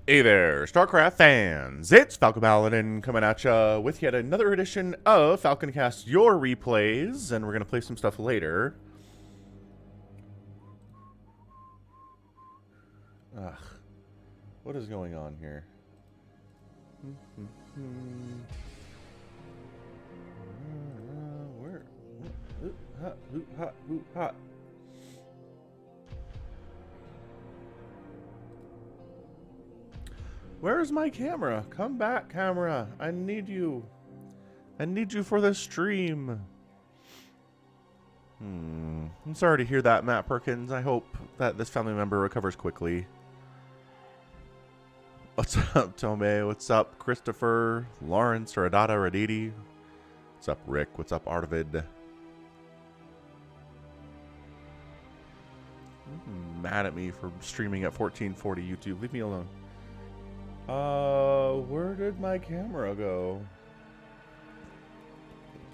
Hey there, StarCraft fans! It's Falcon Paladin coming at ya with yet another edition of Falcon Cast Your Replays, and we're gonna play some stuff later. Ugh, what is going on here? Where? Where's my camera? Come back, camera. I need you. I need you for the stream. I'm sorry to hear that, Matt Perkins. I hope that this family member recovers quickly. What's up, Tomei? What's up, Christopher? Lawrence, Radada, Radidi? What's up, Rick? What's up, Arvid? Mad at me for streaming at 1440 YouTube. Leave me alone. Where did my camera go?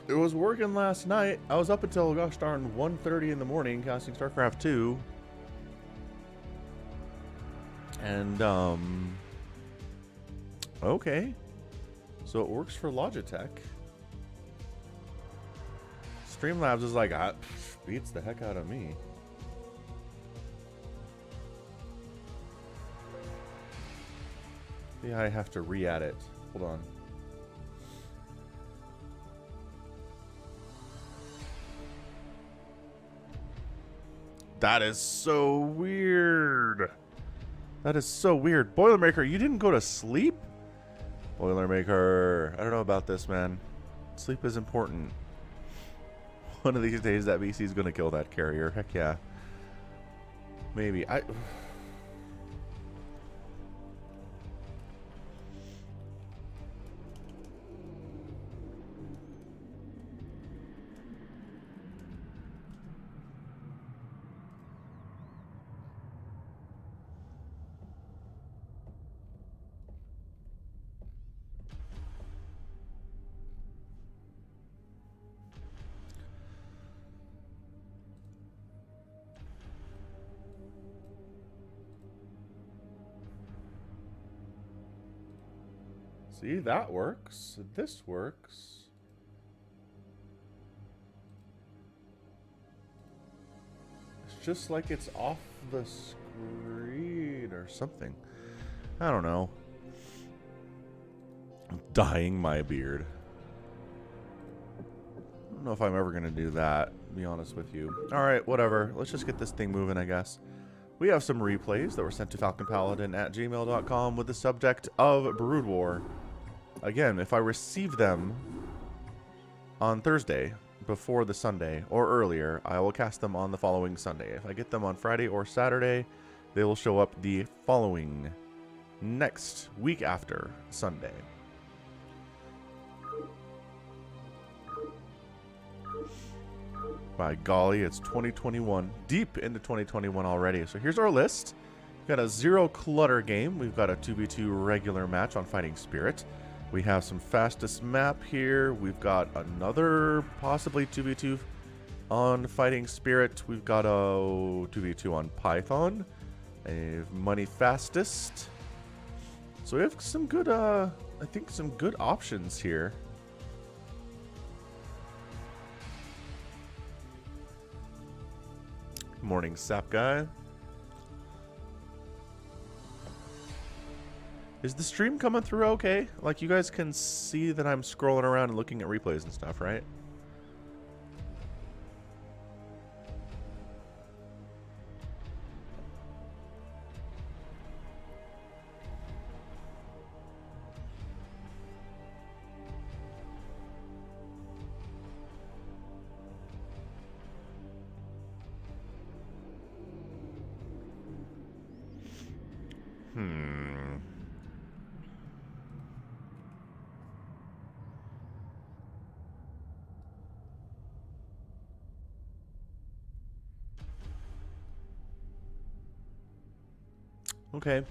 It was working last night. I was up until, gosh darn, 1:30 in the morning casting StarCraft 2. And, okay. So it works for Logitech. Streamlabs is like, beats the heck out of me. Yeah, I have to re-add it. Hold on. That is so weird. That is so weird. Boilermaker, you didn't go to sleep? Boilermaker, I don't know about this, man. Sleep is important. One of these days that VC is going to kill that carrier. Heck yeah. Maybe. See, that works. This works. It's just like it's off the screen or something. I don't know. I'm dyeing my beard. I don't know if I'm ever going to do that, to be honest with you. Alright, whatever. Let's just get this thing moving, I guess. We have some replays that were sent to falconpaladin@gmail.com with the subject of Brood War. Again, if I receive them on Thursday, before the Sunday, or earlier, I will cast them on the following Sunday. If I get them on Friday or Saturday, they will show up the following next week after Sunday. By golly, it's 2021. Deep into 2021 already. So here's our list. We've got a Zero-clutter game. We've got a 2v2 regular match on Fighting Spirit. We have some fastest map here. We've got another possibly 2v2 on Fighting Spirit. We've got a 2v2 on Python. A money fastest. So we have some good, I think some good options here. Morning, Sap Guy. Is the stream coming through okay? Like, you guys can see that I'm scrolling around and looking at replays and stuff, right? Okay.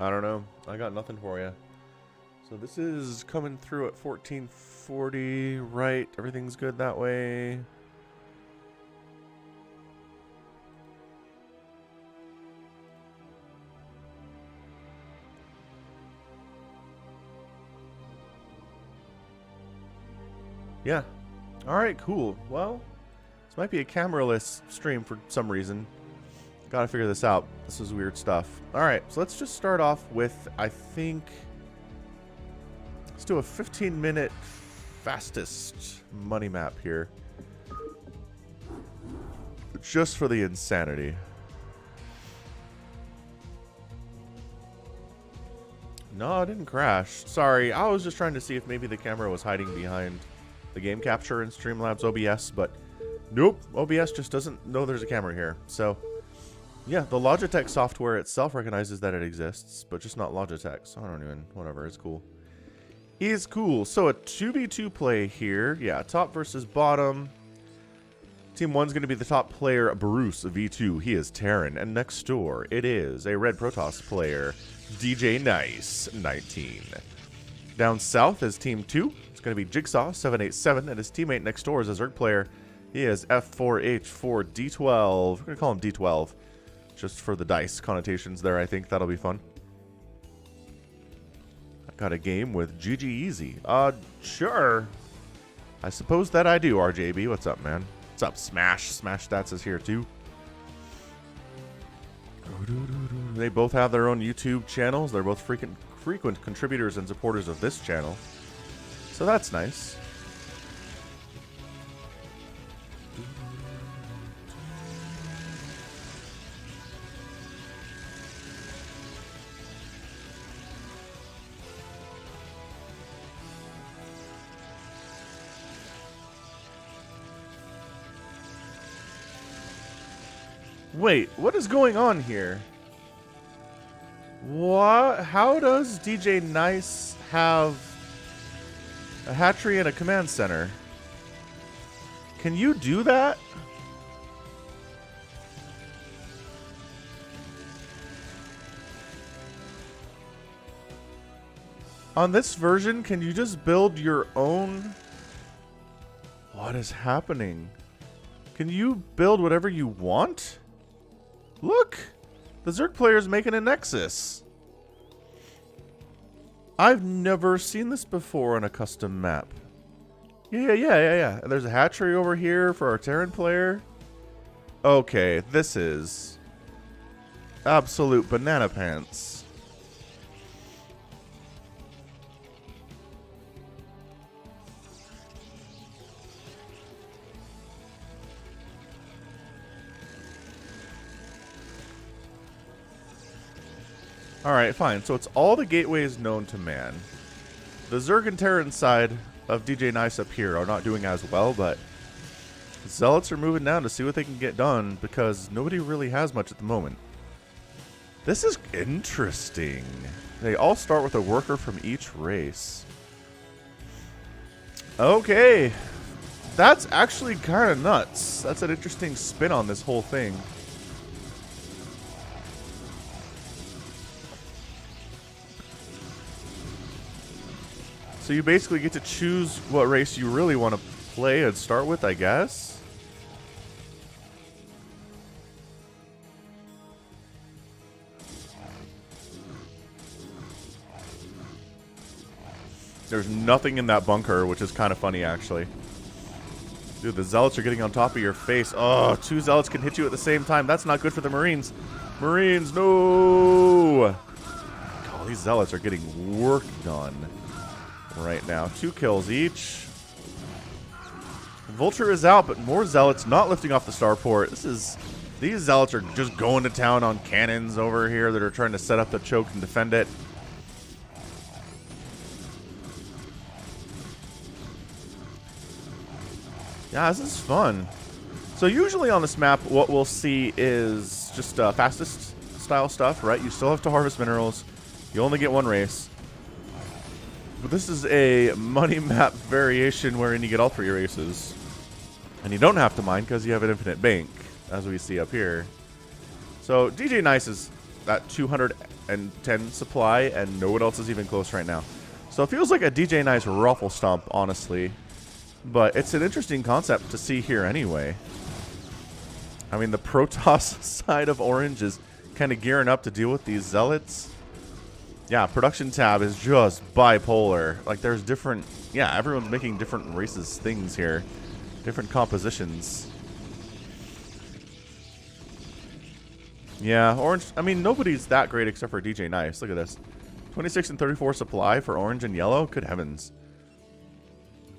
I don't know. I got nothing for you. So this is coming through at 1440, right? Everything's good that way. Yeah. Alright, cool. Well, this might be a camera-less stream for some reason. Gotta figure this out. This is weird stuff. Alright, so let's just start off with, I think... Let's do a 15-minute fastest money map here. Just for the insanity. No, it didn't crash. Sorry, I was just trying to see if maybe the camera was hiding behind the game capture in Streamlabs OBS, but nope, OBS just doesn't know there's a camera here. So, yeah, the Logitech software itself recognizes that it exists, but just not Logitech. So I don't even, whatever, it's cool. Is cool. So a 2v2 play here. Yeah, top versus bottom. Team 1's going to be the top player, Bruce V2. He is Terran. And next door, it is a Red Protoss player, DJ Nice 19. Down south is Team 2. It's going to be Jigsaw 787. And his teammate next door is a Zerg player. He is F4H4D12. We're going to call him D12. Just for the dice connotations there, I think that'll be fun. Got a game with GG Easy. Sure. I suppose that I do, RJB. What's up, man? What's up, Smash? Smash Stats is here, too. They both have their own YouTube channels. They're both frequent contributors and supporters of this channel. So that's nice. Wait, what is going on here? What? How does DJ Nice have a hatchery and a command center? Can you do that? On this version, can you just build your own? What is happening? Can you build whatever you want? Look! The Zerg player's making a Nexus. I've never seen this before on a custom map. Yeah. And there's a hatchery over here for our Terran player. Okay, this is absolute banana pants. Alright, fine. So it's all the gateways known to man. The Zerg and Terran side of DJ Nice up here are not doing as well, but Zealots are moving down to see what they can get done because nobody really has much at the moment. This is interesting. They all start with a worker from each race. Okay. That's actually kind of nuts. That's an interesting spin on this whole thing. So you basically get to choose what race you really want to play and start with, I guess. There's nothing in that bunker, which is kind of funny, actually. Dude, the Zealots are getting on top of your face. Oh, 2 Zealots can hit you at the same time. That's not good for the Marines. Marines, no! Oh, these Zealots are getting work done right now. 2 kills each. Vulture is out, but more Zealots not lifting off the starport. These Zealots are just going to town on cannons over here that are trying to set up the choke and defend it. Yeah, this is fun. So usually on this map, what we'll see is just fastest style stuff, right? You still have to harvest minerals. You only get 1 race. But this is a money map variation wherein you get all 3 races. And you don't have to mine because you have an infinite bank, as we see up here. So DJ Nice is at 200 and 10 supply, and no one else is even close right now. So it feels like a DJ Nice ruffle stomp, honestly. But it's an interesting concept to see here anyway. I mean, the Protoss side of Orange is kind of gearing up to deal with these Zealots. Yeah, production tab is just bipolar. Like, there's different... Yeah, everyone's making different races things here. Different compositions. Yeah, Orange... I mean, nobody's that great except for DJ Nice. Look at this. 26 and 34 supply for Orange and Yellow. Good heavens.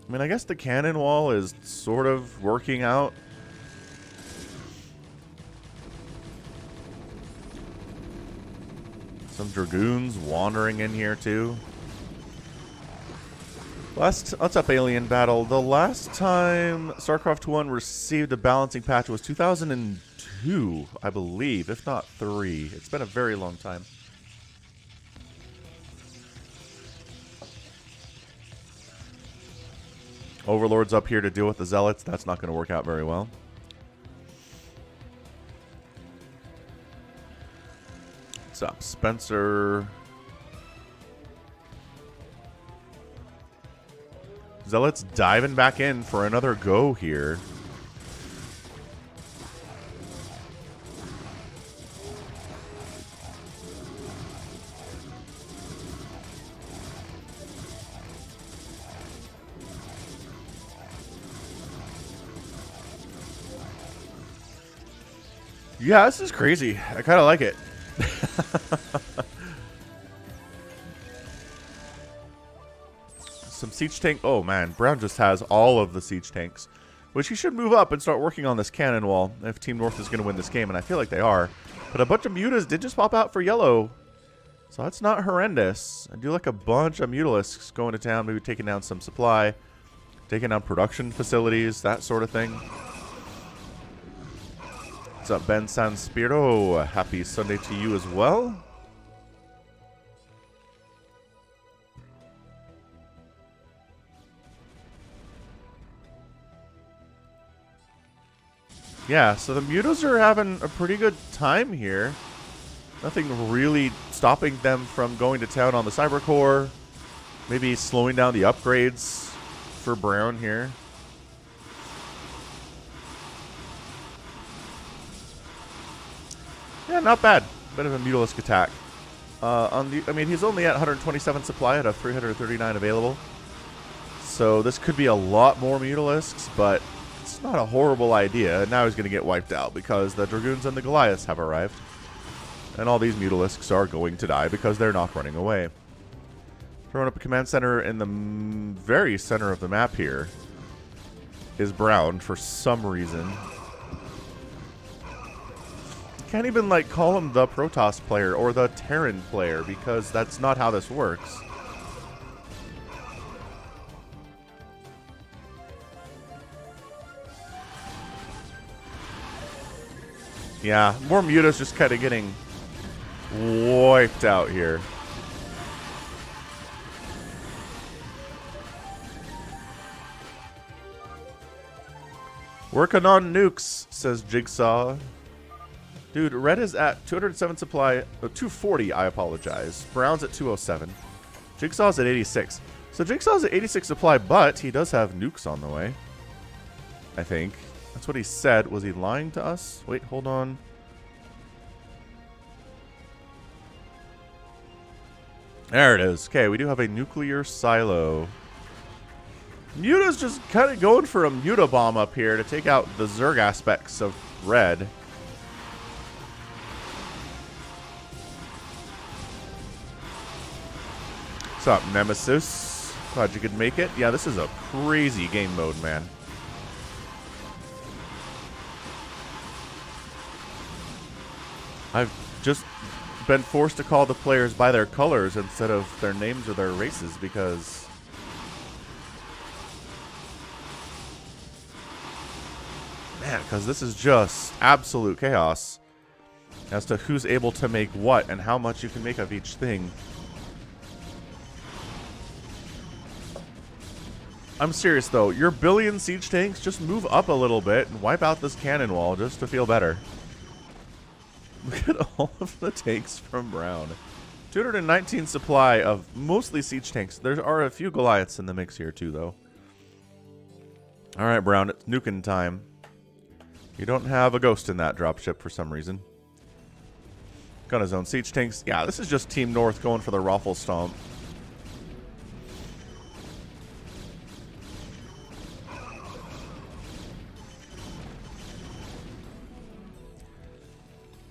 I mean, I guess the cannon wall is sort of working out. Some Dragoons wandering in here, too. What's up, Alien Battle? The last time StarCraft 1 received a balancing patch was 2002, I believe, if not 3. It's been a very long time. Overlord's up here to deal with the Zealots. That's not going to work out very well. What's up, Spencer? Zealots diving back in for another go here. Yeah, this is crazy. I kind of like it. Some siege tank. Oh man, Brown just has all of the siege tanks, which he should move up and start working on this cannon wall if Team North is going to win this game, and I feel like they are. But a bunch of mutas did just pop out for Yellow, so that's not horrendous. I do like a bunch of mutalisks going to town, maybe taking down some supply, taking down production facilities, that sort of thing. What's up, Ben Sanspiro? Happy Sunday to you as well. Yeah, so the mutas are having a pretty good time here. Nothing really stopping them from going to town on the Cyber Core. Maybe slowing down the upgrades for Brown here. Yeah, not bad. Bit of a mutalisk attack. I mean, he's only at 127 supply out of 339 available. So this could be a lot more mutalisks, but it's not a horrible idea. Now he's going to get wiped out because the Dragoons and the Goliaths have arrived. And all these mutalisks are going to die because they're not running away. Throwing up a command center in the very center of the map here is Brown for some reason. Can't even like call him the Protoss player or the Terran player because that's not how this works. Yeah, more mutas just kind of getting wiped out here. Working on nukes, says Jigsaw. Dude, Red is at 207 supply, 240, I apologize. Brown's at 207. Jigsaw's at 86. So Jigsaw's at 86 supply, but he does have nukes on the way. I think. That's what he said. Was he lying to us? Wait, hold on. There it is. Okay, we do have a nuclear silo. Muta's just kind of going for a Muta bomb up here to take out the Zerg aspects of Red. What's up, Nemesis? Glad you could make it. Yeah, this is a crazy game mode, man. I've just been forced to call the players by their colors instead of their names or their races because... Man, because this is just absolute chaos as to who's able to make what and how much you can make of each thing. I'm serious, though. Your billion siege tanks, just move up a little bit and wipe out this cannon wall just to feel better. Look at all of the tanks from Brown. 219 supply of mostly siege tanks. There are a few Goliaths in the mix here too, though. All right, Brown, it's nuking time. You don't have a ghost in that dropship for some reason. Gun zone siege tanks. Yeah, this is just Team North going for the Raffle Stomp.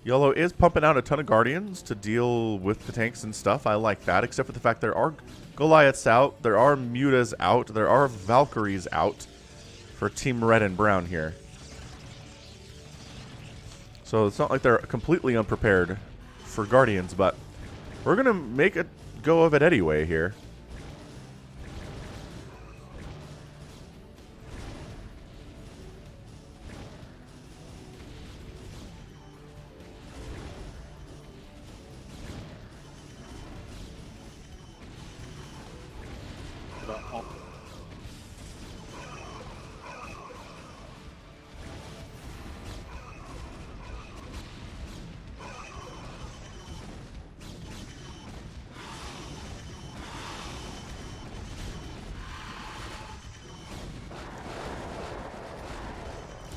Yellow is pumping out a ton of Guardians to deal with the tanks and stuff. I like that, except for the fact there are Goliaths out, there are Mutas out, there are Valkyries out for Team Red and Brown here. So it's not like they're completely unprepared for Guardians, but we're going to make a go of it anyway here.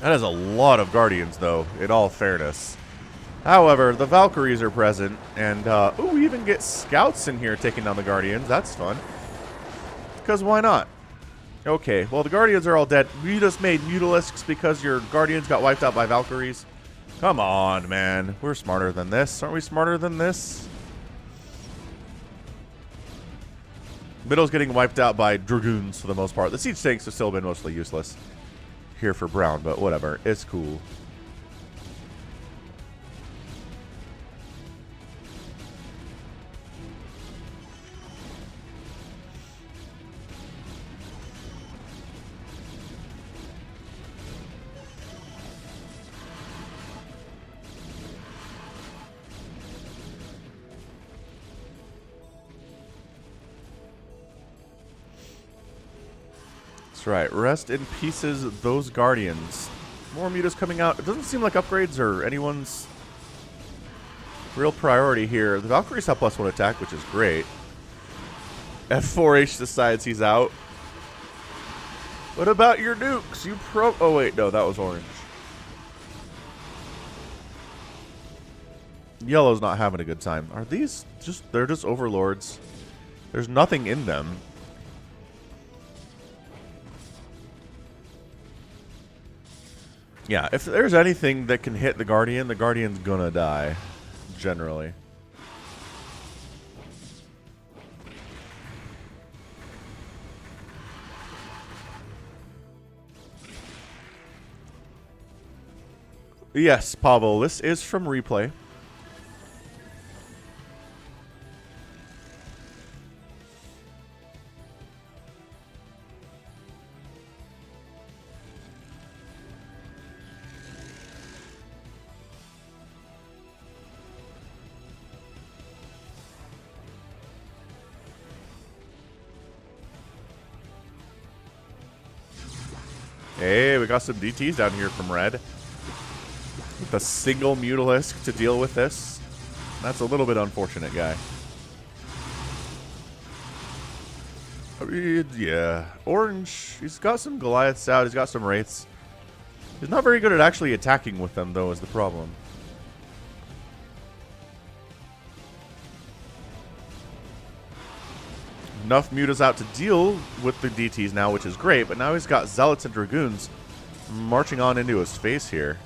That is a lot of Guardians, though, in all fairness. However, the Valkyries are present, and, ooh, we even get Scouts in here taking down the Guardians. That's fun. Because why not? Okay, well, the Guardians are all dead. We just made Mutalisks because your Guardians got wiped out by Valkyries. Come on, man. We're smarter than this. Aren't we smarter than this? Middle's getting wiped out by Dragoons for the most part. The siege tanks have still been mostly useless here for Brown, but whatever. It's cool. Right, rest in pieces those Guardians. More Mutas coming out. It doesn't seem like upgrades are anyone's real priority here. The Valkyries have +1 attack, which is great. F4H decides he's out. What about your nukes? You oh wait, no, that was orange. Yellow's not having a good time. Are these just, they're just overlords. There's nothing in them. Yeah, if there's anything that can hit the Guardian's gonna die, generally. Yes, Pavel, this is from replay. Hey, we got some DTs down here from Red. With a single Mutalisk to deal with this. That's a little bit unfortunate, guy. I mean, yeah. Orange, he's got some Goliaths out. He's got some Wraiths. He's not very good at actually attacking with them, though, is the problem. Enough Mutas out to deal with the DTs now, which is great, but now he's got Zealots and Dragoons marching on into his face here.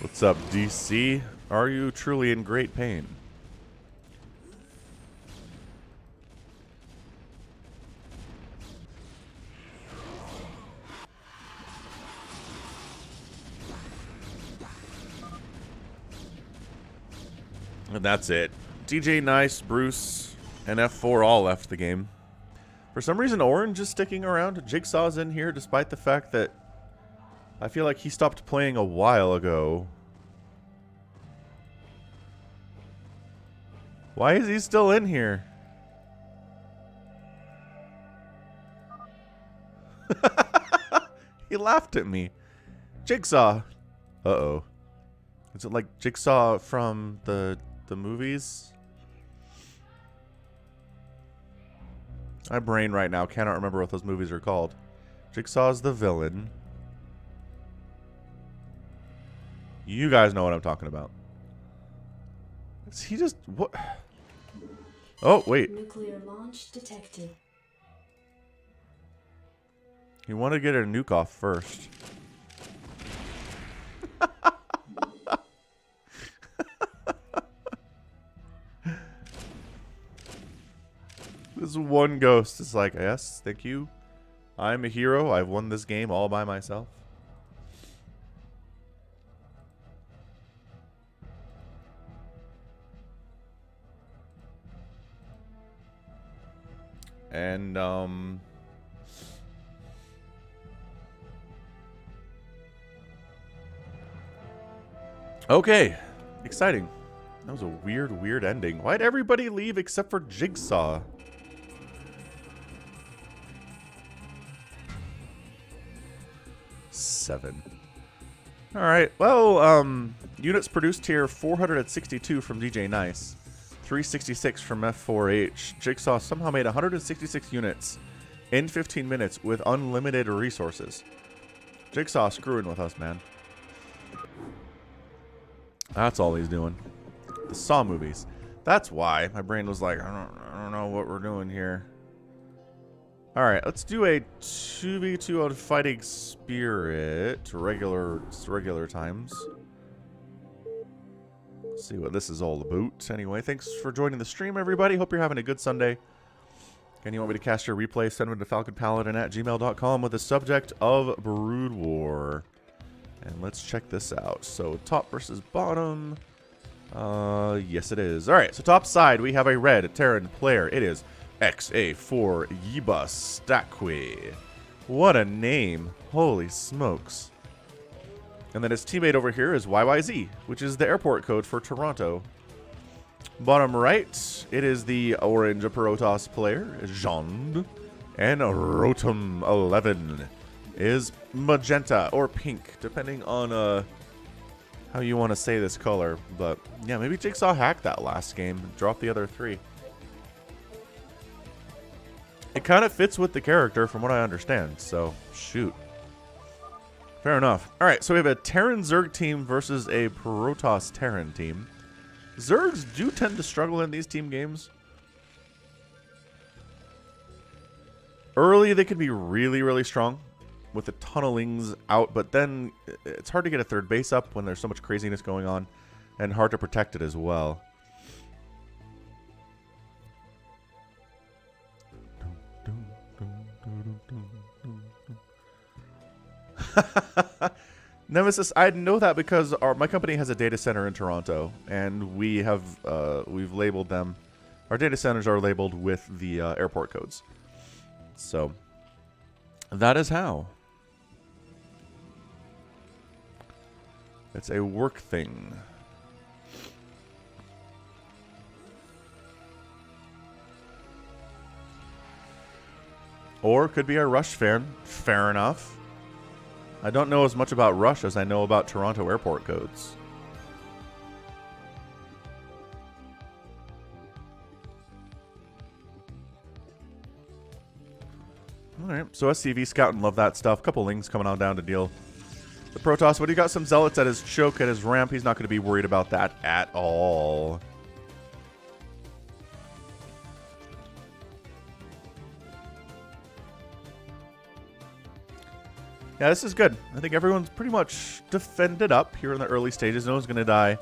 What's up, DC? Are you truly in great pain? And that's it. DJ Nice, Bruce, and F4 all left the game. For some reason, Orange is sticking around. Jigsaw's in here, despite the fact that I feel like he stopped playing a while ago. Why is he still in here? He laughed at me. Jigsaw. Uh-oh. Is it like Jigsaw from the movies? My brain right now cannot remember what those movies are called. Jigsaw's the villain. You guys know what I'm talking about. Is he just... what? Oh, wait. Nuclear launch detected. You want to get a nuke off first. This one ghost is like, yes, thank you. I'm a hero. I've won this game all by myself. And, okay. Exciting. That was a weird ending. Why'd everybody leave except for Jigsaw? Seven. Alright, well, units produced here, 462 from DJ Nice. 366 from F4H. Jigsaw somehow made 166 units in 15 minutes with unlimited resources. Jigsaw screwing with us, man. That's all he's doing. The Saw movies. That's why my brain was like, I don't know what we're doing here. Alright, let's do a 2v2 on Fighting Spirit. Regular times. See what this is all about. Anyway, thanks for joining the stream, everybody. Hope you're having a good Sunday. Again, you want me to cast your replay, send them to falconpaladin at gmail.com with the subject of Brood War. And let's check this out. So, top versus bottom. Yes it is. Alright, so top side, we have a red Terran player. It is XA4 Yibas Stakwe. What a name. Holy smokes. And then his teammate over here is YYZ, which is the airport code for Toronto. Bottom right, it is the orange Protoss player, Jean. And Rotom 11 is magenta or pink, depending on how you want to say this color. But yeah, maybe Jigsaw hacked that last game and dropped the other three. It kind of fits with the character from what I understand, so shoot. Fair enough. Alright, so we have a Terran Zerg team versus a Protoss Terran team. Zergs do tend to struggle in these team games. Early, they can be really strong with the tunnelings out, but then it's hard to get a third base up when there's so much craziness going on, and hard to protect it as well. Nemesis, I know that because my company has a data center in Toronto, and we've labeled them. Our data centers are labeled with the airport codes. So that is how. It's a work thing. Or it could be a Rush fan. Fair enough. I don't know as much about Rush as I know about Toronto airport codes. Alright, so SCV scouting, love that stuff. Couple lings coming on down to deal. The Protoss, but he got some zealots at his choke, at his ramp. He's not going to be worried about that at all. Yeah, this is good. I think everyone's pretty much defended up here in the early stages. No one's going to die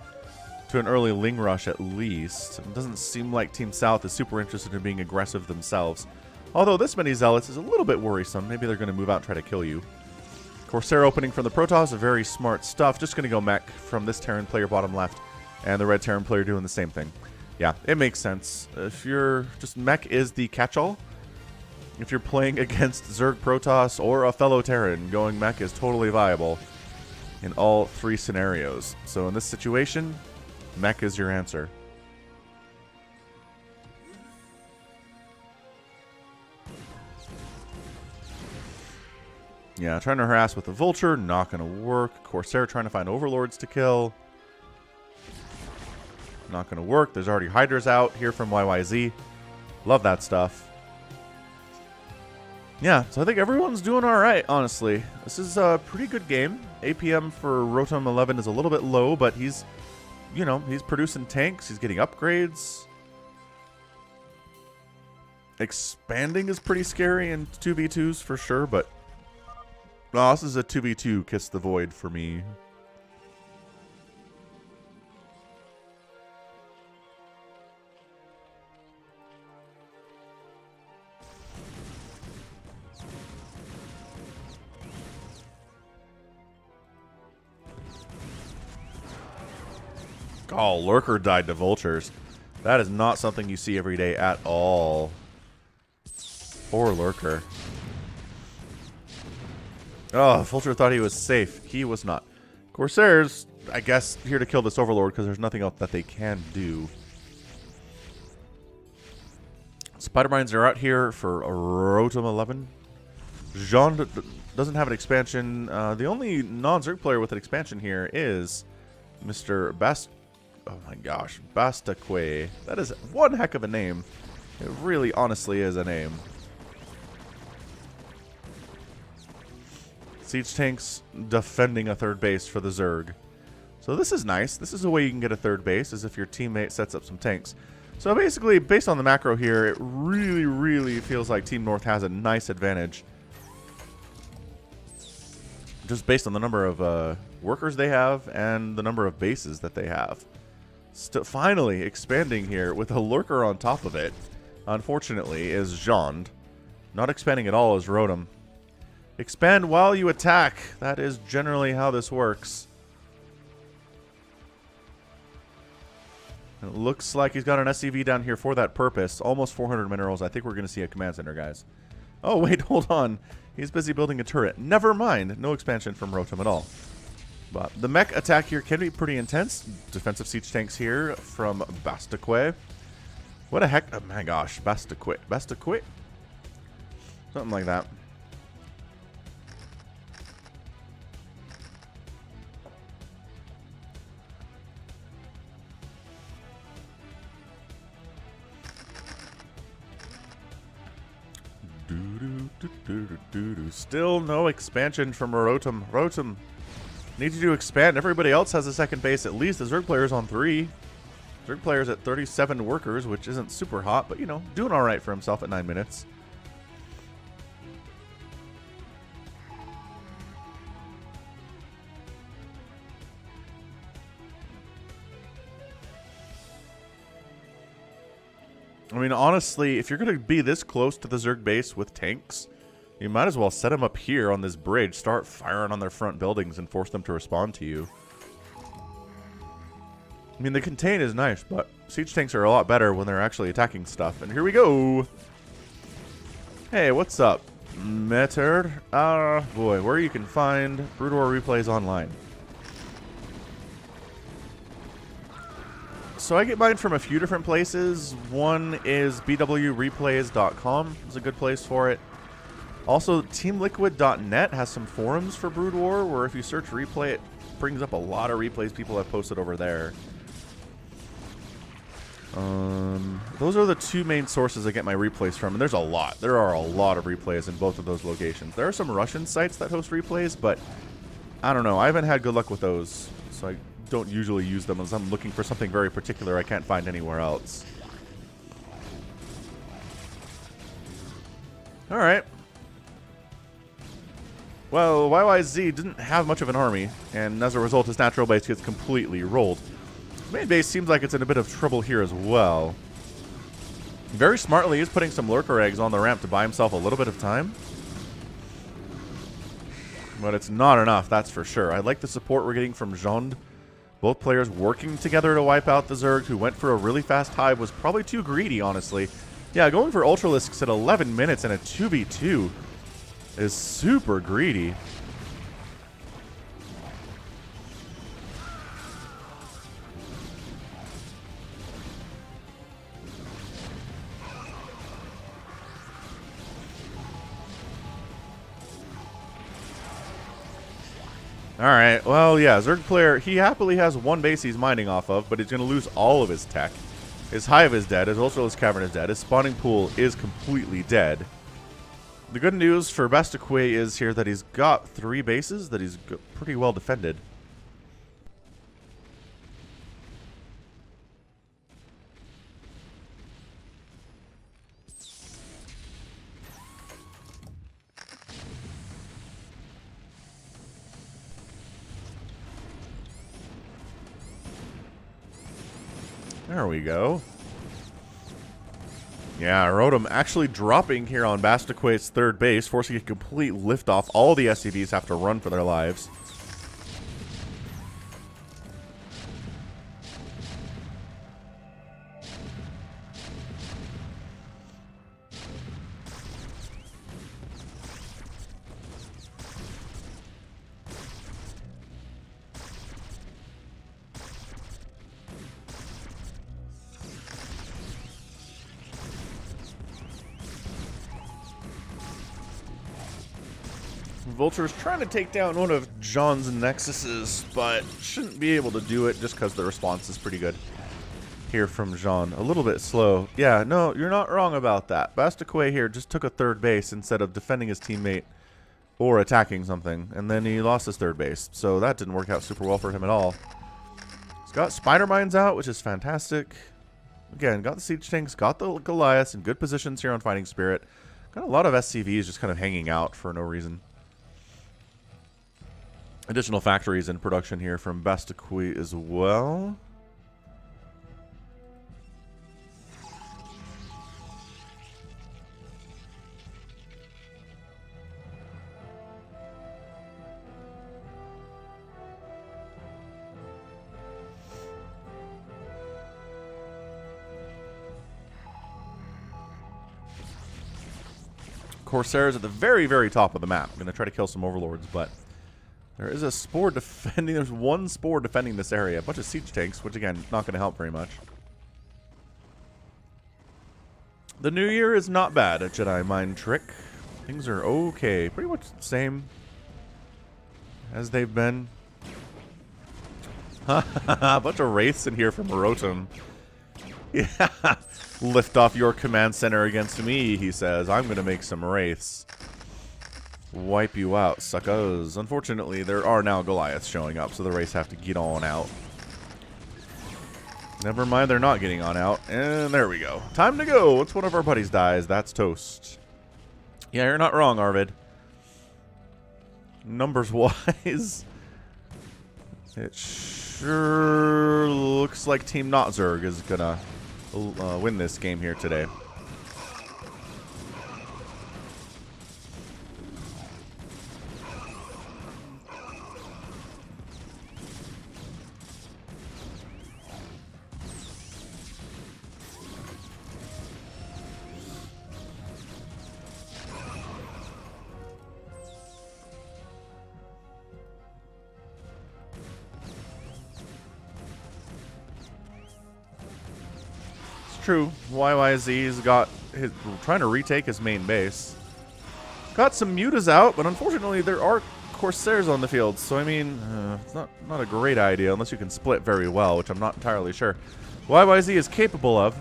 to an early Ling rush at least. It doesn't seem like Team South is super interested in being aggressive themselves. Although this many zealots is a little bit worrisome. Maybe they're going to move out and try to kill you. Corsair opening from the Protoss, very smart stuff. Just going to go mech from this Terran player bottom left. And the red Terran player doing the same thing. Yeah, it makes sense. If you're just mech is the catch-all. If you're playing against Zerg Protoss or a fellow Terran, going mech is totally viable in all three scenarios. So in this situation, mech is your answer. Yeah, trying to harass with the Vulture, not going to work. Corsair trying to find Overlords to kill. Not going to work. There's already Hydras out here from YYZ. Love that stuff. Yeah, so I think everyone's doing all right, honestly. This is a pretty good game. APM for Rotom 11 is a little bit low, but he's, you know, he's producing tanks. He's getting upgrades. Expanding is pretty scary in 2v2s for sure, but well, this is a 2v2 Kiss the Void for me. Oh, Lurker died to Vultures. That is not something you see every day at all. Poor Lurker. Oh, Vulture thought he was safe. He was not. Corsairs, I guess, here to kill this Overlord because there's nothing else that they can do. Spider Mines are out here for Rotom 11. Jean doesn't have an expansion. The only non-Zerg player with an expansion here is Mr. Oh my gosh, Bastaque. That is one heck of a name. It really, honestly is a name. Siege tanks defending a third base for the Zerg. So this is nice. This is a way you can get a third base, is if your teammate sets up some tanks. So basically, based on the macro here, it really, really feels like Team North has a nice advantage. Just based on the number of workers they have and the number of bases that they have. Finally expanding here with a Lurker on top of it, unfortunately, is Jond. Not expanding at all is Rotom. Expand while you attack. That is generally how this works. It looks like he's got an SCV down here for that purpose. Almost 400 minerals. I think we're going to see a command center, guys. Oh, wait, hold on. He's busy building a turret. Never mind. No expansion from Rotom at all. But the mech attack here can be pretty intense. Defensive siege tanks here from Bastaque. What a heck. Oh my gosh. Bastaque. Bastaque? Something like that. Still no expansion from Rotom. Rotom, need you to expand. Everybody else has a second base at least. The Zerg player's on 3. Zerg player's at 37 workers, which isn't super hot, but, you know, doing all right for himself at 9 minutes. I mean, honestly, if you're going to be this close to the Zerg base with tanks, you might as well set them up here on this bridge, start firing on their front buildings, and force them to respond to you. I mean, the contain is nice, but siege tanks are a lot better when they're actually attacking stuff. And here we go! Hey, what's up, Metard? Boy, where you can find Brood War replays online. So I get mine from a few different places. One is bwreplays.com. It's a good place for it. Also, teamliquid.net has some forums for Brood War, where if you search replay, it brings up a lot of replays people have posted over there. Those are the two main sources I get my replays from, and there's a lot. There are a lot of replays in both of those locations. There are some Russian sites that host replays, but I don't know. I haven't had good luck with those, so I don't usually use them unless I'm looking for something very particular I can't find anywhere else. Alright. Well, YYZ didn't have much of an army, and as a result, his natural base gets completely rolled. His main base seems like it's in a bit of trouble here as well. Very smartly, he's putting some Lurker eggs on the ramp to buy himself a little bit of time. But it's not enough, that's for sure. I like the support we're getting from Jond. Both players working together to wipe out the Zerg, who went for a really fast hive, was probably too greedy, honestly. Yeah, going for Ultralisks at 11 minutes and a 2v2 is super greedy. Alright, well, yeah, Zerg player, he happily has one base he's mining off of, but he's going to lose all of his tech. His hive is dead, his Ultralisk Cavern is dead, his spawning pool is completely dead. The good news for Bastakwe is here that he's got 3 bases that he's pretty well defended. There we go. Yeah, Rotom actually dropping here on Bastakwe's third base, forcing a complete liftoff. All the SCVs have to run for their lives. Vulture's trying to take down one of John's Nexuses, but shouldn't be able to do it just because the response is pretty good here from Jean. A little bit slow. Yeah, no, you're not wrong about that. Bastakwe here just took a third base instead of defending his teammate or attacking something, and then he lost his third base. So that didn't work out super well for him at all. He's got Spider Mines out, which is fantastic. Again, got the Siege Tanks, got the Goliaths in good positions here on Fighting Spirit. Got a lot of SCVs just kind of hanging out for no reason. Additional factories in production here from Bastakwe as well. Corsairs at the very, very top of the map. I'm going to try to kill some overlords, but there is a spore defending. There's one spore defending this area. A bunch of siege tanks, which again, not going to help very much. The new year is not bad at Jedi Mind Trick. Things are okay. Pretty much the same as they've been. A bunch of wraiths in here from Rotom. Yeah. Lift off your command center against me, he says. I'm going to make some wraiths. Wipe you out, suckers. Unfortunately, there are now Goliaths showing up, so the wraiths have to get on out. Never mind, they're not getting on out. And there we go. Time to go. Once one of our buddies dies, that's toast. Yeah, you're not wrong, Arvid. Numbers-wise, it sure looks like Team Not Zerg is going to win this game here today. True. YYZ's got his trying to retake his main base. Got some mutas out, but unfortunately there are Corsairs on the field. So I mean, it's not a great idea unless you can split very well, which I'm not entirely sure. YYZ is capable of.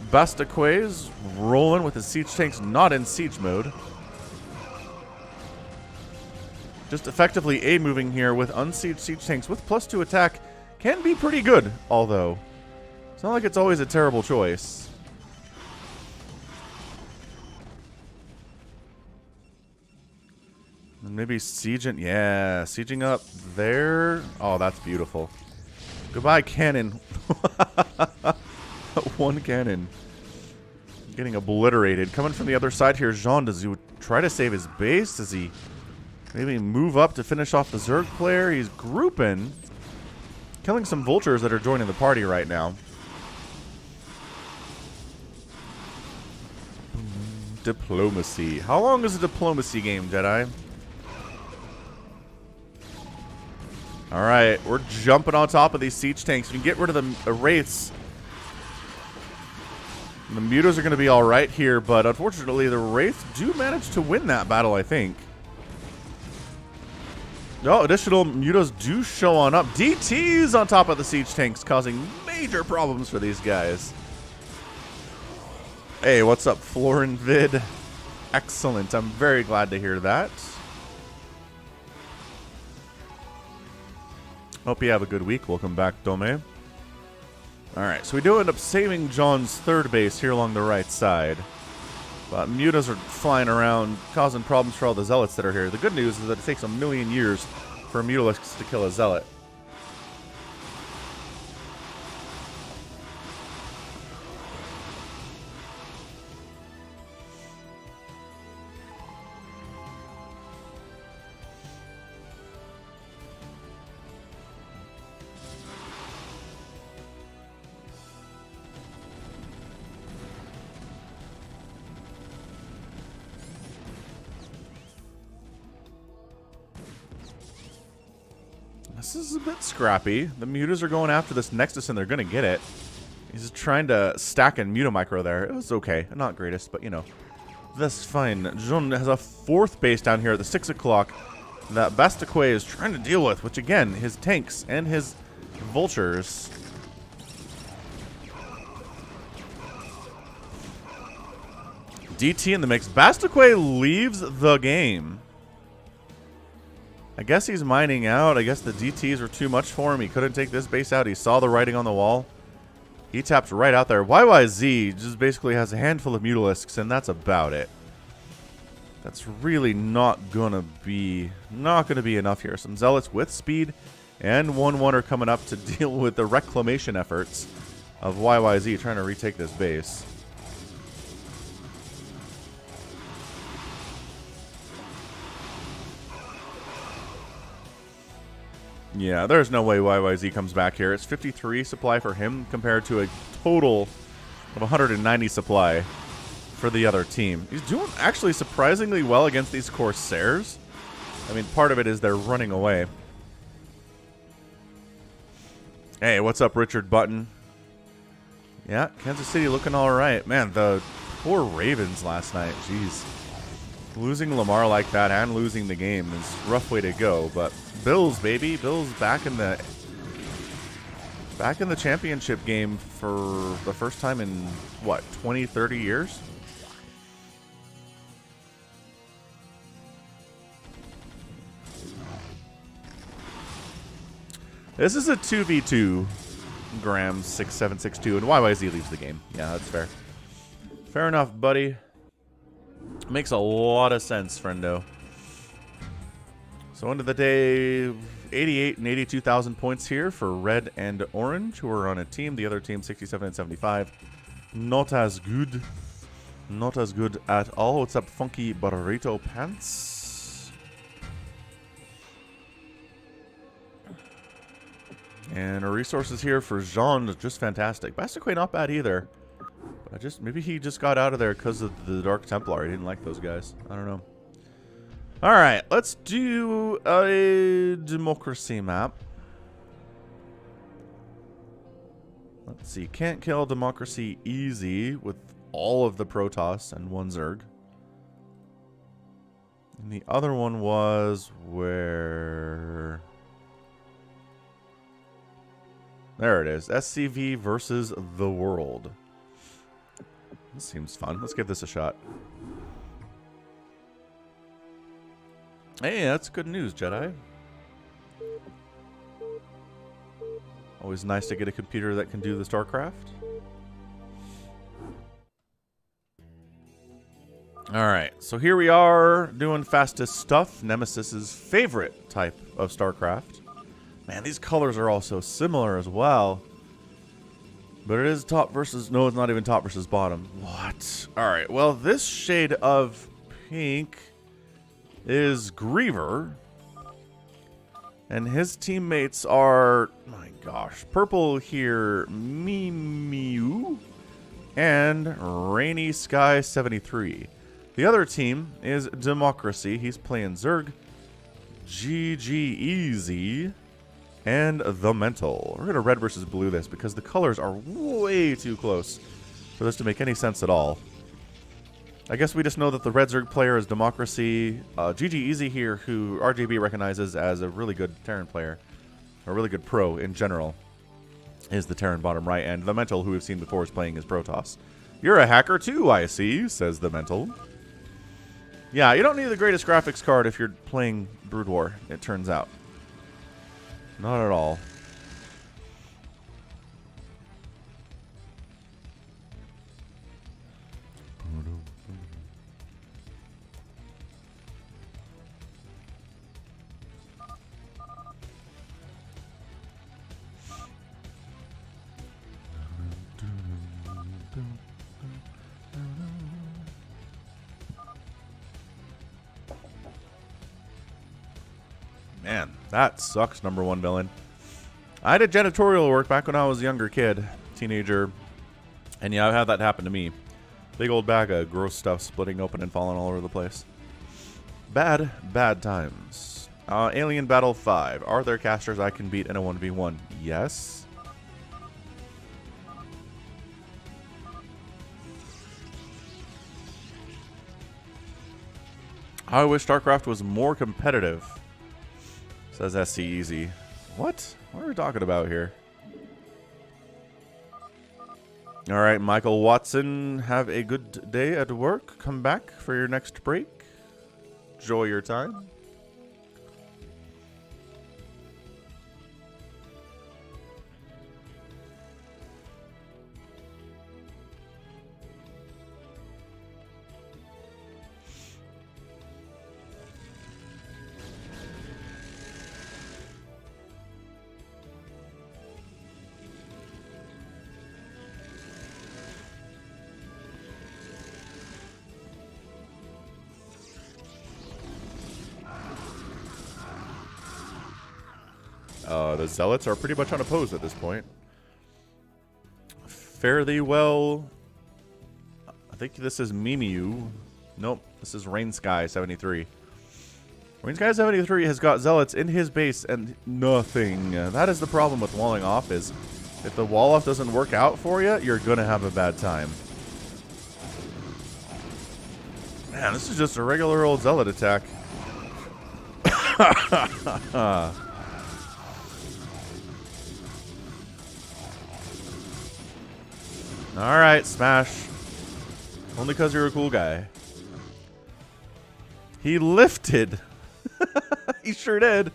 Bastakwe's rolling with his siege tanks not in siege mode. Just effectively A moving here with unsieged siege tanks with +2 attack can be pretty good, although it's not like it's always a terrible choice. And maybe sieging, yeah, sieging up there. Oh, that's beautiful. Goodbye, cannon. One cannon. Getting obliterated. Coming from the other side here, Jean, does he try to save his base? Does he maybe move up to finish off the Zerg player? He's grouping. Killing some vultures that are joining the party right now. Diplomacy. How long is a diplomacy game, Jedi? Alright, we're jumping on top of these siege tanks. We can get rid of the wraiths. The mutas are going to be alright here, but unfortunately the wraiths do manage to win that battle, I think. No, additional mutas do show on up. DTs on top of the siege tanks, causing major problems for these guys. Hey, what's up, Florinvid? Excellent. I'm very glad to hear that. Hope you have a good week. Welcome back, Dome. Alright, so we do end up saving John's third base here along the right side. But mutas are flying around, causing problems for all the zealots that are here. The good news is that it takes a million years for a mutalisk to kill a zealot. This is a bit scrappy. The mutas are going after this Nexus and they're going to get it. He's trying to stack and mutamicro there. It was okay. Not greatest, but you know. That's fine. John has a fourth base down here at the 6 o'clock that Bastaque is trying to deal with, which again, his tanks and his vultures. DT in the mix. Bastaque leaves the game. I guess he's mining out. I guess the DTs were too much for him. He couldn't take this base out. He saw the writing on the wall. He tapped right out there. YYZ just basically has a handful of mutalisks, and that's about it. That's really not gonna be enough here. Some zealots with speed and 1-1 are coming up to deal with the reclamation efforts of YYZ trying to retake this base. Yeah, there's no way YYZ comes back here. It's 53 supply for him compared to a total of 190 supply for the other team. He's doing actually surprisingly well against these Corsairs. I mean, part of it is they're running away. Hey, what's up, Richard Button? Yeah, Kansas City looking all right. Man, the poor Ravens last night. Jeez. Losing Lamar like that and losing the game is a rough way to go, but Bills, baby. Bills back in the championship game for the first time in, what, 20, 30 years? This is a 2v2, Graham 6762, and YYZ leaves the game. Yeah, that's fair. Fair enough, buddy. Makes a lot of sense, friendo. So end of the day, 88 and 82,000 points here for Red and Orange, who are on a team. The other team, 67 and 75. Not as good. Not as good at all. What's up, Funky Burrito Pants? And our resources here for Jean, just fantastic. Bastaque not bad either. Maybe he just got out of there because of the Dark Templar. He didn't like those guys. I don't know. All right, let's do a democracy map. Let's see. Can't kill democracy easy with all of the Protoss and one Zerg. And the other one was where... There it is. SCV versus the world. This seems fun. Let's give this a shot. Hey, that's good news, Jedi. Always nice to get a computer that can do the StarCraft. Alright, so here we are doing fastest stuff. Nemesis's favorite type of StarCraft. Man, these colors are all so similar as well. But it is top versus... No, it's not even top versus bottom. What? Alright, well, this shade of pink is Griever. And his teammates are... My gosh. Purple here, Mew. And Rainy Sky 73. The other team is Democracy. He's playing Zerg, GG Easy, and The Mental. We're going to red versus blue this because the colors are way too close for this to make any sense at all. I guess we just know that the Red Zerg player is Democracy. GG Easy here, who RJB recognizes as a really good Terran player, a really good pro in general, is the Terran bottom right, and the Mental, who we've seen before, is playing as Protoss. You're a hacker too, I see, says the Mental. Yeah, you don't need the greatest graphics card if you're playing Brood War, it turns out. Not at all. Man, that sucks, number one villain. I did janitorial work back when I was a younger kid, teenager, and yeah, I've had that happen to me. Big old bag of gross stuff splitting open and falling all over the place. Bad, bad times. Alien Battle 5. Are there casters I can beat in a 1v1? Yes. I wish StarCraft was more competitive. Says SC Easy. What? What are we talking about here? Alright, Michael Watson, have a good day at work. Come back for your next break. Enjoy your time. The Zealots are pretty much unopposed at this point. Fairly well. I think this is Mimiu. Nope, this is Rainsky 73. Rainsky 73 has got Zealots in his base and nothing. That is the problem with walling off, is if the wall off doesn't work out for you, you're gonna have a bad time. Man, this is just a regular old Zealot attack. Alright, smash. Only because you're a cool guy. He lifted. He sure did.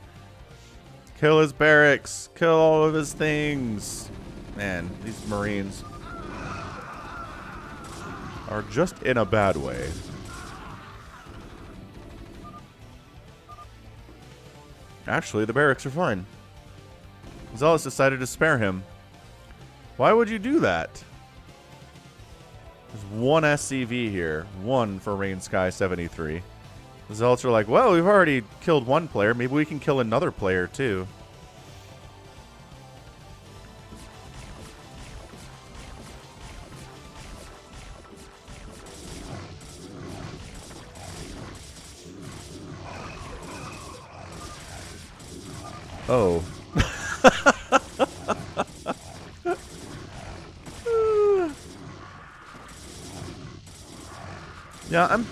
Kill his barracks. Kill all of his things. Man, these Marines are just in a bad way. Actually, the barracks are fine. Zealous decided to spare him. Why would you do that? There's one SCV here. One for Rainsky 73. The Zealots are like, well, we've already killed one player. Maybe we can kill another player, too. Oh. Yeah,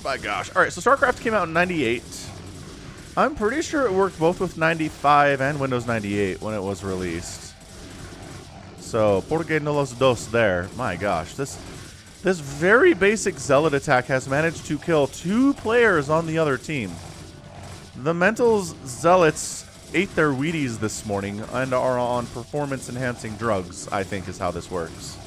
my gosh. Alright, so StarCraft came out in 98. I'm pretty sure it worked both with 95 and Windows 98 when it was released. So, por qué no los dos there? My gosh, this very basic Zealot attack has managed to kill 2 players on the other team. The Mental's Zealots ate their Wheaties this morning and are on performance-enhancing drugs, I think is how this works.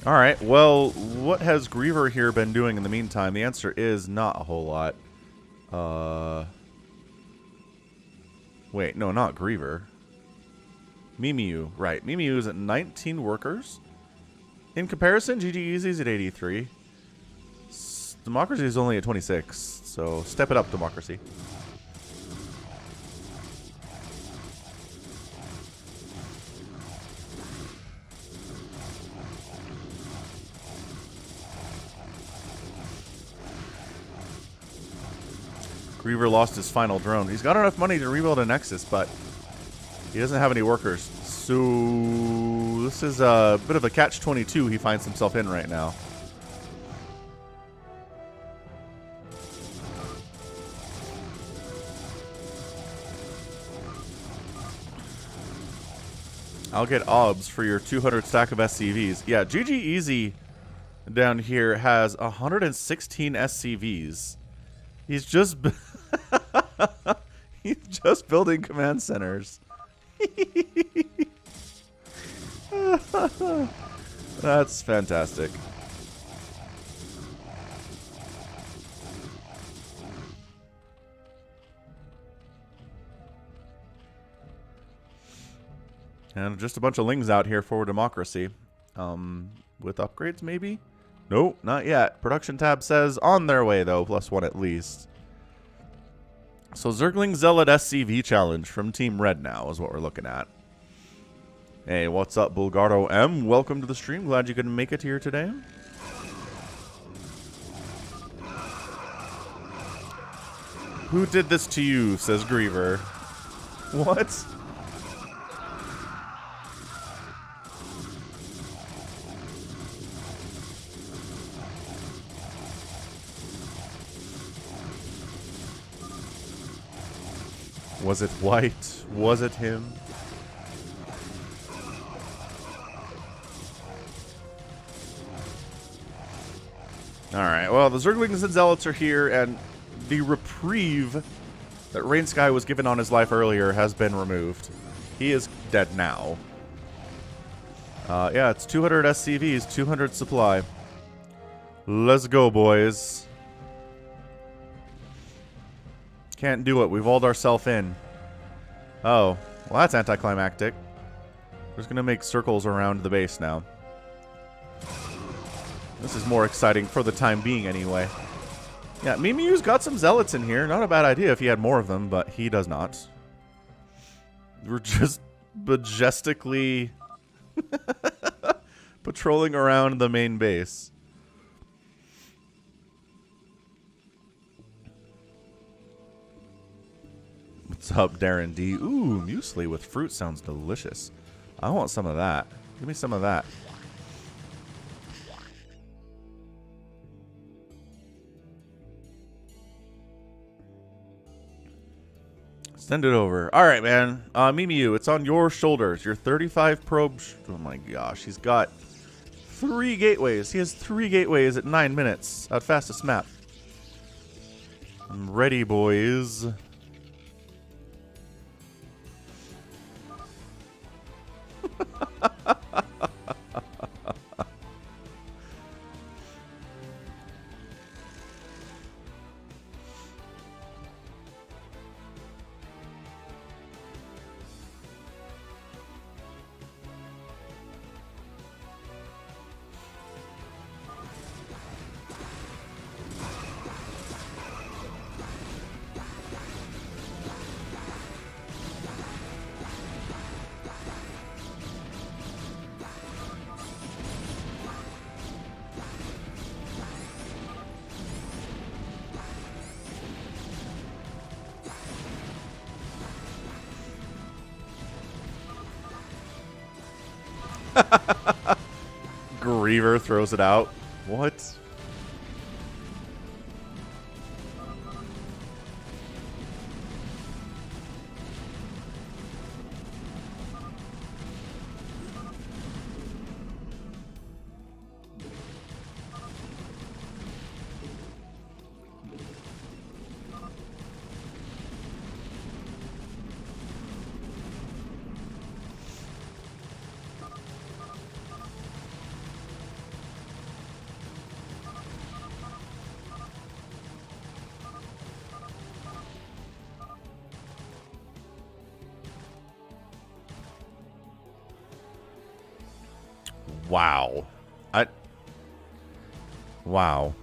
Alright, well, what has Griever here been doing in the meantime? The answer is not a whole lot. Wait, no, not Griever. Mimiu, right. Mimiu is at 19 workers. In comparison, GG Easy's at 83. Democracy is only at 26, so step it up, Democracy. Griever lost his final drone. He's got enough money to rebuild a Nexus, but he doesn't have any workers. So this is a bit of a catch-22 he finds himself in right now. I'll get OBS for your 200 stack of SCVs. Yeah, GG Easy down here has 116 SCVs. He's just he's just building command centers. That's fantastic. And just a bunch of lings out here for democracy. With upgrades, maybe? Nope, not yet. Production tab says on their way, though. +1 at least. So Zergling Zealot SCV challenge from Team Red now is what we're looking at. Hey, what's up, Bulgardo M? Welcome to the stream. Glad you could make it here today. Who did this to you, says Griever. What? Was it White? Was it him? Alright, well, the Zerglings and Zealots are here, and the reprieve that Rain Sky was given on his life earlier has been removed. He is dead now. Yeah, it's 200 SCVs, 200 supply. Let's go, boys. Can't do it. We've walled ourselves in. Oh. Well, that's anticlimactic. We're just going to make circles around the base now. This is more exciting for the time being, anyway. Yeah, Mimiu's got some zealots in here. Not a bad idea if he had more of them, but he does not. We're just majestically patrolling around the main base. What's up, Darren D? Ooh, muesli with fruit sounds delicious. I want some of that. Give me some of that. Send it over. All right, man. Mimiu, it's on your shoulders. Your 35 probe. Oh my gosh, he's got 3 gateways. He has 3 gateways at 9 minutes. At fastest map. I'm ready, boys. Griever throws it out. What? Wow. Wow.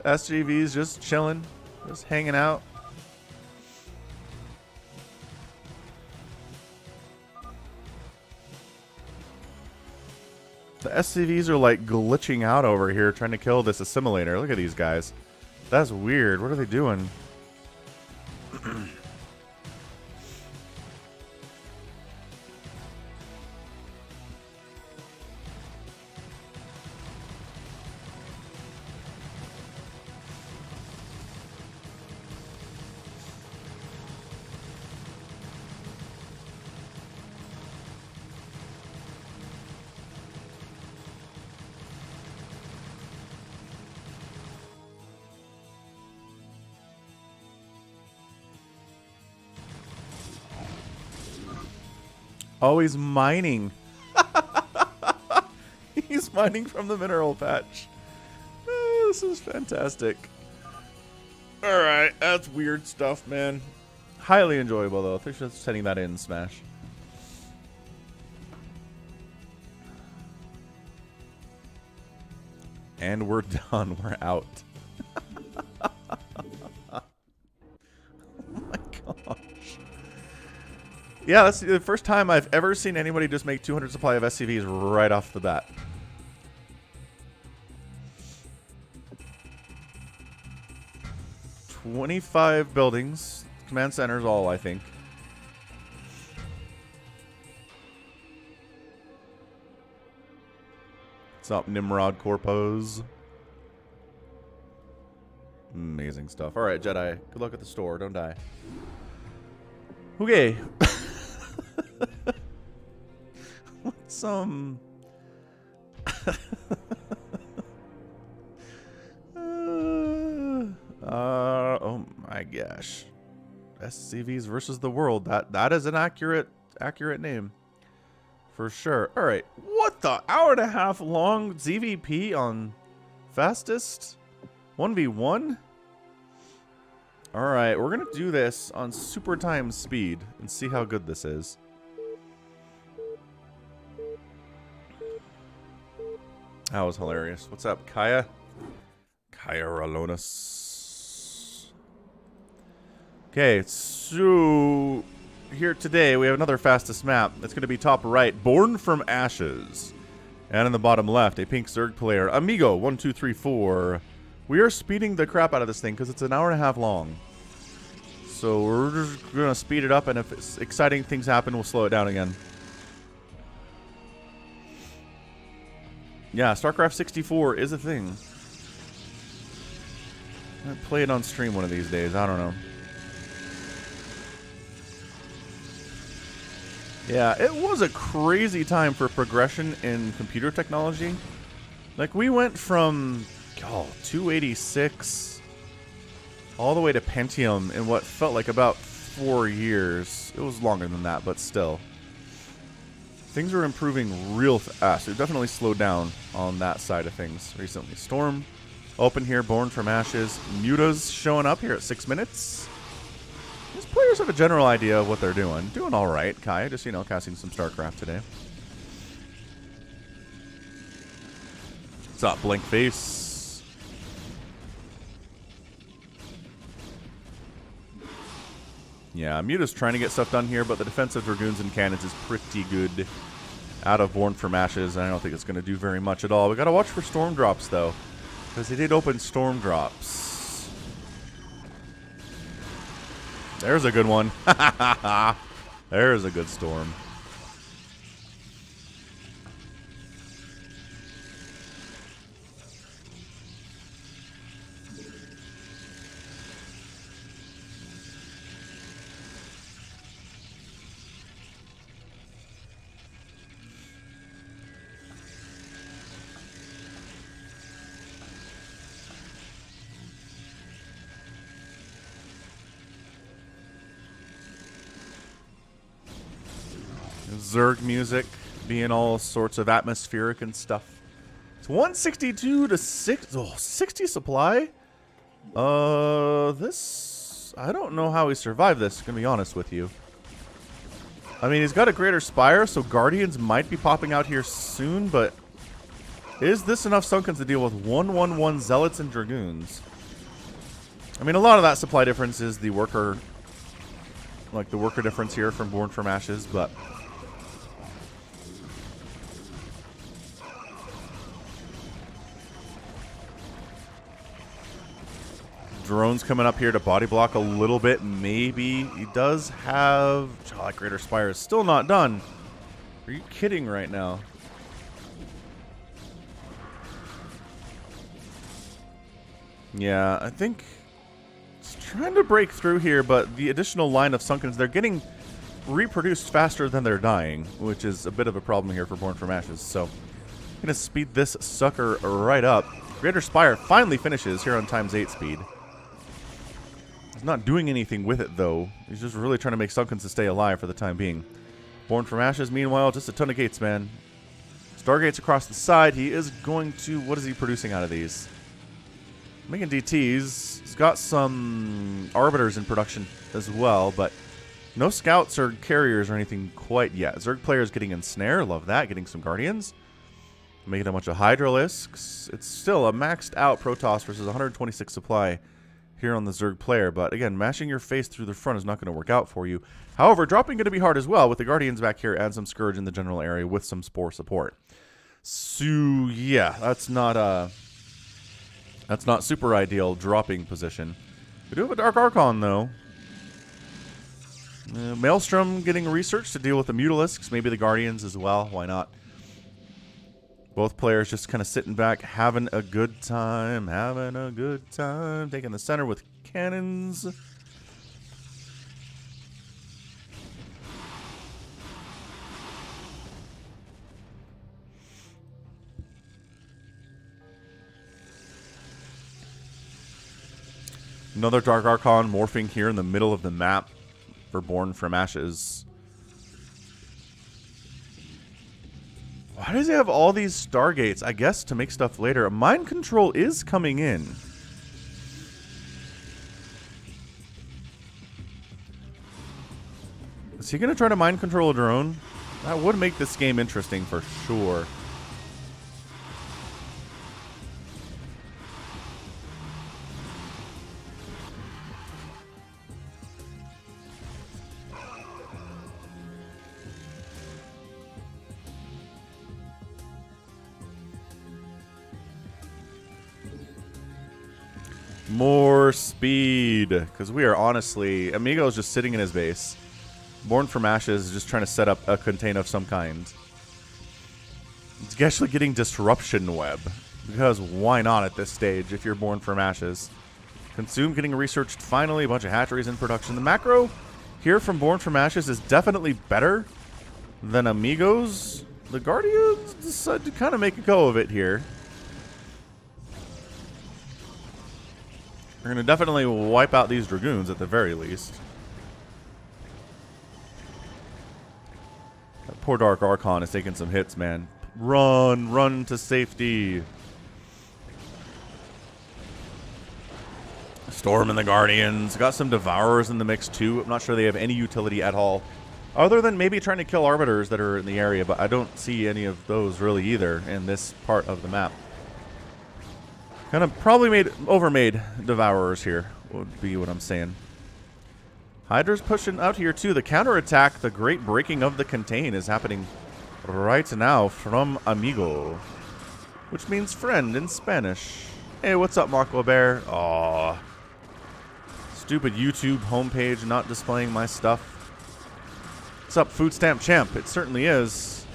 SGV's just chilling, just hanging out. The SCVs are like glitching out over here trying to kill this assimilator. Look at these guys. That's weird. What are they doing? Oh, he's mining. He's mining from the mineral patch. Oh, this is fantastic. Alright, that's weird stuff, man. Highly enjoyable, though. Thanks for sending that in, Smash. And we're done. We're out. Oh my gosh. Yeah, that's the first time I've ever seen anybody just make 200 supply of SCVs right off the bat. $25 buildings. Command centers all, I think. What's up, Nimrod Corpos? Amazing stuff. Alright, Jedi. Good luck at the store. Don't die. Okay. What's oh my gosh. SCVs versus the world. That is an accurate name. For sure. Alright. What the? Hour and a half long ZVP on fastest? 1v1? Alright, we're gonna do this on super time speed and see how good this is. That was hilarious. What's up, Kaya? Kaya Ralonis. Okay, so here today we have another fastest map. It's going to be top right, Born from Ashes. And in the bottom left, a pink Zerg player, Amigo1234. We are speeding the crap out of this thing because it's an hour and a half long. So we're just going to speed it up, and if exciting things happen, we'll slow it down again. Yeah, StarCraft 64 is a thing. I'll play it on stream one of these days. I don't know. Yeah, it was a crazy time for progression in computer technology. Like, we went from 286 all the way to Pentium in what felt like about 4 years. It was longer than that, but still. Things are improving real fast. It definitely slowed down on that side of things recently. Storm, open here, Born from Ashes. Muta's showing up here at 6 minutes. These players have a general idea of what they're doing. Doing all right, Kai. Just, you know, casting some StarCraft today. What's up, Blank Face? Yeah, Muta's trying to get stuff done here, but the defensive Dragoons and Cannons is pretty good out of Born from Ashes, and I don't think it's going to do very much at all. We got to watch for Storm Drops, though, because they did open Storm Drops. There's a good one. There's a good Storm. Zerg music being all sorts of atmospheric and stuff. It's 162 to 60 supply. This, I don't know how he survived this, gonna be honest with you. I mean, he's got a greater spire, so Guardians might be popping out here soon, but is this enough Sunkens to deal with 111 Zealots and Dragoons? I mean, a lot of that supply difference is the worker, like the worker difference here from Born from Ashes, but Drones coming up here to body block a little bit. Maybe he does have... Oh, that Greater Spire is still not done. Are you kidding right now? Yeah, I think it's trying to break through here, but the additional line of Sunkens, they're getting reproduced faster than they're dying, which is a bit of a problem here for Born from Ashes. So I'm going to speed this sucker right up. Greater Spire finally finishes here on ×8 speed. He's not doing anything with it, though. He's just really trying to make Sunkens to stay alive for the time being. Born from Ashes, meanwhile, just a ton of gates, man. Stargates across the side. He is going to... What is he producing out of these? Making DTs. He's got some Arbiters in production as well, but no Scouts or Carriers or anything quite yet. Zerg players getting Ensnare. Love that. Getting some Guardians. Making a bunch of Hydralisks. It's still a maxed out Protoss versus 126 supply here on the Zerg player. But again, mashing your face through the front is not going to work out for you. However, dropping going to be hard as well with the Guardians back here and some Scourge in the general area with some Spore support. So yeah, that's not super ideal dropping position. We do have a Dark Archon though. Maelstrom getting research to deal with the Mutalisks, maybe the Guardians as well. Why not? Both players just kind of sitting back, having a good time, taking the center with cannons. Another Dark Archon morphing here in the middle of the map for Born from Ashes. Why does he have all these Stargates? I guess to make stuff later. Mind Control is coming in. Is he going to try to Mind Control a drone? That would make this game interesting for sure. More speed, because we are honestly... Amigo's just sitting in his base. Born from Ashes is just trying to set up a contain of some kind. It's actually getting Disruption Web, because why not at this stage if you're Born from Ashes? Consume getting researched finally, a bunch of hatcheries in production. The macro here from Born from Ashes is definitely better than Amigo's. The Guardians decide to kind of make a go of it here. We're going to definitely wipe out these Dragoons at the very least. That poor Dark Archon is taking some hits, man. Run to safety. Storm and the Guardians. Got some Devourers in the mix too. I'm not sure they have any utility at all. Other than maybe trying to kill Arbiters that are in the area, but I don't see any of those really either in this part of the map. Kind of probably overmade Devourers here, would be what I'm saying. Hydra's pushing out here too. The counterattack, the great breaking of the contain is happening right now from Amigo, which means friend in Spanish. Hey, what's up, Marco Bear? Aw. Stupid YouTube homepage not displaying my stuff. What's up, Food Stamp Champ? It certainly is.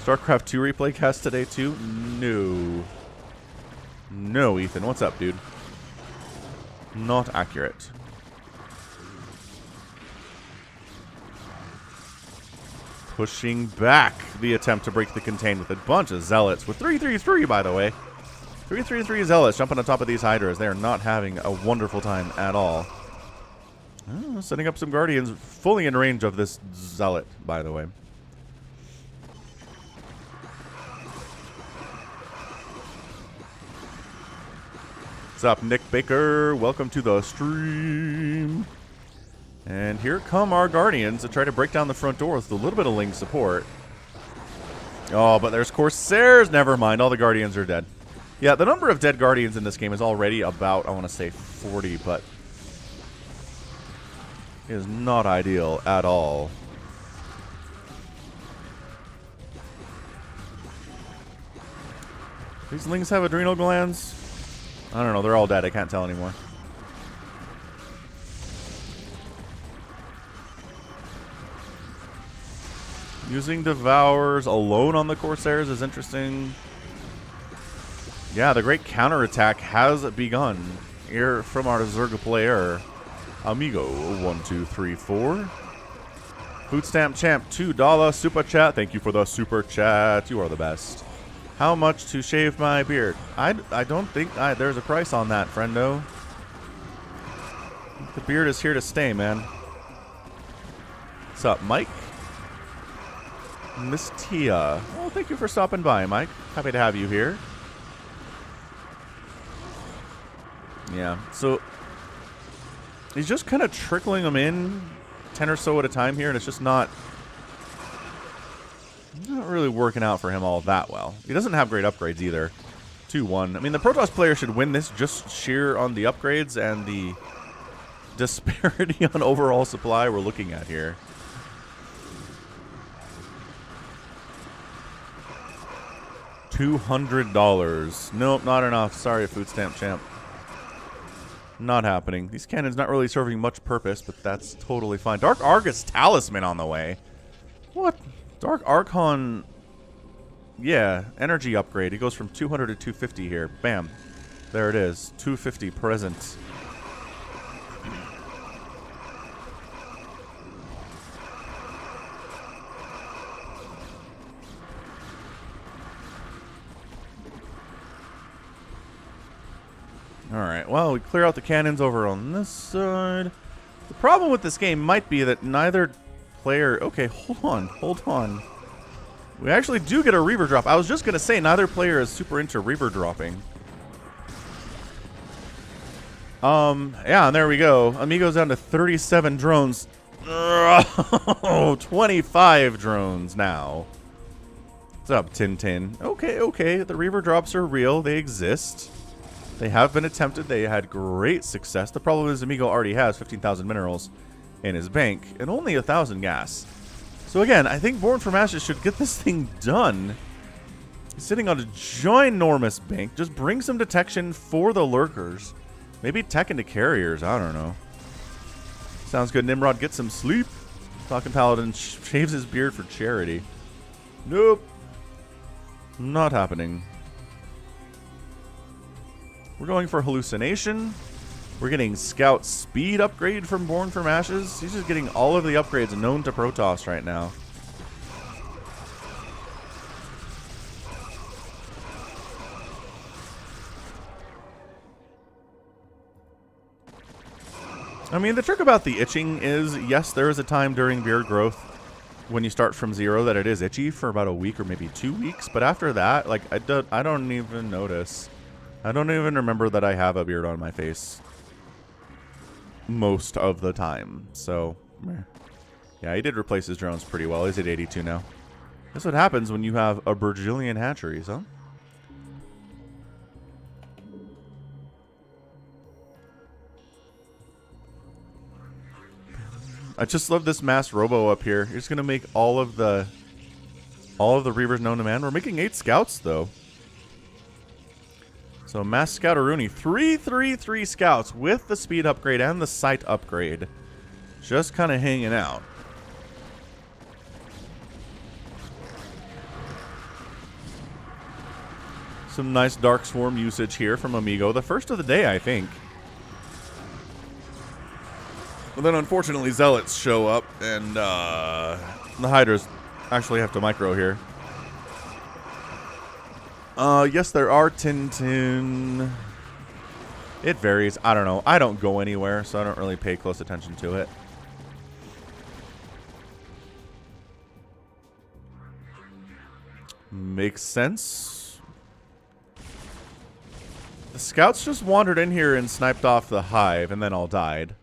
StarCraft 2 replay cast today too? No. No, Ethan. What's up, dude? Not accurate. Pushing back the attempt to break the contain with a bunch of Zealots. With 333, by the way. 333 Zealots jumping on top of these Hydras. They are not having a wonderful time at all. Oh, setting up some Guardians fully in range of this Zealot, by the way. What's up, Nick Baker? Welcome to the stream. And here come our Guardians to try to break down the front door with a little bit of Ling support. Oh, but there's Corsairs. Never mind. All the Guardians are dead. Yeah, the number of dead Guardians in this game is already about, I want to say, 40, but it is not ideal at all. These Lings have adrenal glands. I don't know. They're all dead. I can't tell anymore. Using Devours alone on the Corsairs is interesting. Yeah, the great counterattack has begun here from our Zerga player. Amigo 1234. Food Stamp Champ $2 super chat. Thank you for the super chat. You are the best. How much to shave my beard? I don't think there's a price on that, friendo. The beard is here to stay, man. What's up, Mike? Miss Tia. Well, thank you for stopping by, Mike. Happy to have you here. Yeah, so he's just kind of trickling them in 10 or so at a time here, and it's just not really working out for him all that well. He doesn't have great upgrades either. 2-1. I mean, the Protoss player should win this just sheer on the upgrades and the disparity on overall supply we're looking at here. $200. Nope, not enough. Sorry, Food Stamp Champ. Not happening. These cannons not really serving much purpose, but that's totally fine. Dark Argus Talisman on the way. What? Dark Archon. Yeah, energy upgrade. It goes from 200 to 250 here. Bam. There it is. 250 present. Alright, well, we clear out the cannons over on this side. The problem with this game might be that neither player... Okay, hold on. We actually do get a Reaver drop. I was just going to say, neither player is super into Reaver dropping. Yeah, and there we go. Amigo's down to 37 drones. 25 drones now. What's up, Tintin? Okay, the Reaver drops are real. They exist. They have been attempted. They had great success. The problem is Amigo already has 15,000 minerals in his bank and only 1,000 gas. So again, I think Born from Ashes should get this thing done. He's sitting on a ginormous bank. Just bring some detection for the lurkers. Maybe tech into carriers. I don't know. Sounds good. Nimrod, get some sleep. Falcon Paladin shaves his beard for charity. Nope. Not happening. We're going for hallucination. We're getting scout speed upgrade from Born from Ashes. He's just getting all of the upgrades known to Protoss right now. I mean, the trick about the itching is, yes, there is a time during beard growth when you start from 0 that it is itchy for about a week or maybe 2 weeks. But after that, like, I don't even notice. I don't even remember that I have a beard on my face most of the time. So, yeah, he did replace his drones pretty well. He's at 82 now. That's what happens when you have a bajillion hatcheries, huh? I just love this mass robo up here. He's gonna make all of the Reavers known to man. We're making 8 scouts though. So Mass Scouteroonie, 333 scouts with the speed upgrade and the sight upgrade. Just kind of hanging out. Some nice Dark Swarm usage here from Amigo. The first of the day, I think. But then unfortunately Zealots show up and the Hydras actually have to micro here. Yes, there are Tintin. It varies. I don't know. I don't go anywhere, so I don't really pay close attention to it. Makes sense. The scouts just wandered in here and sniped off the hive, and then all died.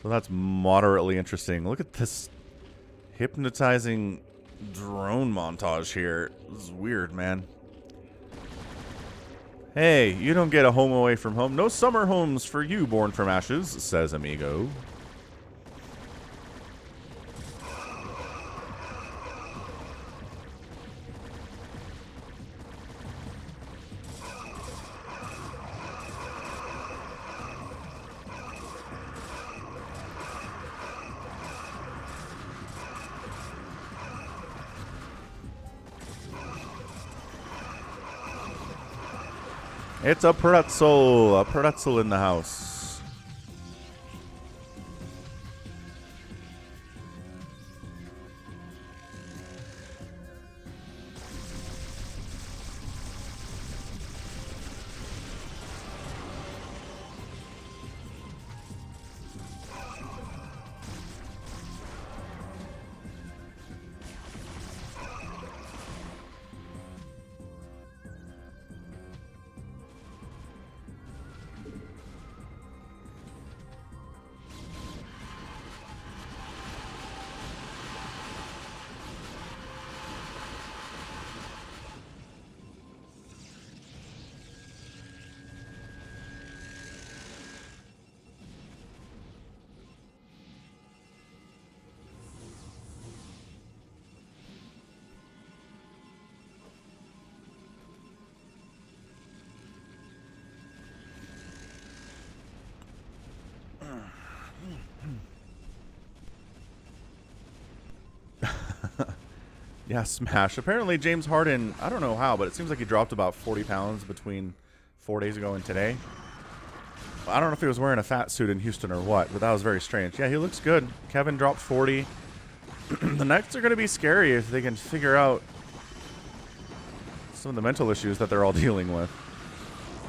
So that's moderately interesting. Look at this hypnotizing drone montage here. This is weird, man. Hey, you don't get a home away from home. No summer homes for you, Born from Ashes, says Amigo. It's a pretzel in the house. Yeah, smash. Apparently James Harden, I don't know how, but it seems like he dropped about 40 pounds between 4 days ago and today. I don't know if he was wearing a fat suit in Houston or what, but that was very strange. Yeah, he looks good. Kevin dropped 40. The Knights are going to be scary if they can figure out some of the mental issues that they're all dealing with.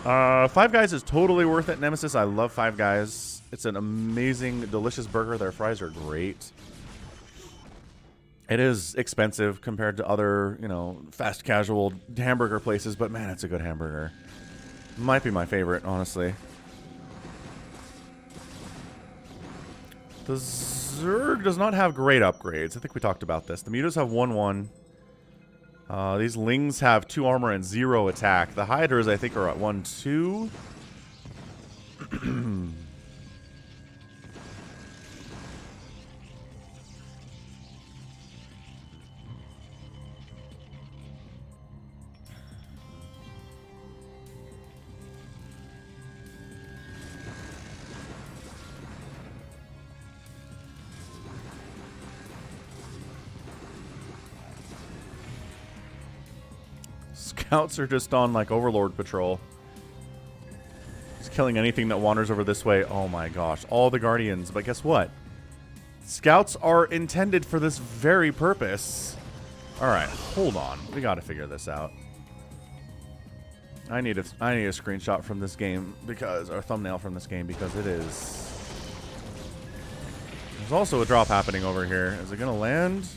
Five Guys is totally worth it, Nemesis. I love Five Guys. It's an amazing, delicious burger. Their fries are great. It is expensive compared to other, you know, fast casual hamburger places, but man, it's a good hamburger. Might be my favorite, honestly. The Zerg does not have great upgrades. I think we talked about this. The Mutas have 1-1. These Lings have 2 armor and 0 attack. The Hydras, I think, are at 1-2. Scouts are just on, like, Overlord patrol. Just killing anything that wanders over this way. Oh my gosh. All the Guardians. But guess what? Scouts are intended for this very purpose. Alright, hold on. We gotta figure this out. I need a screenshot from this game because, or thumbnail from this game because it is. There's also a drop happening over here. Is it gonna land?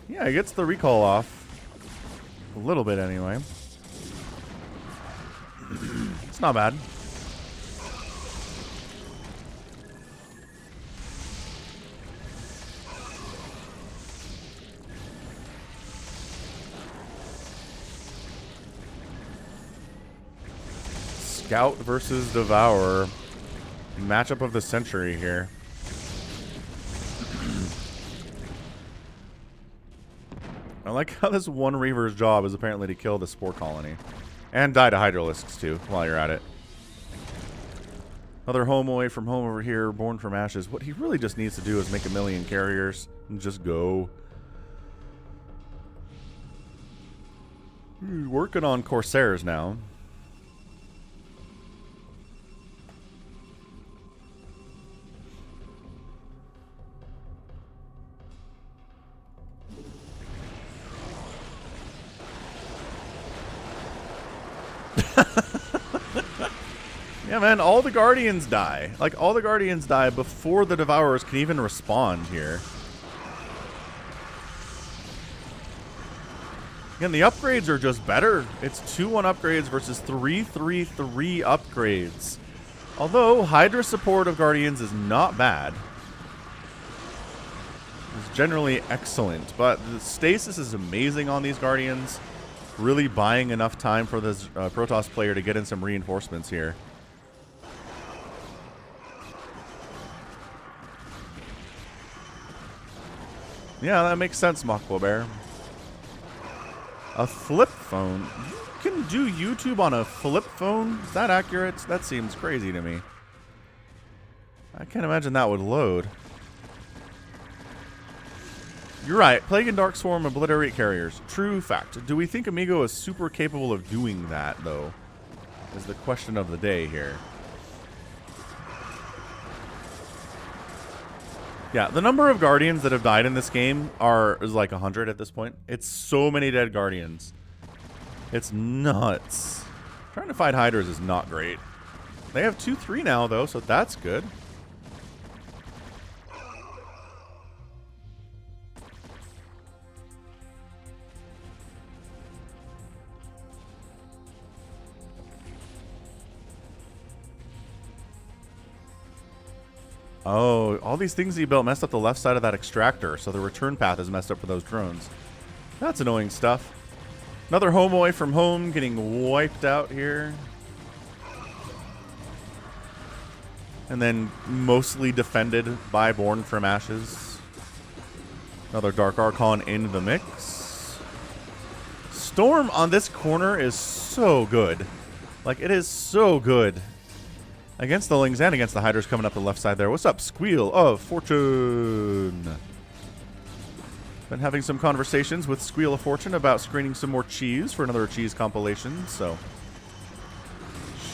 Yeah, it gets the recall off. A little bit, anyway. It's not bad. Scout versus Devourer. Matchup of the century here. I like how this one Reaver's job is apparently to kill the Spore Colony. And die to Hydralisks, too, while you're at it. Another home away from home over here, born from ashes. What he really just needs to do is make 1 million carriers and just go. Working on Corsairs now. Yeah, man, all the Guardians die. Like, all the Guardians die before the Devourers can even respond here. Again, the upgrades are just better. It's 2-1 upgrades versus 3-3-3 upgrades. Although, Hydra support of Guardians is not bad. It's generally excellent, but the stasis is amazing on these Guardians. Really buying enough time for this Protoss player to get in some reinforcements here. Yeah, that makes sense, Machwa Bear. A flip phone? You can do YouTube on a flip phone? Is that accurate? That seems crazy to me. I can't imagine that would load. You're right. Plague and Dark Swarm obliterate carriers. True fact. Do we think Amigo is super capable of doing that, though? is the question of the day here. Yeah, the number of Guardians that have died in this game is like 100 at this point. It's so many dead Guardians. It's nuts. Trying to fight Hydras is not great. They have 2-3 now, though, so that's good. Oh, all these things that you built messed up the left side of that extractor, so the return path is messed up for those drones. That's annoying stuff. Another home away from home getting wiped out here. And then mostly defended by Born from Ashes. Another Dark Archon in the mix. Storm on this corner is so good. Like, it is so good. Against the Lings and against the Hydras coming up the left side there. What's up, Squeal of Fortune? Been having some conversations with Squeal of Fortune about screening some more cheese for another cheese compilation, so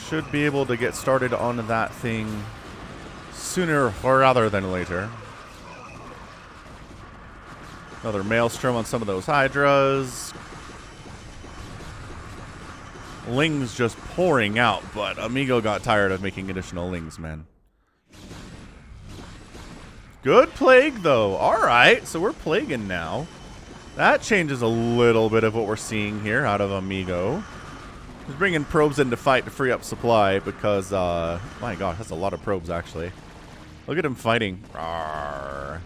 should be able to get started on that thing sooner rather than later. Another Maelstrom on some of those Hydras. Lings just pouring out, but Amigo got tired of making additional Lings, man. Good Plague, though. Alright, so we're Plaguing now. That changes a little bit of what we're seeing here out of Amigo. He's bringing probes in to fight to free up supply because, my god, that's a lot of probes, actually. Look at him fighting. Rawr.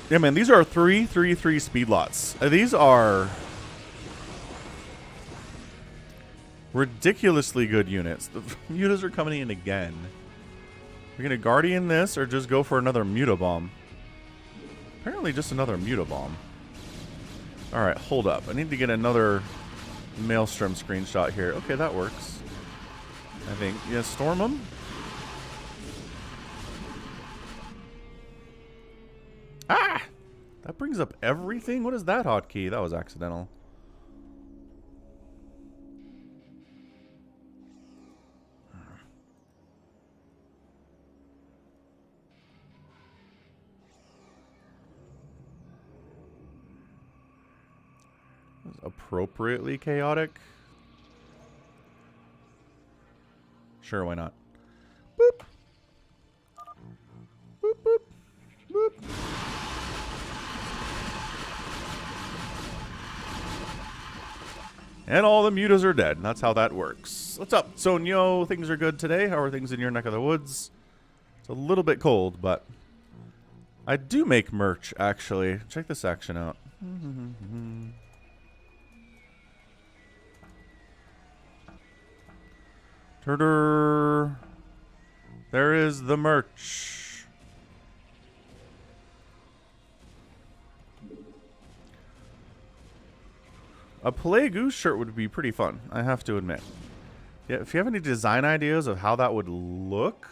Yeah, man, these are 3-3-3 speed lots. These are ridiculously good units. The mutas are coming in again. We're going to Guardian this or just go for another Mutabomb? Apparently just another Mutabomb. Alright, hold up. I need to get another Maelstrom screenshot here. Okay, that works. I think. Yeah, storm them. Ah! That brings up everything? What is that hotkey? That was accidental. Appropriately chaotic? Sure, why not? Boop. Boop, boop. Boop. And all the mutas are dead. That's how that works. What's up, Sonyo? Things are good today. How are things in your neck of the woods? It's a little bit cold, but I do make merch, actually. Check this action out. Turder. There is the merch. A Play Goose shirt would be pretty fun, I have to admit. Yeah, if you have any design ideas of how that would look,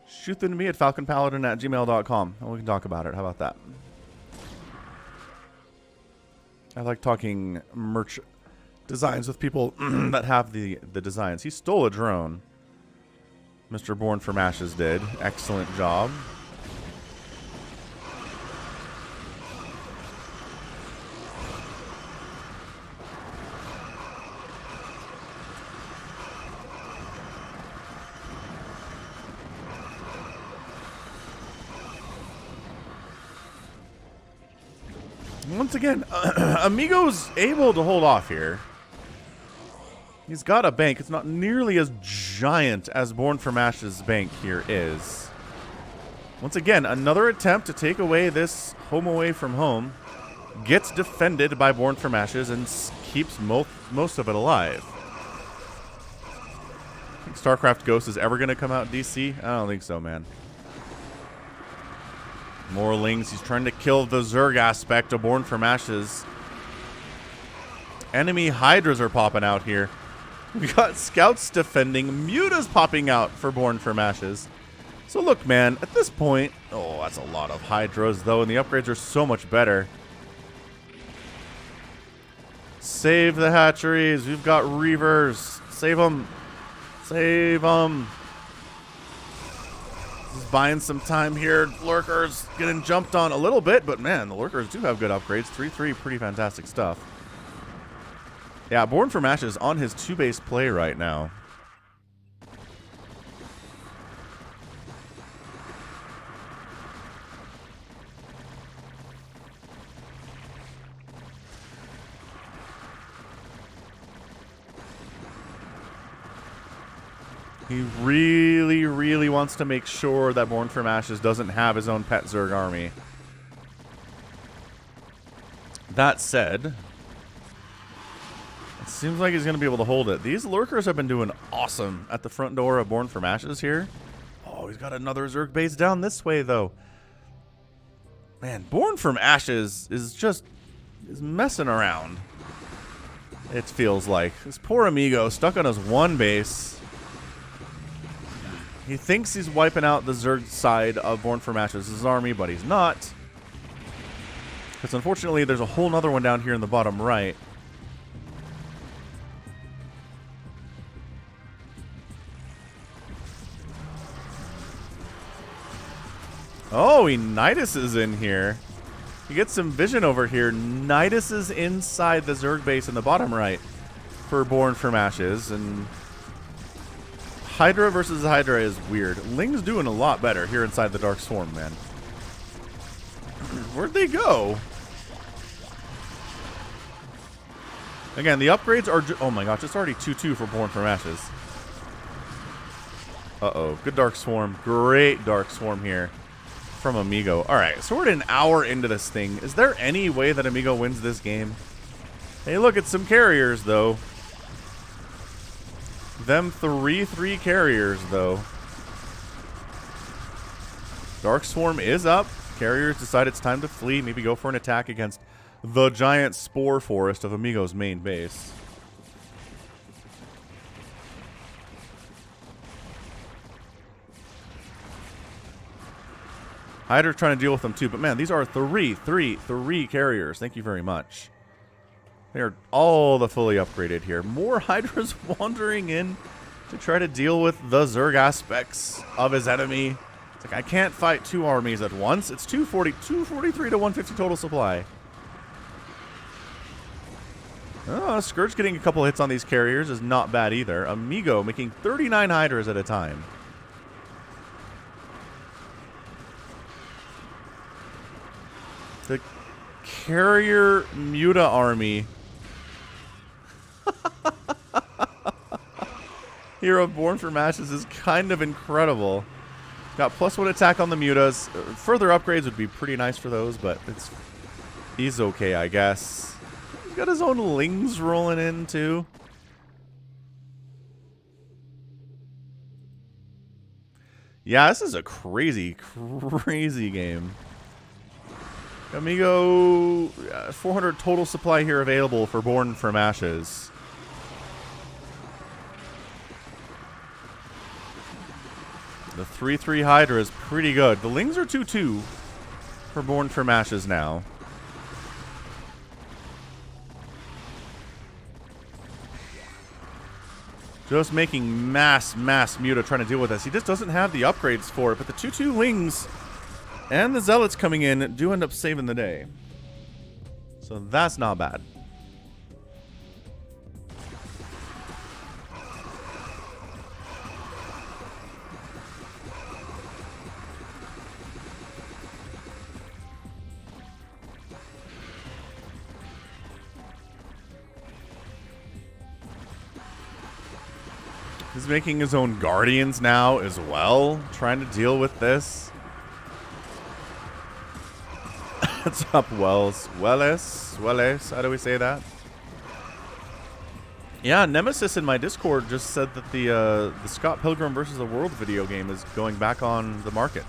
shoot them to me at falconpaladin@gmail.com and we can talk about it. How about that? I like talking merch designs with people that have the designs. He stole a drone. Mr. Born from Ashes did. Excellent job. Once again, Amigo's able to hold off here. He's got a bank. It's not nearly as giant as Born from Ashes' bank here is. Once again, another attempt to take away this home away from home. Gets defended by Born from Ashes and keeps most of it alive. Think StarCraft Ghost is ever going to come out DC? I don't think so, man. More Lings. He's trying to kill the Zerg aspect of Born from Ashes. enemy Hydras are popping out here. We got scouts defending. Mutas popping out for Born from Ashes. So look, man, at this point... Oh, that's a lot of Hydras, though, and the upgrades are so much better. Save the hatcheries. We've got Reavers. Save them. Save them. Just buying some time here. Lurkers getting jumped on a little bit, but man, the Lurkers do have good upgrades. 3-3, pretty fantastic stuff. Yeah, Born from Ashes on his 2-base play right now. He really, really wants to make sure that Born from Ashes doesn't have his own pet Zerg army. That said, it seems like he's going to be able to hold it. These Lurkers have been doing awesome at the front door of Born from Ashes here. Oh, he's got another Zerg base down this way, though. Man, Born from Ashes is messing around. It feels like. This poor amigo stuck on his one base. He thinks he's wiping out the Zerg side of Born from Ashes' army, but he's not. Because unfortunately, there's a whole nother one down here in the bottom right. Oh, Nidus is in here. You get some vision over here. Nidus is inside the Zerg base in the bottom right for Born from Ashes, and Hydra versus Hydra is weird. Ling's doing a lot better here inside the Dark Swarm, man. Where'd they go? Again, the upgrades are... Oh my gosh, it's already 2-2 for Born from Ashes. Uh-oh. Good Dark Swarm. Great Dark Swarm here from Amigo. Alright, so we're an hour into this thing. Is there any way that Amigo wins this game? Hey, look, it's some carriers, though. Them 3-3 carriers, though. Dark Swarm is up. Carriers decide it's time to flee. Maybe go for an attack against the giant spore forest of Amigo's main base. Hydra trying to deal with them too, but man, these are 3 carriers. Thank you very much. They are all the fully upgraded here. More Hydras wandering in to try to deal with the Zerg aspects of his enemy. It's like, I can't fight 2 armies at once. It's 243 to 150 total supply. Oh, Scourge getting a couple hits on these carriers is not bad either. Amigo making 39 Hydras at a time. The carrier Muta army Hero Born from Ashes is kind of incredible. Got +1 attack on the Mutas. Further upgrades would be pretty nice for those, but he's okay, I guess. He's got his own Lings rolling in, too. Yeah, this is a crazy, crazy game. Amigo, 400 total supply here available for Born from Ashes. The 3-3 Hydra is pretty good. The Lings are 2-2 for Born from Ashes now. Just making mass Muta trying to deal with this. He just doesn't have the upgrades for it, but the 2-2 Lings and the Zealots coming in do end up saving the day. So that's not bad. He's making his own Guardians now as well, trying to deal with this. What's up, Wells? Welles? How do we say that? Yeah, Nemesis in my Discord just said that the Scott Pilgrim vs. the World video game is going back on the market.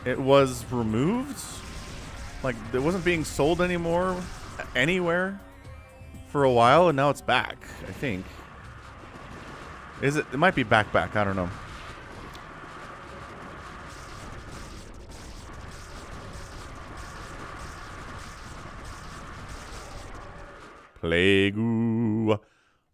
It was removed. Like, it wasn't being sold anymore anywhere for a while, and now it's back, I think. Is it? It might be back. I don't know. Plague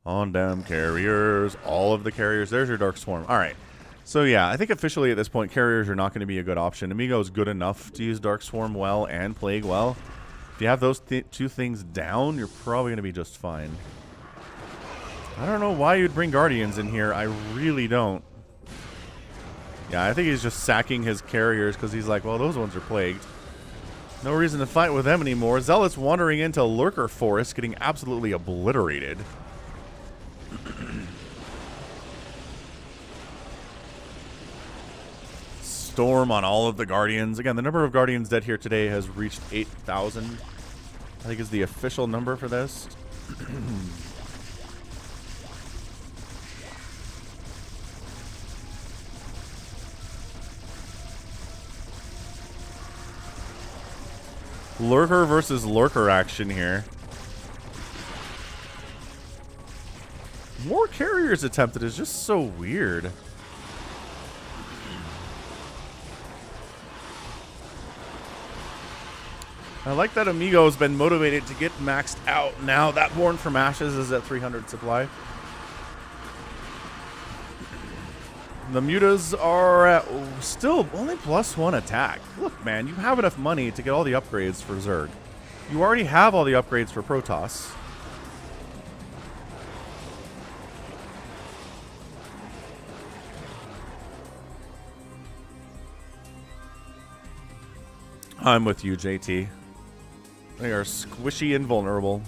on them carriers. All of the carriers. There's your Dark Swarm. All right. So, yeah, I think officially at this point, carriers are not going to be a good option. Amigo is good enough to use Dark Swarm well and Plague well. If you have those two things down, you're probably going to be just fine. I don't know why you'd bring Guardians in here. I really don't. Yeah, I think he's just sacking his carriers because he's like, well, those ones are plagued. No reason to fight with them anymore. Zealots wandering into Lurker Forest, getting absolutely obliterated. Storm on all of the Guardians. Again, the number of Guardians dead here today has reached 8,000. I think is the official number for this. Lurker versus Lurker action here. More carriers attempted is just so weird. I like that Amigo's been motivated to get maxed out. Now that Born from Ashes is at 300 supply. The Mutas are at still only +1 attack. Look, man, you have enough money to get all the upgrades for Zerg. You already have all the upgrades for Protoss. I'm with you, JT. They are squishy and vulnerable.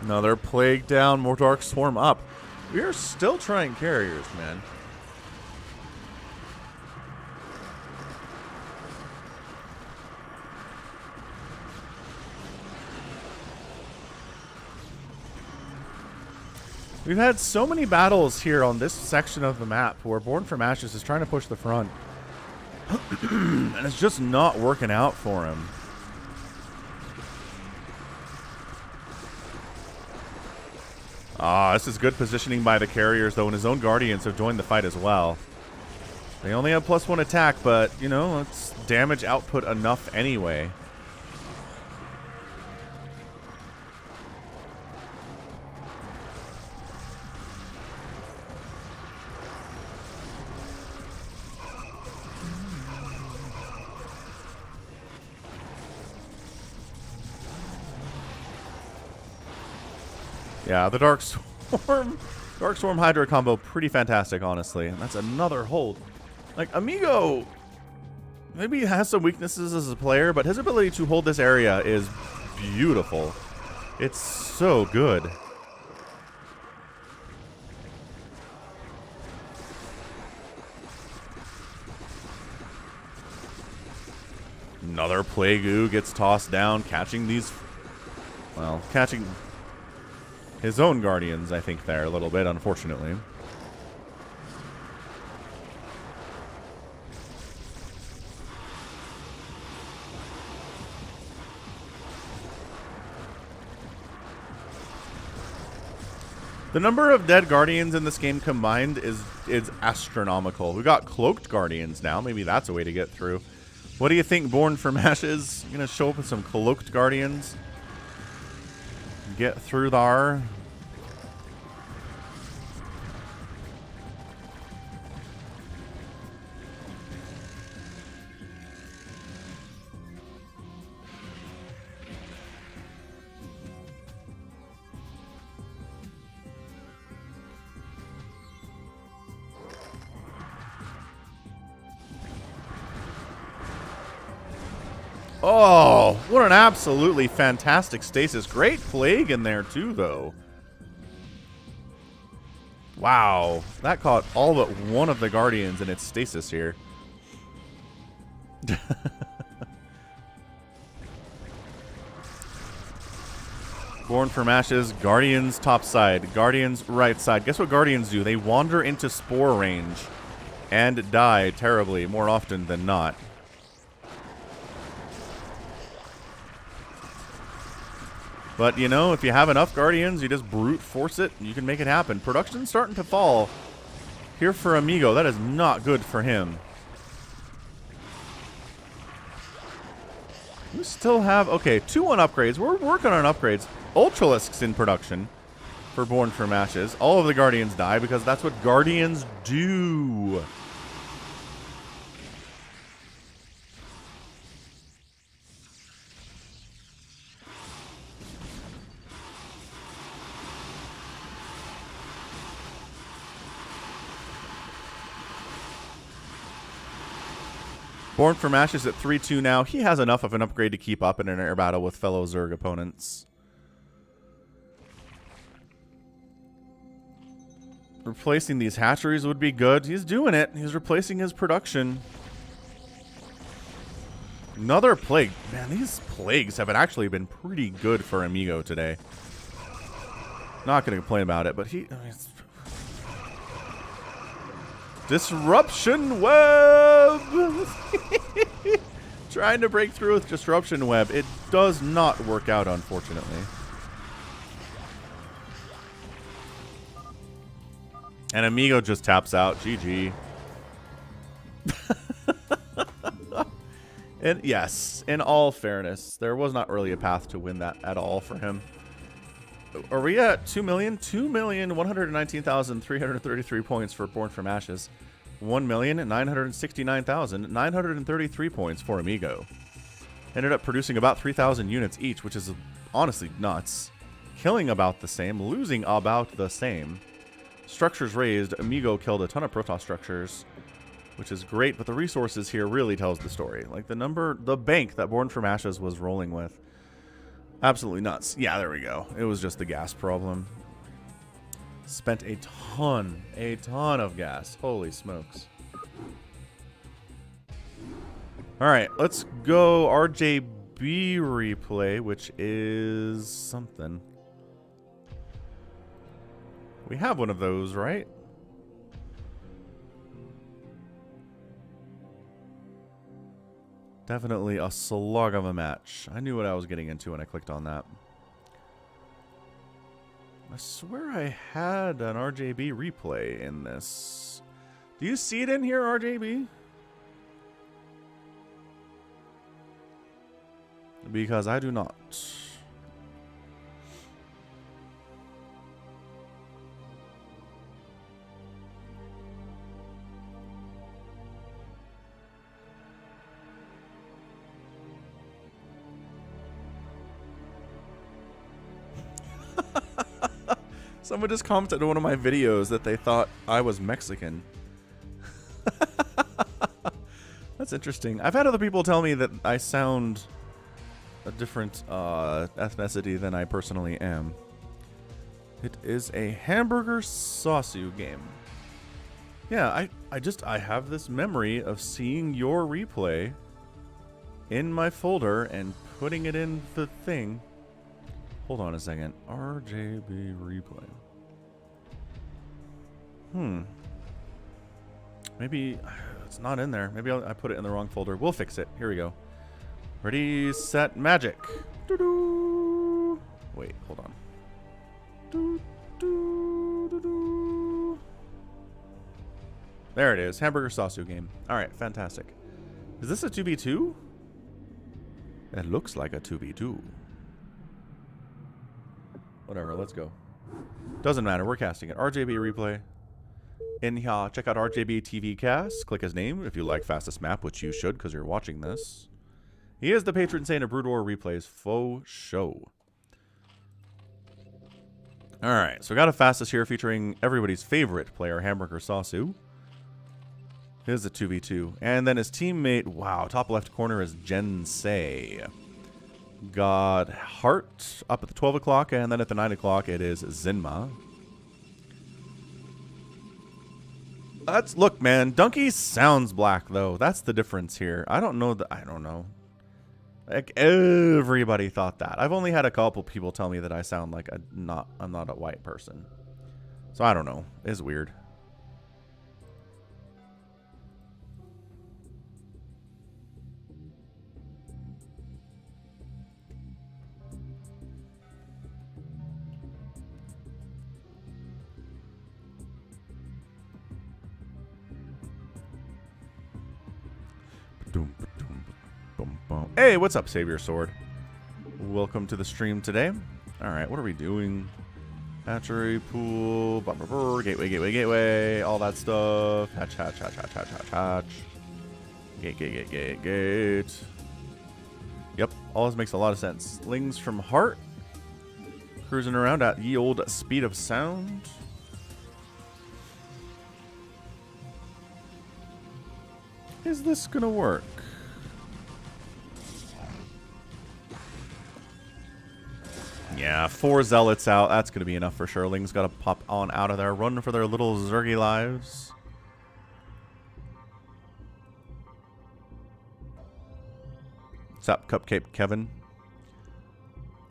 Another Plague down, more Dark Swarm up. We are still trying carriers, man. We've had so many battles here on this section of the map where Born from Ashes is trying to push the front. And it's just not working out for him. Ah, this is good positioning by the carriers, though, and his own Guardians have joined the fight as well. They only have +1 attack, but, you know, it's damage output enough anyway. Yeah, the Dark Storm Hydra combo, pretty fantastic, honestly. And that's another hold. Like, Amigo maybe has some weaknesses as a player, but his ability to hold this area is beautiful. It's so good. Another Plague gets tossed down, catching these... Well, catching... his own Guardians, I think, there a little bit, unfortunately. The number of dead Guardians in this game combined is astronomical. We got cloaked Guardians now. Maybe that's a way to get through. What do you think, Born from Ashes? You're going to show up with some cloaked Guardians? Get through there. Oh, what an absolutely fantastic stasis. Great plague in there too, though. Wow, that caught all but one of the Guardians in its stasis here. Born from Ashes, Guardians top side, Guardians right side. Guess what Guardians do? They wander into spore range and die terribly more often than not. But, you know, if you have enough Guardians, you just brute force it, and you can make it happen. Production's starting to fall here for Amigo. That is not good for him. We still have, okay, 2-1 upgrades. We're working on upgrades. Ultralisk's in production for Born from Ashes. All of the Guardians die because that's what Guardians do. Born from Ashes at 3-2 now. He has enough of an upgrade to keep up in an air battle with fellow Zerg opponents. Replacing these hatcheries would be good. He's doing it. He's replacing his production. Another plague. Man, these plagues have actually been pretty good for Amigo today. Not going to complain about it, but he... I mean, Disruption Web! Trying to break through with Disruption Web. It does not work out, unfortunately. And Amigo just taps out. GG. And yes, in all fairness, there was not really a path to win that at all for him. Are we at 2 million? 2,119,333 points for Born from Ashes. 1,969,933 points for Amigo. Ended up producing about 3,000 units each, which is honestly nuts. Killing about the same, losing about the same. Structures raised. Amigo killed a ton of Protoss structures, which is great, but the resources here really tells the story. Like the bank that Born from Ashes was rolling with. Absolutely nuts. Yeah, there we go. It was just the gas problem. Spent a ton of gas. Holy smokes. All right, let's go RJB replay, which is something. We have one of those, right? Definitely a slog of a match. I knew what I was getting into when I clicked on that. I swear I had an RJB replay in this. Do you see it in here, RJB? Because I do not. Someone just commented on one of my videos that they thought I was Mexican. That's interesting. I've had other people tell me that I sound a different ethnicity than I personally am. It is a hamburger sauce-u game. Yeah, I have this memory of seeing your replay in my folder and putting it in the thing. Hold on a second. RJB replay. Maybe it's not in there. Maybe I put it in the wrong folder. We'll fix it. Here we go. Ready, set, magic. Doo-doo. Wait, hold on. Doo-doo-doo-doo. There it is. Hamburger sauce-u game. All right, fantastic. Is this a 2v2? It looks like a 2v2. Whatever, let's go. Doesn't matter, we're casting it. RJB replay. In here, check out RJB TV cast. Click his name if you like fastest map, which you should because you're watching this. He is the patron saint of Brood War replays. Faux show. Alright, so we got a fastest here featuring everybody's favorite player, Hamburger Sauce-u. Here's a 2v2. And then his teammate, wow, top left corner is Jensei. Got Hart up at the 12 o'clock, and then at the 9 o'clock it is Zinma. Look, man, Donkey sounds black, though. That's the difference here. I don't know. Like, everybody thought that. I've only had a couple people tell me that I sound like I'm not a white person. So I don't know. It's weird. Hey, what's up, Savior Sword? Welcome to the stream today. Alright, what are we doing? Hatchery, pool, gateway, all that stuff. Hatch. Gate. Yep, all this makes a lot of sense. Lings from Hart. Cruising around at ye old speed of sound. Is this gonna work? Yeah, 4 zealots out. That's going to be enough for sure. Ling's got to pop on out of there. Run for their little zergy lives. What's up, Cupcake Kevin?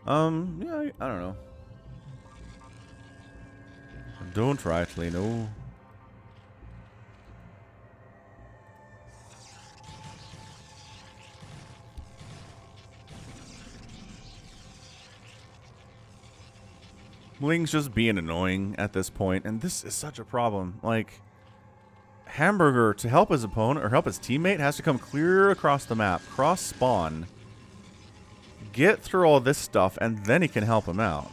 Yeah, I don't know. Don't rightly know. Ling's just being annoying at this point, and this is such a problem. Like, Hamburger, to help his opponent or help his teammate, has to come clear across the map, cross spawn, get through all this stuff, and then he can help him out.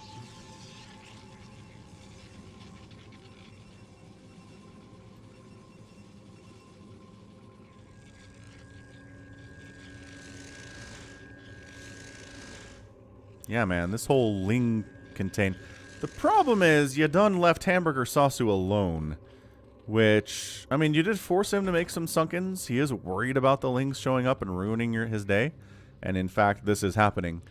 Yeah, man, this whole Ling contain. The problem is, you done left Hamburger Sasu alone. Which, I mean, you did force him to make some sunkens. He is worried about the Lings showing up and ruining his day. And in fact, this is happening.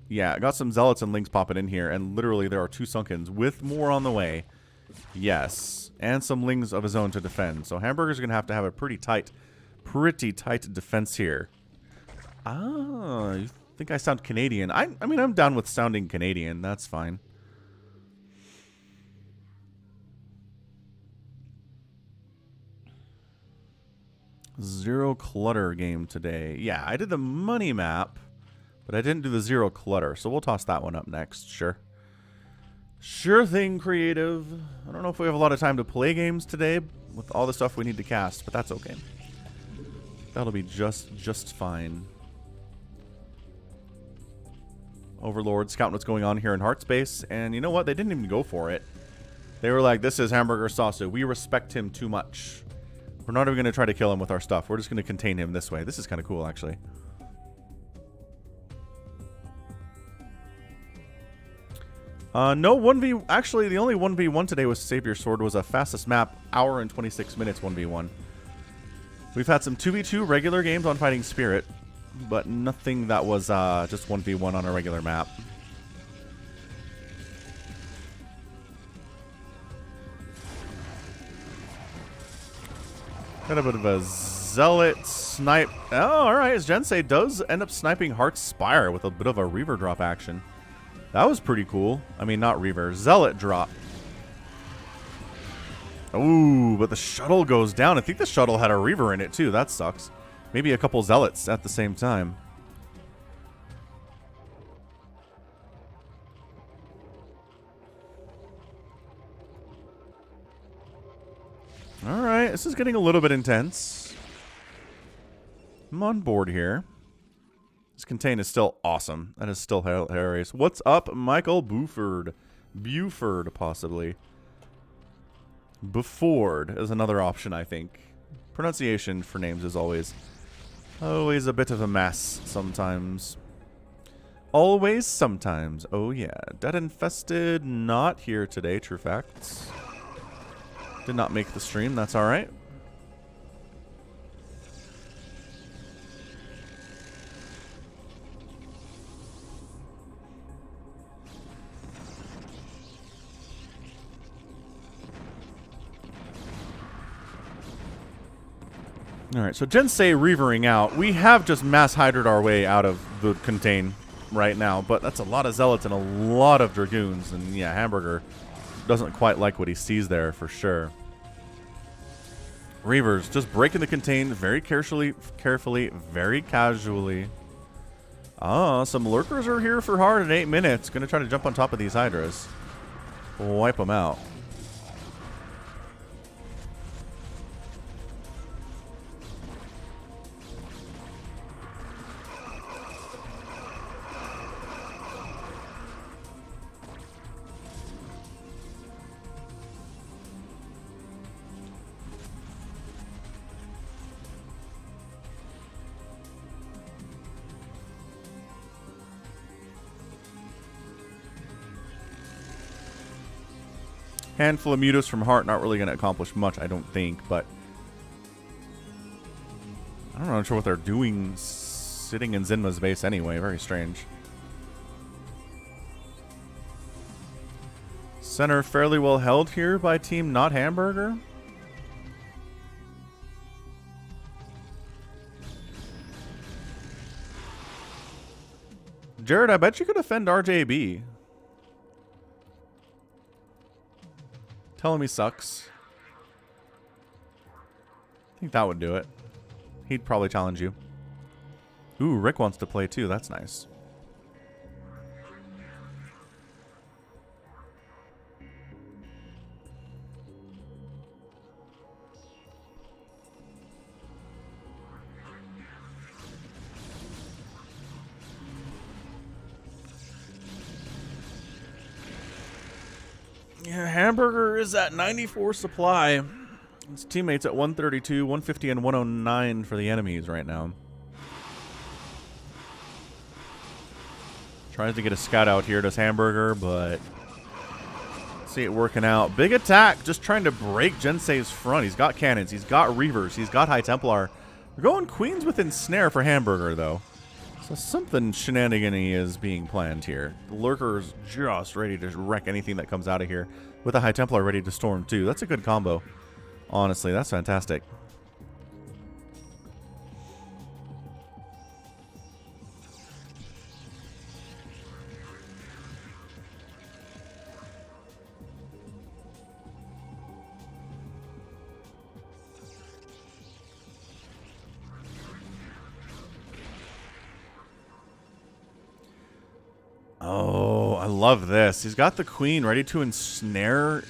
Yeah, I got some Zealots and Lings popping in here. And literally, there are 2 sunkens with more on the way. Yes. And some Lings of his own to defend. So Hamburger's going to have a pretty tight defense here. Ah, you think I sound Canadian. I mean, I'm down with sounding Canadian. That's fine. Zero-clutter game today. Yeah, I did the money map, but I didn't do the zero-clutter, so we'll toss that one up next. Sure. Sure thing, creative. I don't know if we have a lot of time to play games today with all the stuff we need to cast, but that's okay. That'll be just fine. Overlord scouting what's going on here in Heartspace, and you know what? They didn't even go for it. They were like, this is Hamburger Sasu. We respect him too much. We're not even going to try to kill him with our stuff. We're just going to contain him this way. This is kind of cool, actually. No 1v... Actually, the only 1v1 today with Savior Sword was a fastest map, hour and 26 minutes 1v1. We've had some 2v2 regular games on Fighting Spirit, but nothing that was just 1v1 on a regular map. Got a bit of a Zealot snipe. Oh, alright. Jensei does end up sniping Heart's Spire with a bit of a Reaver drop action. That was pretty cool. I mean, not Reaver. Zealot drop. Ooh, but the shuttle goes down. I think the shuttle had a Reaver in it, too. That sucks. Maybe a couple Zealots at the same time. Alright, this is getting a little bit intense. I'm on board here. This contain is still awesome. That is still hilarious. What's up, Michael Buford? Buford, possibly. Buford is another option, I think. Pronunciation for names is always a bit of a mess sometimes. Always sometimes. Oh, yeah. Dead Infested, not here today, true facts. Did not make the stream. That's all right. Alright, so Jensei reavering out. We have just mass hydrated our way out of the contain right now, but that's a lot of zealots and a lot of dragoons, and yeah, Hamburger doesn't quite like what he sees there for sure. Reavers just breaking the contain very carefully, very casually. Ah, some lurkers are here for hard in 8 minutes. Gonna try to jump on top of these hydras. Wipe them out. Handful of mutas from Heart, not really going to accomplish much, I don't think, but I'm not sure what they're doing sitting in Zinma's base anyway. Very strange. Center fairly well held here by Team Not Hamburger. Jared, I bet you could defend RJB. Tell him he sucks. I think that would do it. He'd probably challenge you. Ooh, Rick wants to play too. That's nice. Yeah, Hamburger is at 94 supply. His teammates at 132, 150, and 109 for the enemies right now. Tries to get a scout out here, does Hamburger, but see it working out. Big attack, just trying to break Jensei's front. He's got cannons, he's got Reavers, he's got High Templar. We're going Queens with Ensnare for Hamburger, though. So something shenanigan-y is being planned here. The Lurker's just ready to wreck anything that comes out of here. With a High Templar ready to storm, too. That's a good combo. Honestly, that's fantastic. Oh, I love this. He's got the Queen ready to ensnare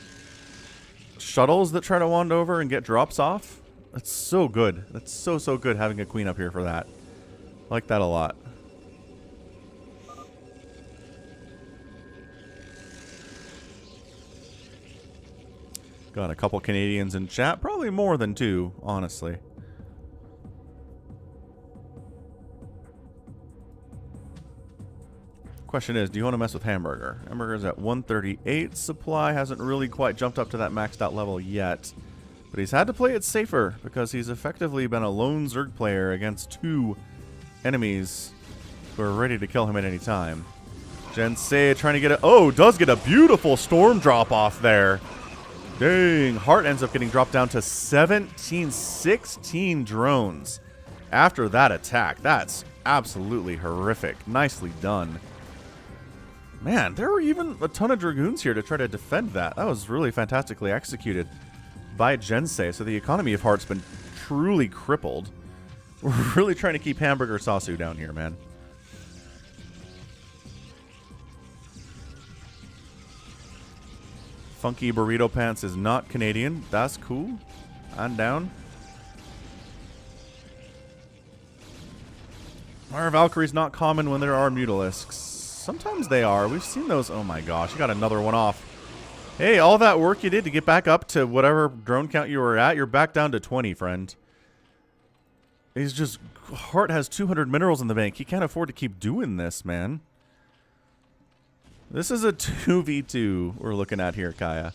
shuttles that try to wand over and get drops off. That's so good. That's so, so good having a Queen up here for that. I like that a lot. Got a couple Canadians in chat. Probably more than 2, honestly. Question is, do you want to mess with Hamburger? Hamburger's at 138 supply. Hasn't really quite jumped up to that maxed out level yet. But he's had to play it safer because he's effectively been a lone Zerg player against 2 enemies who are ready to kill him at any time. Jensei trying to get a... Oh, does get a beautiful storm drop off there. Dang. Heart ends up getting dropped down to 16 drones after that attack. That's absolutely horrific. Nicely done. Man, there were even a ton of Dragoons here to try to defend that. That was really fantastically executed by Jensei. So the economy of Heart's been truly crippled. We're really trying to keep Hamburger Sasu down here, man. Funky Burrito Pants is not Canadian. That's cool. I'm down. Our Valkyrie's not common when there are Mutalisks. Sometimes they are. We've seen those. Oh my gosh, you got another one off. Hey, all that work you did to get back up to whatever drone count you were at, you're back down to 20, friend. He's just... Heart has 200 minerals in the bank. He can't afford to keep doing this, man. This is a 2v2 we're looking at here, Kaya.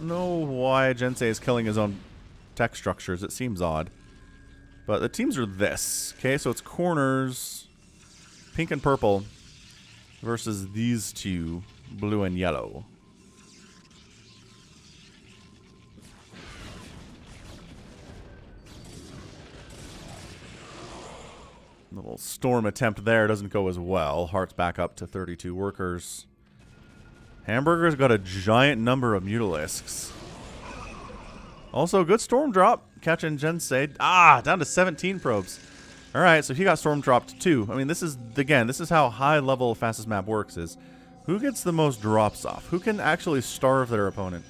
know why Jensei is killing his own tech structures. It seems odd. But the teams are this. Okay, so it's corners, pink and purple, versus these two, blue and yellow. Little storm attempt there doesn't go as well. Heart's back up to 32 workers. Hamburger's got a giant number of mutilisks. Also, good storm drop. Catching Jensei. Down to 17 probes. Alright, so he got storm dropped too. I mean, this is, again, this is how high level fastest map works is who gets the most drops off? Who can actually starve their opponent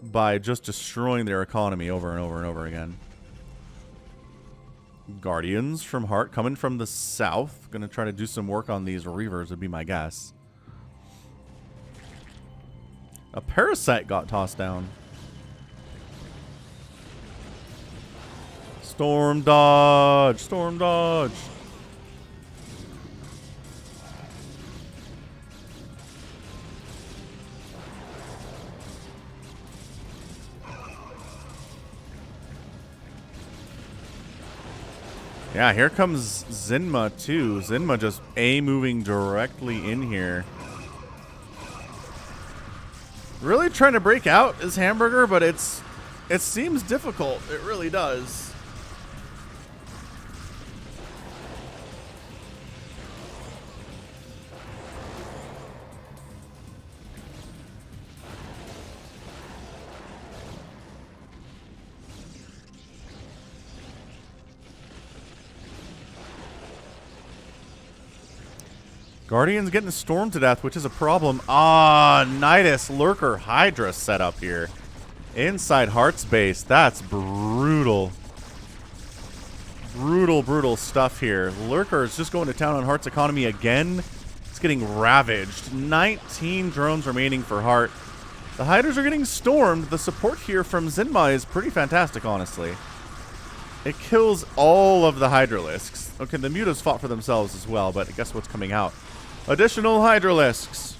by just destroying their economy over and over and over again? Guardians from Heart coming from the south. Gonna try to do some work on these Reavers would be my guess. A Parasite got tossed down. Storm dodge! Storm dodge! Yeah, here comes Zinma too. Zinma just moving directly in here. Really trying to break out is Hamburger, but it seems difficult. It really does. Guardian's getting stormed to death, which is a problem. Nidus Lurker Hydra setup here. Inside Heart's base. That's brutal. Brutal stuff here. Lurker is just going to town on Heart's economy again. It's getting ravaged. 19 drones remaining for Heart. The Hydras are getting stormed. The support here from Zinma is pretty fantastic, honestly. It kills all of the Hydralisks. Okay, the Mutas fought for themselves as well, but guess what's coming out? Additional Hydralisks.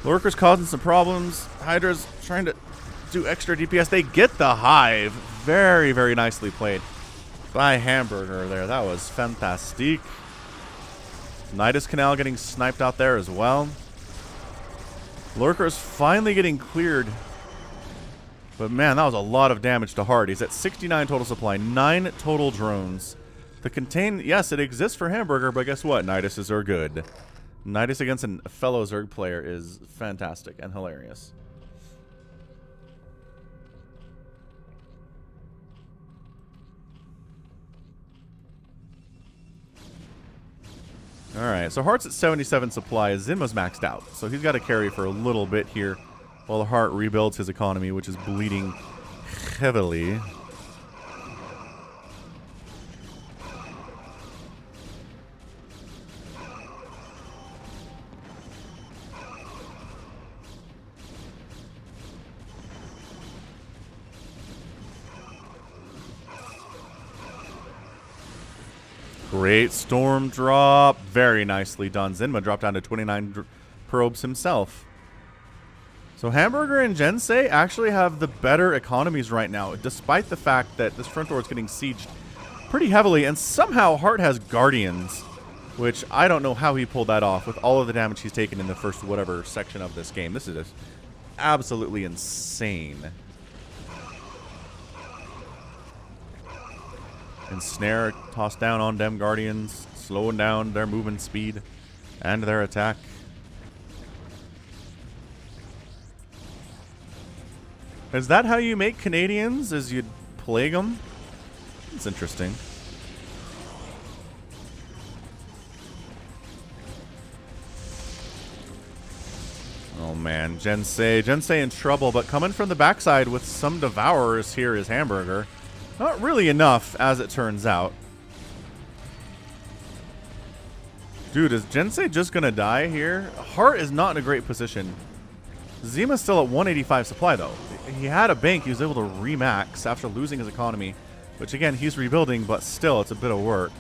Lurker's causing some problems. Hydra's trying to do extra DPS. They get the Hive. Very, very nicely played by Hamburger there. That was fantastic. Nidus Canal getting sniped out there as well. Lurker's finally getting cleared. But man, that was a lot of damage to Heart. He's at 69 total supply, 9 total drones. The contain, yes, it exists for Hamburger, but guess what? Niduses are good. Nidus against a fellow Zerg player is fantastic and hilarious. Alright, so Heart's at 77 supply. Zinma's maxed out, so he's got to carry for a little bit here while Heart rebuilds his economy, which is bleeding heavily. Great storm drop. Very nicely done. Zinma dropped down to 29 probes himself. So Hamburger and Jensei actually have the better economies right now, despite the fact that this front door is getting sieged pretty heavily, and somehow Heart has Guardians, which I don't know how he pulled that off with all of the damage he's taken in the first whatever section of this game. This is just absolutely insane. Ensnare tossed down on them Guardians, slowing down their movement speed and their attack. Is that how you make Canadians? Is you plague them? It's interesting. Oh man, Jensei in trouble, but coming from the backside with some Devourers here is Hamburger. Not really enough, as it turns out. Dude, is Jensei just gonna die here? Heart is not in a great position. Zima's still at 185 supply, though. He had a bank. He was able to remax after losing his economy, which, again, he's rebuilding, but still, it's a bit of work.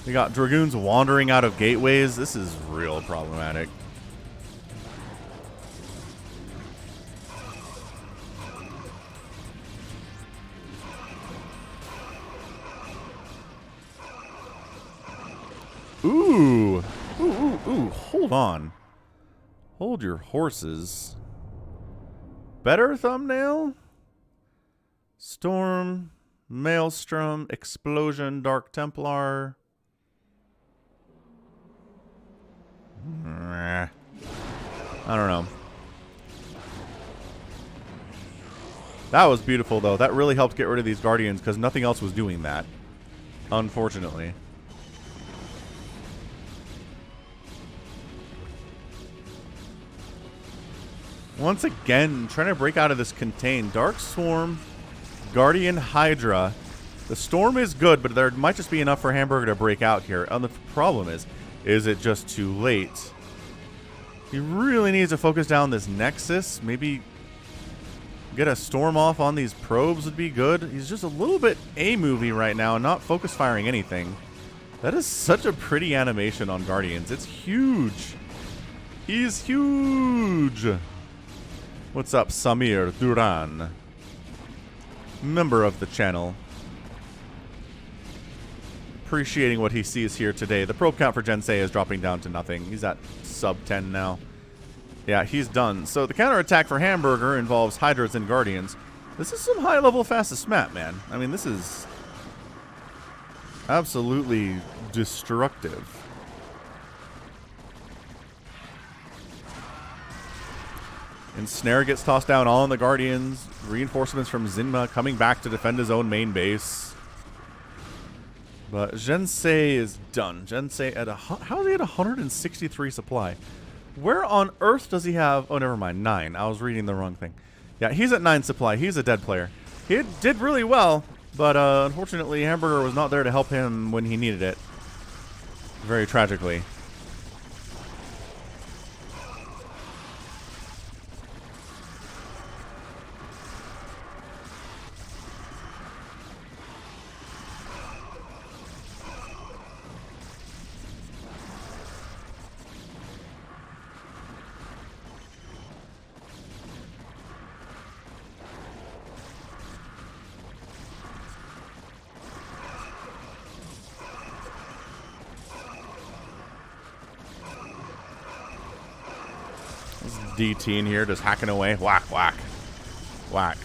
We got Dragoons wandering out of gateways. This is real problematic. Ooh. Ooh, ooh, ooh. Hold on. Hold your horses. Better thumbnail? Storm, Maelstrom, Explosion, Dark Templar. I don't know. That was beautiful, though. That really helped get rid of these Guardians, because nothing else was doing that. Unfortunately. Once again, trying to break out of this contain. Dark Swarm, Guardian Hydra. The Storm is good, but there might just be enough for Hamburger to break out here. And the problem is it just too late? He really needs to focus down this Nexus. Maybe get a Storm off on these probes would be good. He's just a little bit A-movie right now and not focus firing anything. That is such a pretty animation on Guardians. It's huge. He's huge. What's up, Samir Duran? Member of the channel. Appreciating what he sees here today. The probe count for Jensei is dropping down to nothing. He's at sub 10 now. Yeah, he's done. So the counterattack for Hamburger involves Hydras and Guardians. This is some high-level fastest map, man. I mean, this is absolutely destructive. And Snare gets tossed down on the Guardians. Reinforcements from Zinma coming back to defend his own main base. But Jensei is done. Jensei at how is he at 163 supply? Where on earth does he have? Oh, never mind. 9. I was reading the wrong thing. Yeah, he's at 9 supply. He's a dead player. He did really well, but unfortunately, Hamburger was not there to help him when he needed it. Very tragically. DT in here just hacking away. Whack, whack, whack.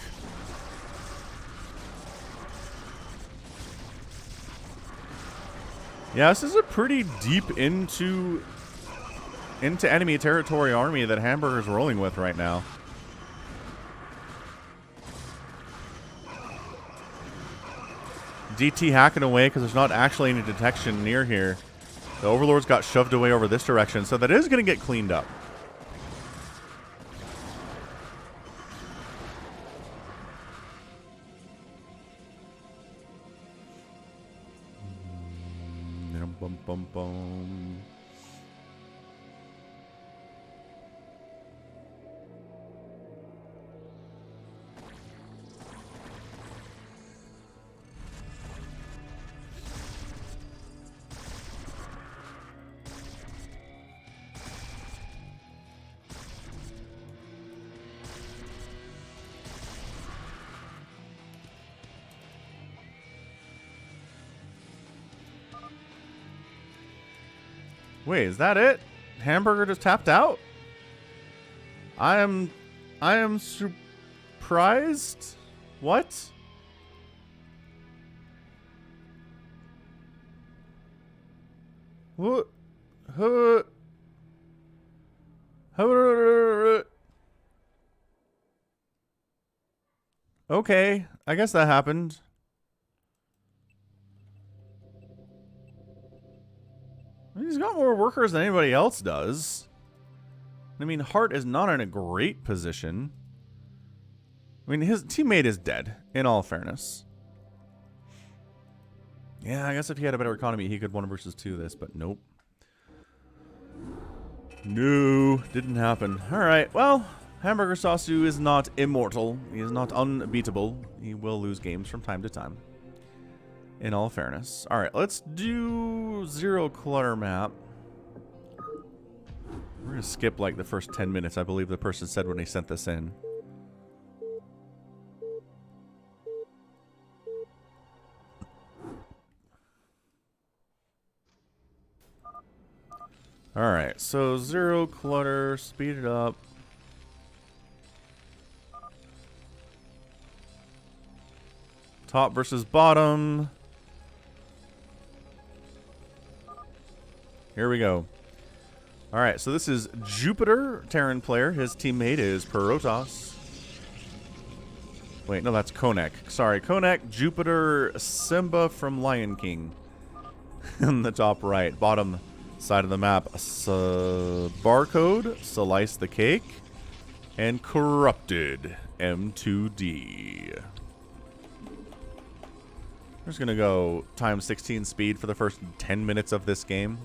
Yeah, this is a pretty deep into enemy territory army that Hamburger's rolling with right now. DT hacking away because there's not actually any detection near here. The Overlords got shoved away over this direction, so that is going to get cleaned up. Bum, bum, bum. Wait, is that it? Hamburger just tapped out? I am surprised. What? What? Okay, I guess that happened. He's got more workers than anybody else does. I mean, Hart is not in a great position. I mean, his teammate is dead, in all fairness. Yeah, I guess if he had a better economy, he could 1 versus 2 this, but nope. No, didn't happen. Alright, well, Hamburger Sasu is not immortal. He is not unbeatable. He will lose games from time to time. In all fairness. Alright, let's do Zero-clutter map. We're going to skip like the first 10 minutes, I believe the person said when he sent this in. Alright, so Zero-clutter, speed it up. Top versus bottom. Here we go. Alright, so this is Jupiter, Terran player. His teammate is Perotas. Wait, no, that's Konek. Sorry, Konek, Jupiter, Simba from Lion King. In the top right. Bottom side of the map, Barcode, Slice the Cake, and Corrupted, M2D. We're just going to go times 16 speed for the first 10 minutes of this game.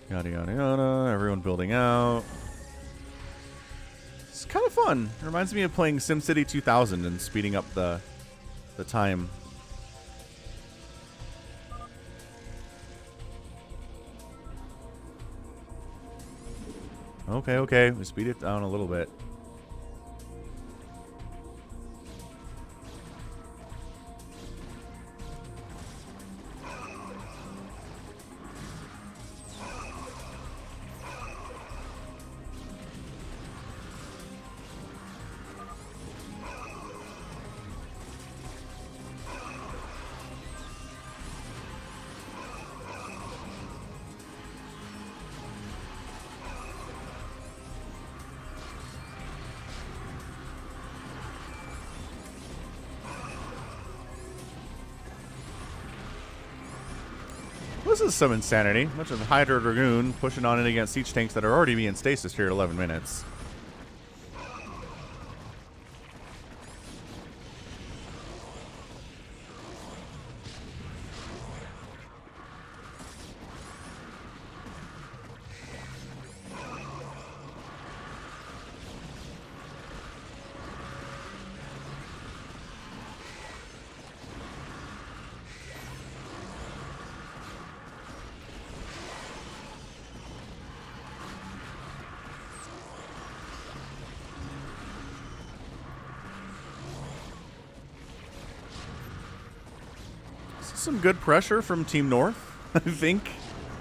Yada, yada, yada. Everyone building out. It's kind of fun. It reminds me of playing SimCity 2000 and speeding up the time. Okay, okay. We speed it down a little bit. This is some insanity. Much of Hydra Dragoon pushing on in against siege tanks that are already being stasis here at 11 minutes. Some good pressure from Team North, I think.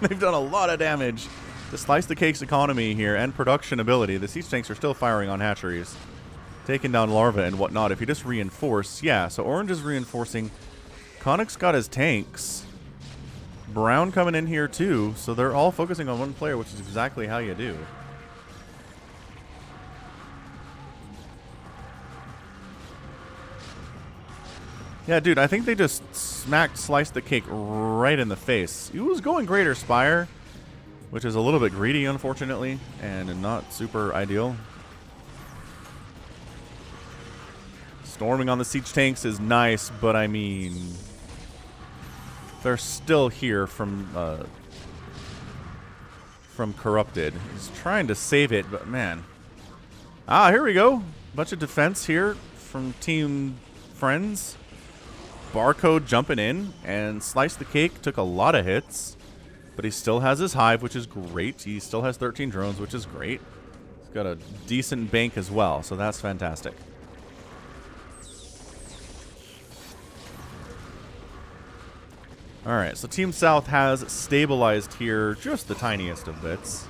They've done a lot of damage to Slice the Cake's economy here and production ability. The siege tanks are still firing on hatcheries, taking down larvae and whatnot. If you just reinforce, yeah, so Orange is reinforcing. Konnick's got his tanks. Brown coming in here too, so they're all focusing on one player, which is exactly how you do. Yeah, dude, I think they just sliced the cake right in the face. He was going Greater Spire, which is a little bit greedy, unfortunately, and not super ideal. Storming on the siege tanks is nice, but I mean, they're still here from Corrupted. He's trying to save it, but man. Ah, here we go. Bunch of defense here from Team Friends. Barcode jumping in, and Slice the Cake took a lot of hits, but he still has his hive, which is great. He still has 13 drones, which is great. He's got a decent bank as well, so that's fantastic. Alright, so Team South has stabilized here just the tiniest of bits.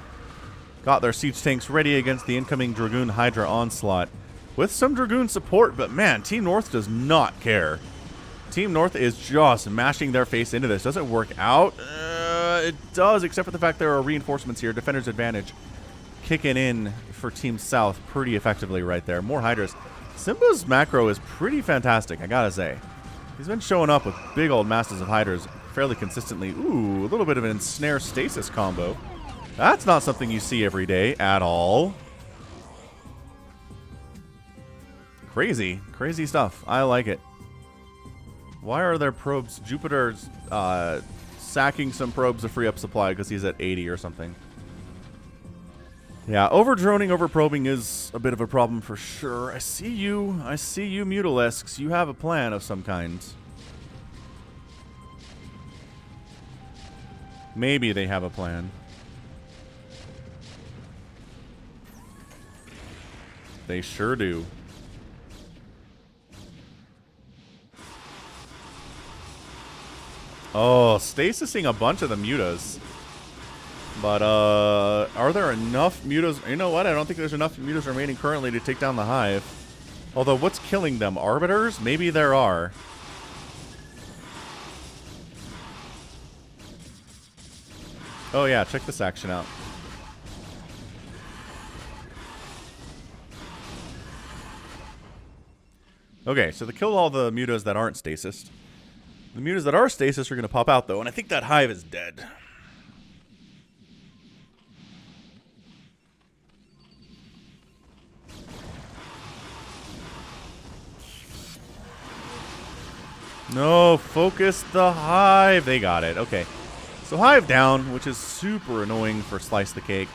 Got their siege tanks ready against the incoming Dragoon Hydra onslaught with some Dragoon support, but man, Team North does not care. Team North is just mashing their face into this. Does it work out? It does, except for the fact there are reinforcements here. Defender's advantage kicking in for Team South pretty effectively right there. More Hydras. Simba's macro is pretty fantastic, I gotta say. He's been showing up with big old masses of Hydras fairly consistently. Ooh, a little bit of an ensnare stasis combo. That's not something you see every day at all. Crazy. Crazy stuff. I like it. Why are there probes? Jupiter's sacking some probes to free up supply because he's at 80 or something. Yeah, over-droning, over-probing is a bit of a problem for sure. I see you, Mutalisks. You have a plan of some kind. Maybe they have a plan. They sure do. Oh, stasising a bunch of the mutas. But, are there enough mutas? You know what? I don't think there's enough mutas remaining currently to take down the hive. Although, what's killing them? Arbiters? Maybe there are. Oh, yeah. Check this action out. Okay, so they kill all the mutas that aren't stasis. The mutas that are stasis are going to pop out, though, and I think that hive is dead. No, focus the hive. They got it. Okay. So hive down, which is super annoying for Slice the Cake.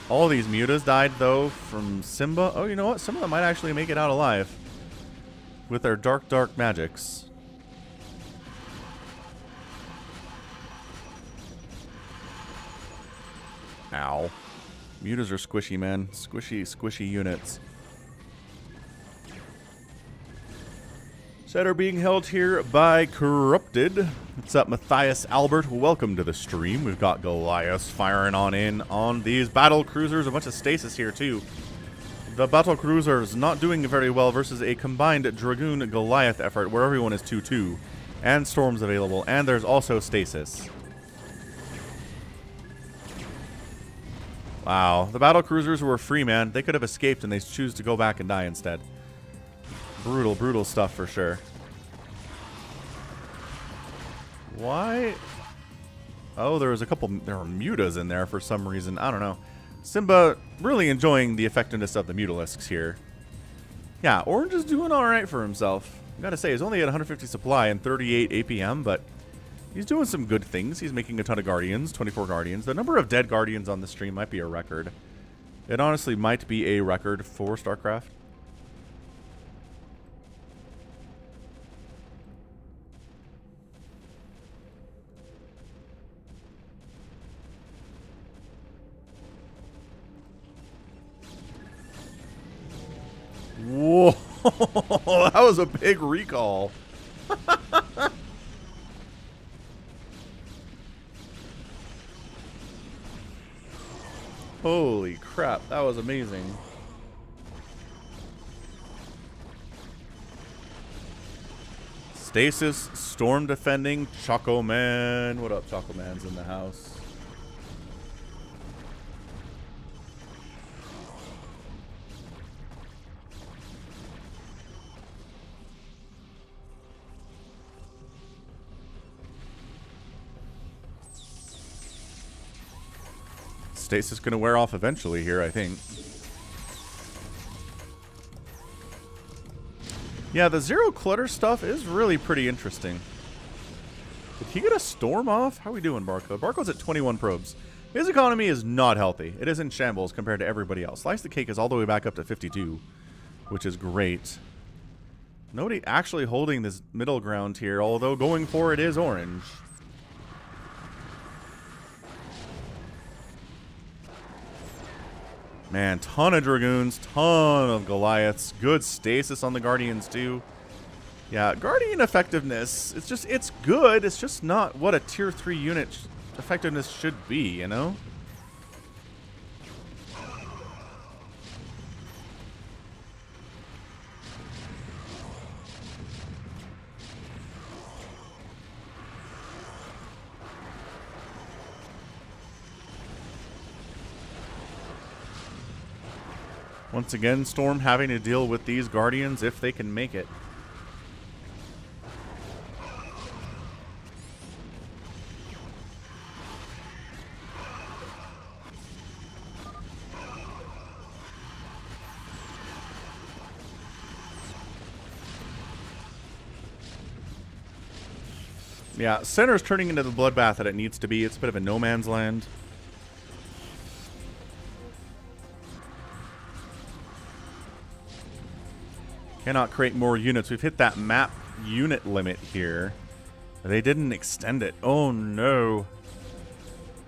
All these mutas died, though, from Simba. Oh, you know what? Some of them might actually make it out alive with their dark, dark magics. Ow. Mutas are squishy, man. Squishy, squishy units. Set are being held here by Corrupted. What's up, Matthias Albert? Welcome to the stream. We've got Goliath firing on in on these battle cruisers. A bunch of stasis here, too. The battle cruisers not doing very well versus a combined Dragoon Goliath effort where everyone is 2-2. And storms available. And there's also stasis. Wow. The battle cruisers were free, man. They could have escaped and they choose to go back and die instead. Brutal, brutal stuff for sure. Why? Oh, there was a couple. There were mutas in there for some reason. I don't know. Simba really enjoying the effectiveness of the Mutalisks here. Yeah, Orange is doing all right for himself. I gotta say, he's only at 150 supply and 38 APM, but he's doing some good things. He's making a ton of Guardians, 24 Guardians. The number of dead Guardians on the stream might be a record. It honestly might be a record for StarCraft. Whoa, that was a big recall. Holy crap, that was amazing. Stasis, storm defending, Choco Man. What up, Choco Man's in the house. Stasis going to wear off eventually here, I think. Yeah, the Zero-clutter stuff is really pretty interesting. Did he get a storm off? How are we doing, Barco? Barco's at 21 probes. His economy is not healthy. It is in shambles compared to everybody else. Slice the Cake is all the way back up to 52, which is great. Nobody actually holding this middle ground here, although going for it is Orange. Man, ton of Dragoons, ton of Goliaths. Good stasis on the Guardians, too. Yeah, Guardian effectiveness, it's good. It's just not what a tier 3 unit effectiveness should be, you know? Once again, Storm having to deal with these Guardians if they can make it. Yeah, Center's turning into the bloodbath that it needs to be. It's a bit of a no man's land. Cannot create more units. We've hit that map unit limit here. They didn't extend it. Oh no.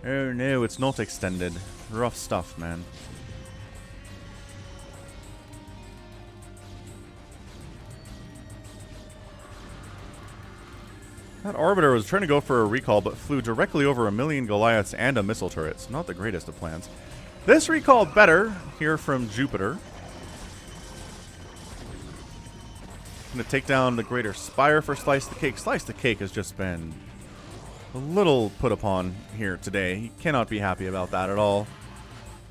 Oh no, it's not extended. Rough stuff, man. That Arbiter was trying to go for a recall, but flew directly over 1,000,000 Goliaths and a missile turret. Not the greatest of plans. This recalled better here from Jupiter. Going to take down the Greater Spire for Slice the Cake. Slice the Cake has just been a little put upon here today. He cannot be happy about that at all.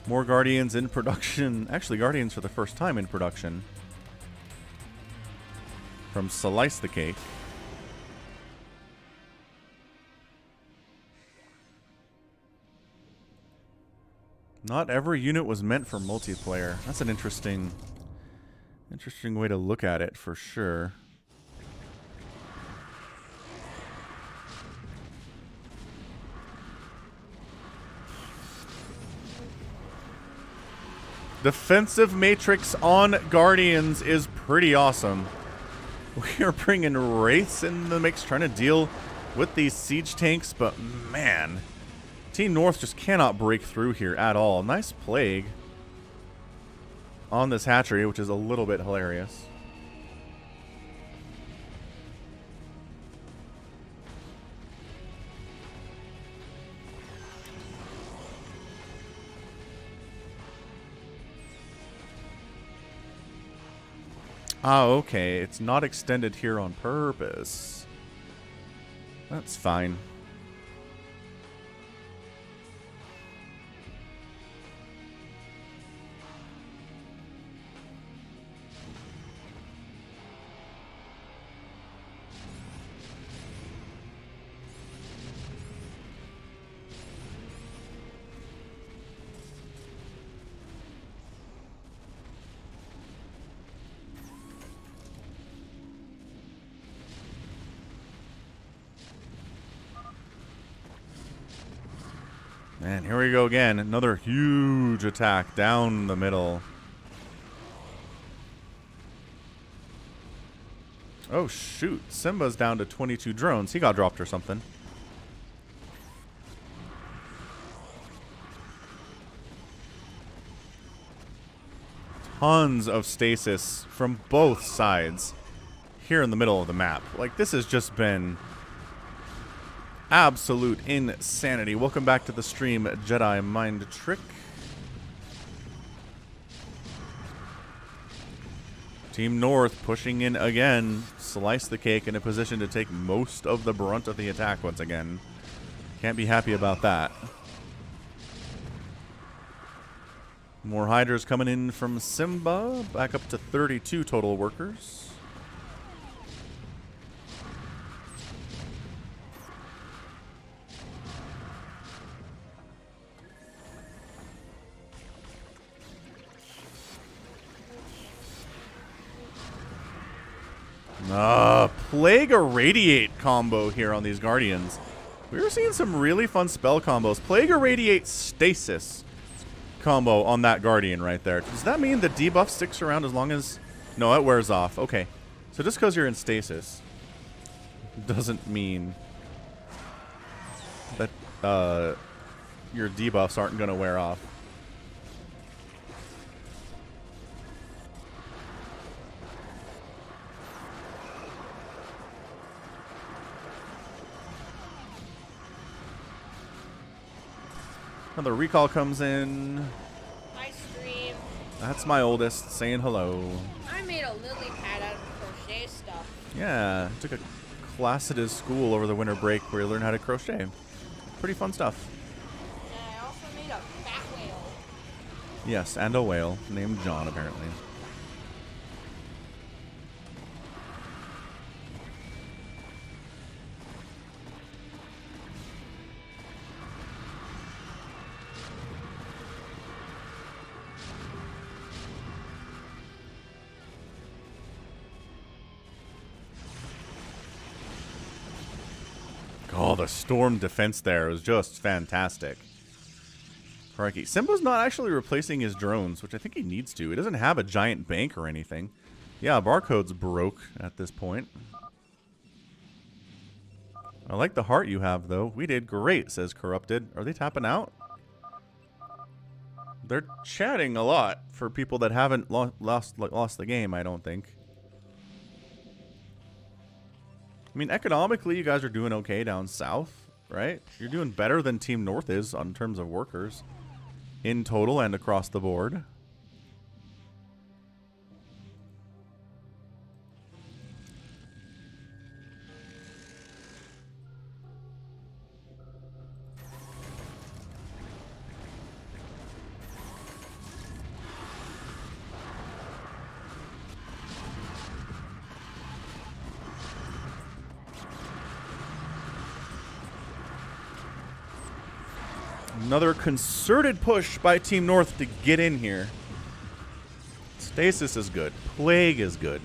More Guardians in production. Actually, Guardians for the first time in production. From Slice the Cake. Not every unit was meant for multiplayer. That's an interesting way to look at it, for sure. Defensive matrix on Guardians is pretty awesome. We are bringing Wraiths in the mix, trying to deal with these siege tanks, but man, Team North just cannot break through here at all. Nice plague on this hatchery, which is a little bit hilarious. Ah, okay. It's not extended here on purpose. That's fine. And here we go again. Another huge attack down the middle. Oh, shoot. Simba's down to 22 drones. He got dropped or something. Tons of stasis from both sides here in the middle of the map. Like, this has just been absolute insanity. Welcome back to the stream, Jedi Mind Trick. Team North pushing in again. Slice the Cake in a position to take most of the brunt of the attack once again. Can't be happy about that. More Hydras coming in from Simba. Back up to 32 total workers. Plague Irradiate combo here on these Guardians. We were seeing some really fun spell combos. Plague Irradiate Stasis combo on that Guardian right there. Does that mean the debuff sticks around as long as... No, it wears off. Okay. So just because you're in stasis doesn't mean that your debuffs aren't going to wear off. Another recall comes in. Hi, stream. That's my oldest saying hello. I made a lily pad out of crochet stuff. Yeah, took a class at his school over the winter break where he learned how to crochet. Pretty fun stuff. And I also made a fat whale. Yes, and a whale named John, apparently. Oh, the storm defense there was just fantastic. Crikey. Simba's not actually replacing his drones, which I think he needs to. He doesn't have a giant bank or anything. Yeah, barcode's broke at this point. I like the heart you have, though. We did great, says Corrupted. Are they tapping out? They're chatting a lot for people that haven't lost the game, I don't think. I mean, economically, you guys are doing okay down south, right? You're doing better than Team North is on terms of workers in total and across the board. Another concerted push by Team North to get in here. Stasis is good. Plague is good.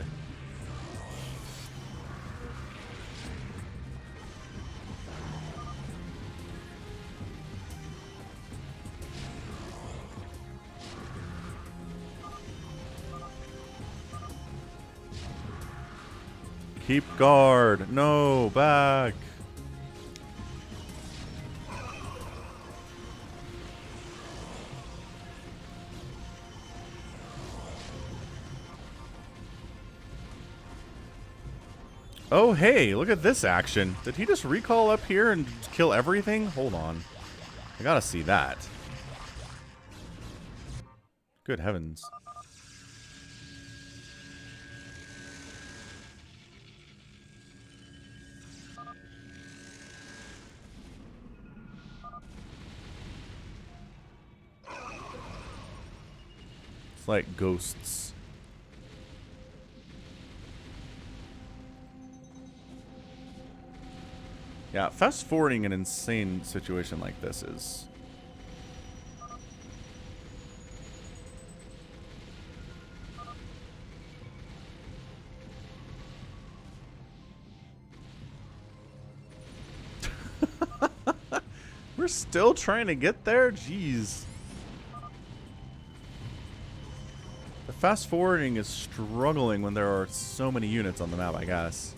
Keep guard. No, back. Oh, hey, look at this action. Did he just recall up here and kill everything? Hold on. I gotta see that. Good heavens. It's like ghosts. Yeah, fast forwarding an insane situation like this is... We're still trying to get there? Jeez. The fast forwarding is struggling when there are so many units on the map, I guess.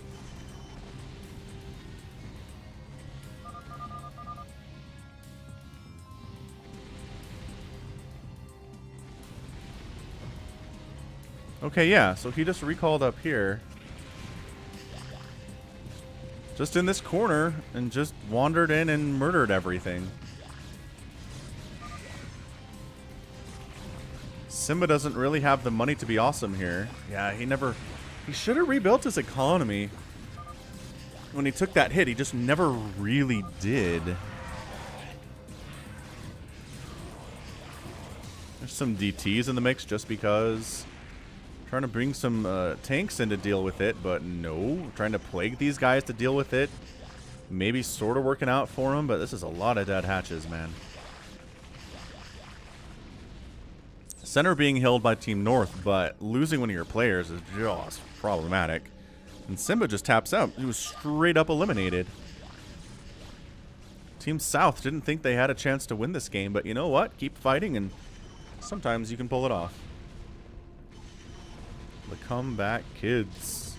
Okay, yeah, so he just recalled up here. Just in this corner and just wandered in and murdered everything. Simba doesn't really have the money to be awesome here. Yeah, he should have rebuilt his economy. When he took that hit, he just never really did. There's some DTs in the mix just because. Trying to bring some tanks in to deal with it, but no. Trying to plague these guys to deal with it. Maybe sort of working out for them, but this is a lot of dead hatches, man. Center being held by Team North, but losing one of your players is just problematic. And Simba just taps out. He was straight up eliminated. Team South didn't think they had a chance to win this game, but you know what? Keep fighting, and sometimes you can pull it off. The comeback kids.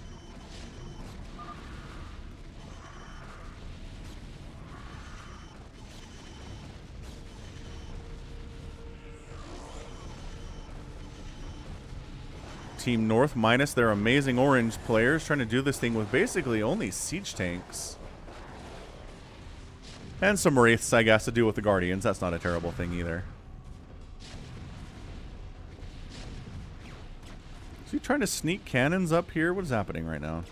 Team North minus their amazing orange players trying to do this thing with basically only siege tanks. And some wraiths, I guess, to deal with the Guardians. That's not a terrible thing either. Is he trying to sneak cannons up here? What is happening right now?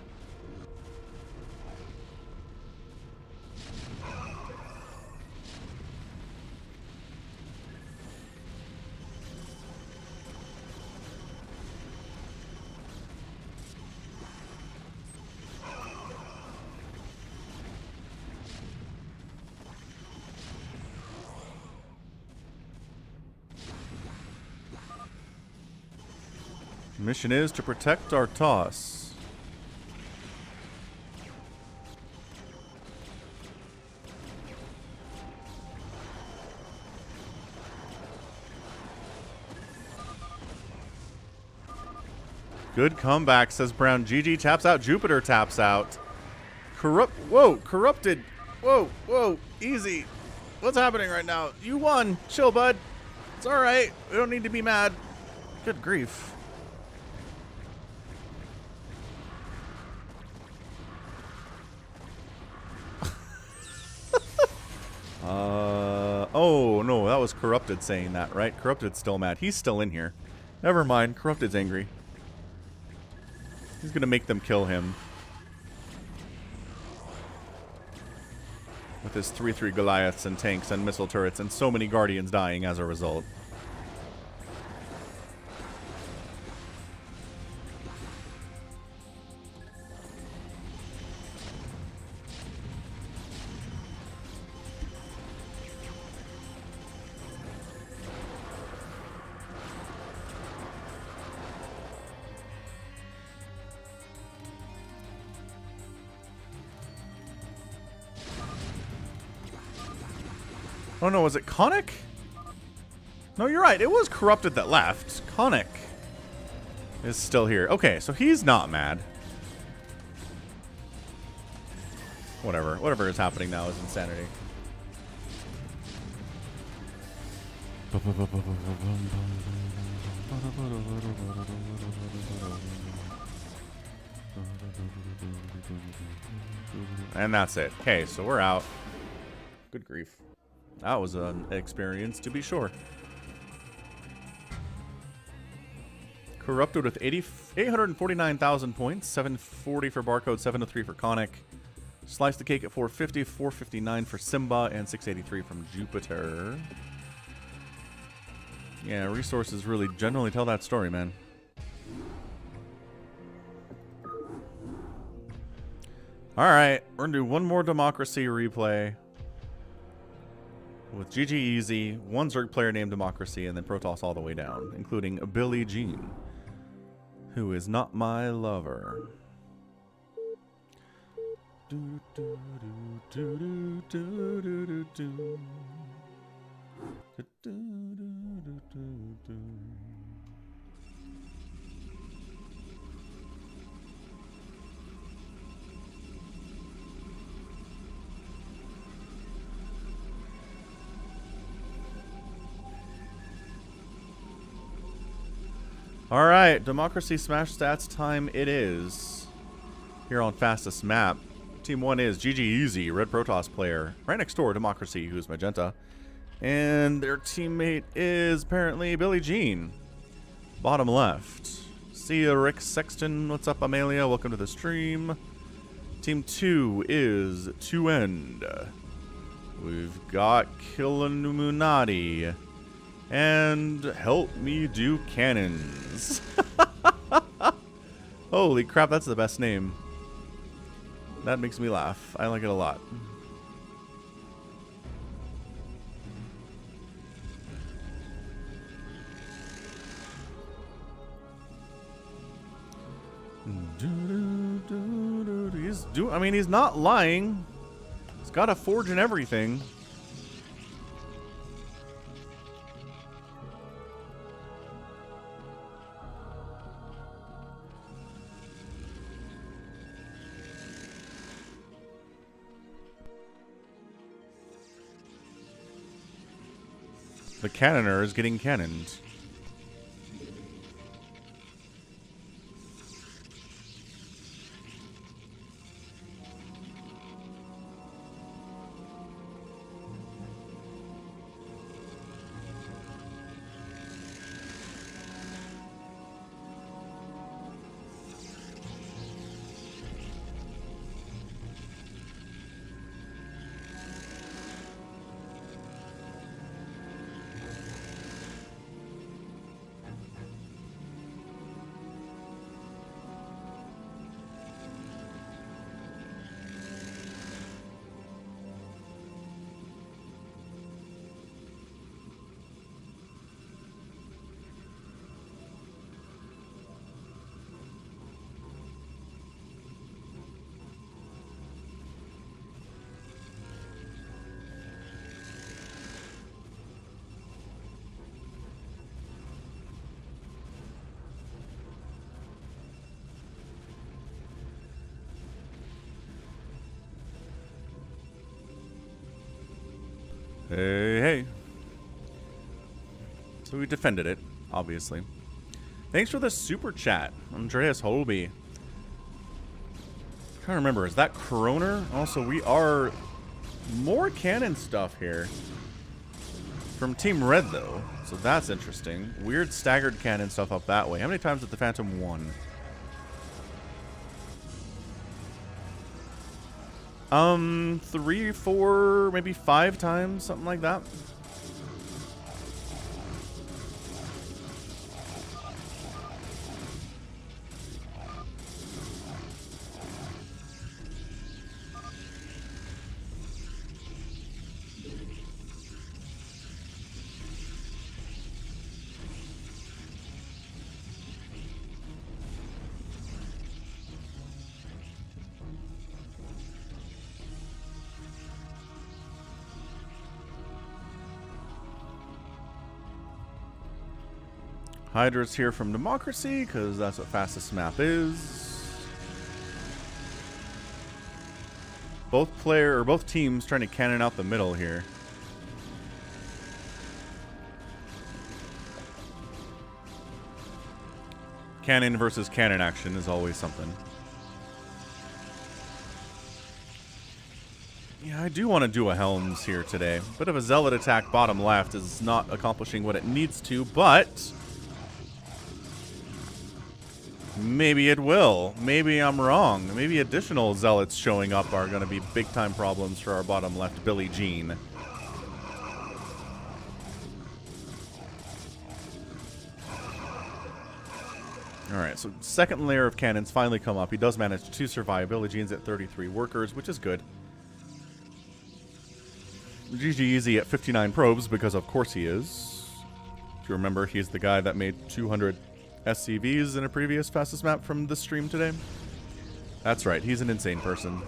Mission is to protect our toss. Good comeback, says Brown. GG taps out. Jupiter taps out. Whoa, corrupted. Whoa, easy. What's happening right now? You won. Chill, bud. It's all right. We don't need to be mad. Good grief. Oh, no, that was Corrupted saying that, right? Corrupted's still mad. He's still in here. Never mind. Corrupted's angry. He's going to make them kill him. With his 3-3 Goliaths and tanks and missile turrets and so many Guardians dying as a result. Oh no, was it Conic? No, you're right. It was Corrupted that left. Conic is still here. Okay, so he's not mad. Whatever. Whatever is happening now is insanity. And that's it. Okay, so we're out. Good grief. That was an experience, to be sure. Corrupted with 849,000 points, 740 for Barcode, 703 for Conic. Slice the Cake at 450, 459 for Simba, and 683 from Jupiter. Yeah, resources really generally tell that story, man. Alright, we're gonna do one more Democracy replay. With GG Easy, one Zerg player named Democracy, and then Protoss all the way down, including Billie Jean, who is not my lover. All right, Democracy Smash Stats time it is. Here on Fastest Map. Team 1 is GG Easy, Red Protoss player. Right next door, Democracy, who's Magenta. And their teammate is apparently Billie Jean. Bottom left. See ya, Rick Sexton. What's up, Amelia? Welcome to the stream. Team 2 is 2End. We've got Killuminati. And Help Me Do Cannons. Holy crap, that's the best name. That makes me laugh. I like it a lot. He's not lying. He's got a forge and everything. The cannoner is getting cannoned. Hey, hey. So we defended it, obviously. Thanks for the super chat, Andreas Holby. I'm trying to remember, is that Kroner? Also, we are more cannon stuff here. From Team Red, though. So that's interesting. Weird staggered cannon stuff up that way. How many times did the Phantom won? 3, 4, maybe 5 times, something like that. Hydra's here from Democracy, because that's what fastest map is. Both teams trying to cannon out the middle here. Cannon versus cannon action is always something. Yeah, I do want to do a Helms here today. Bit of a Zealot attack bottom left is not accomplishing what it needs to, but maybe it will. Maybe I'm wrong. Maybe additional Zealots showing up are going to be big-time problems for our bottom left Billie Jean. Alright, so second layer of cannons finally come up. He does manage to survive. Billie Jean's at 33 workers, which is good. GG Easy at 59 probes, because of course he is. If you remember, he's the guy that made 200 SCVs in a previous fastest map from this stream today. That's right, he's an insane person.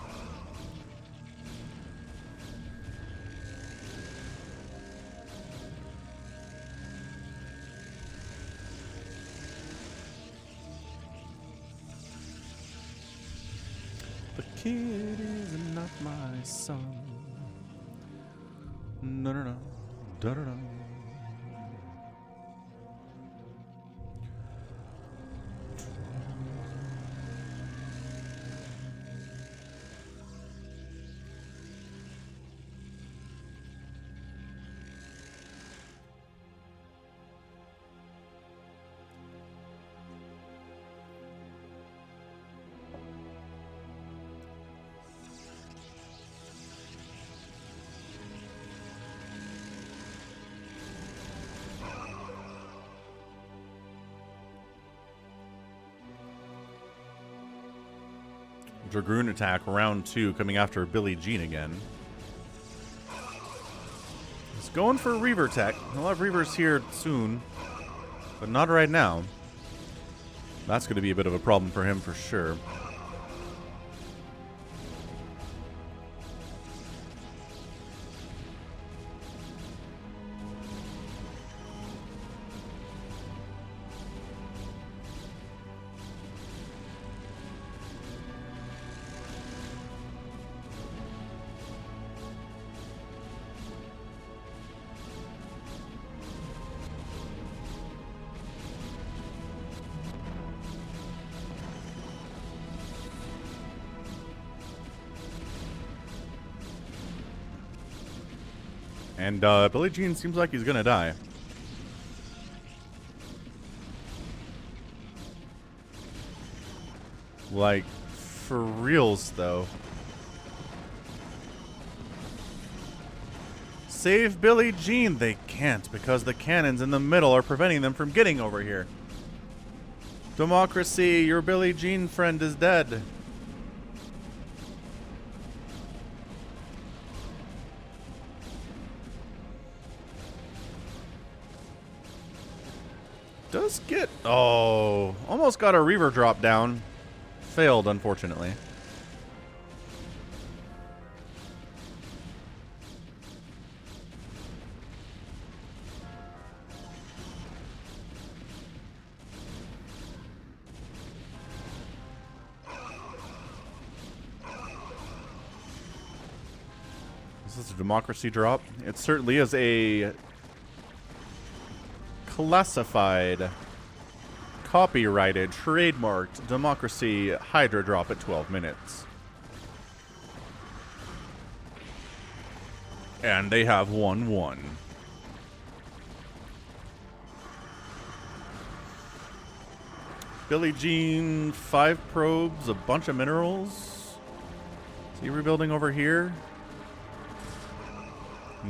The kid is not my son. No, no, no. Da, da, da. Dragoon attack, round 2, coming after Billie Jean again. He's going for Reaver tech. He'll have Reavers here soon, but not right now. That's going to be a bit of a problem for him for sure. And Billie Jean seems like he's gonna die. Like, for reals though. Save Billie Jean! They can't, because the cannons in the middle are preventing them from getting over here. Democracy, your Billie Jean friend is dead. Does get... Oh, almost got a Reaver drop down. Failed, unfortunately. This is a democracy drop. It certainly is a classified, copyrighted, trademarked democracy Hydra drop at 12 minutes. And they have 1-1. Billie Jean, 5 probes, a bunch of minerals. Is he rebuilding over here?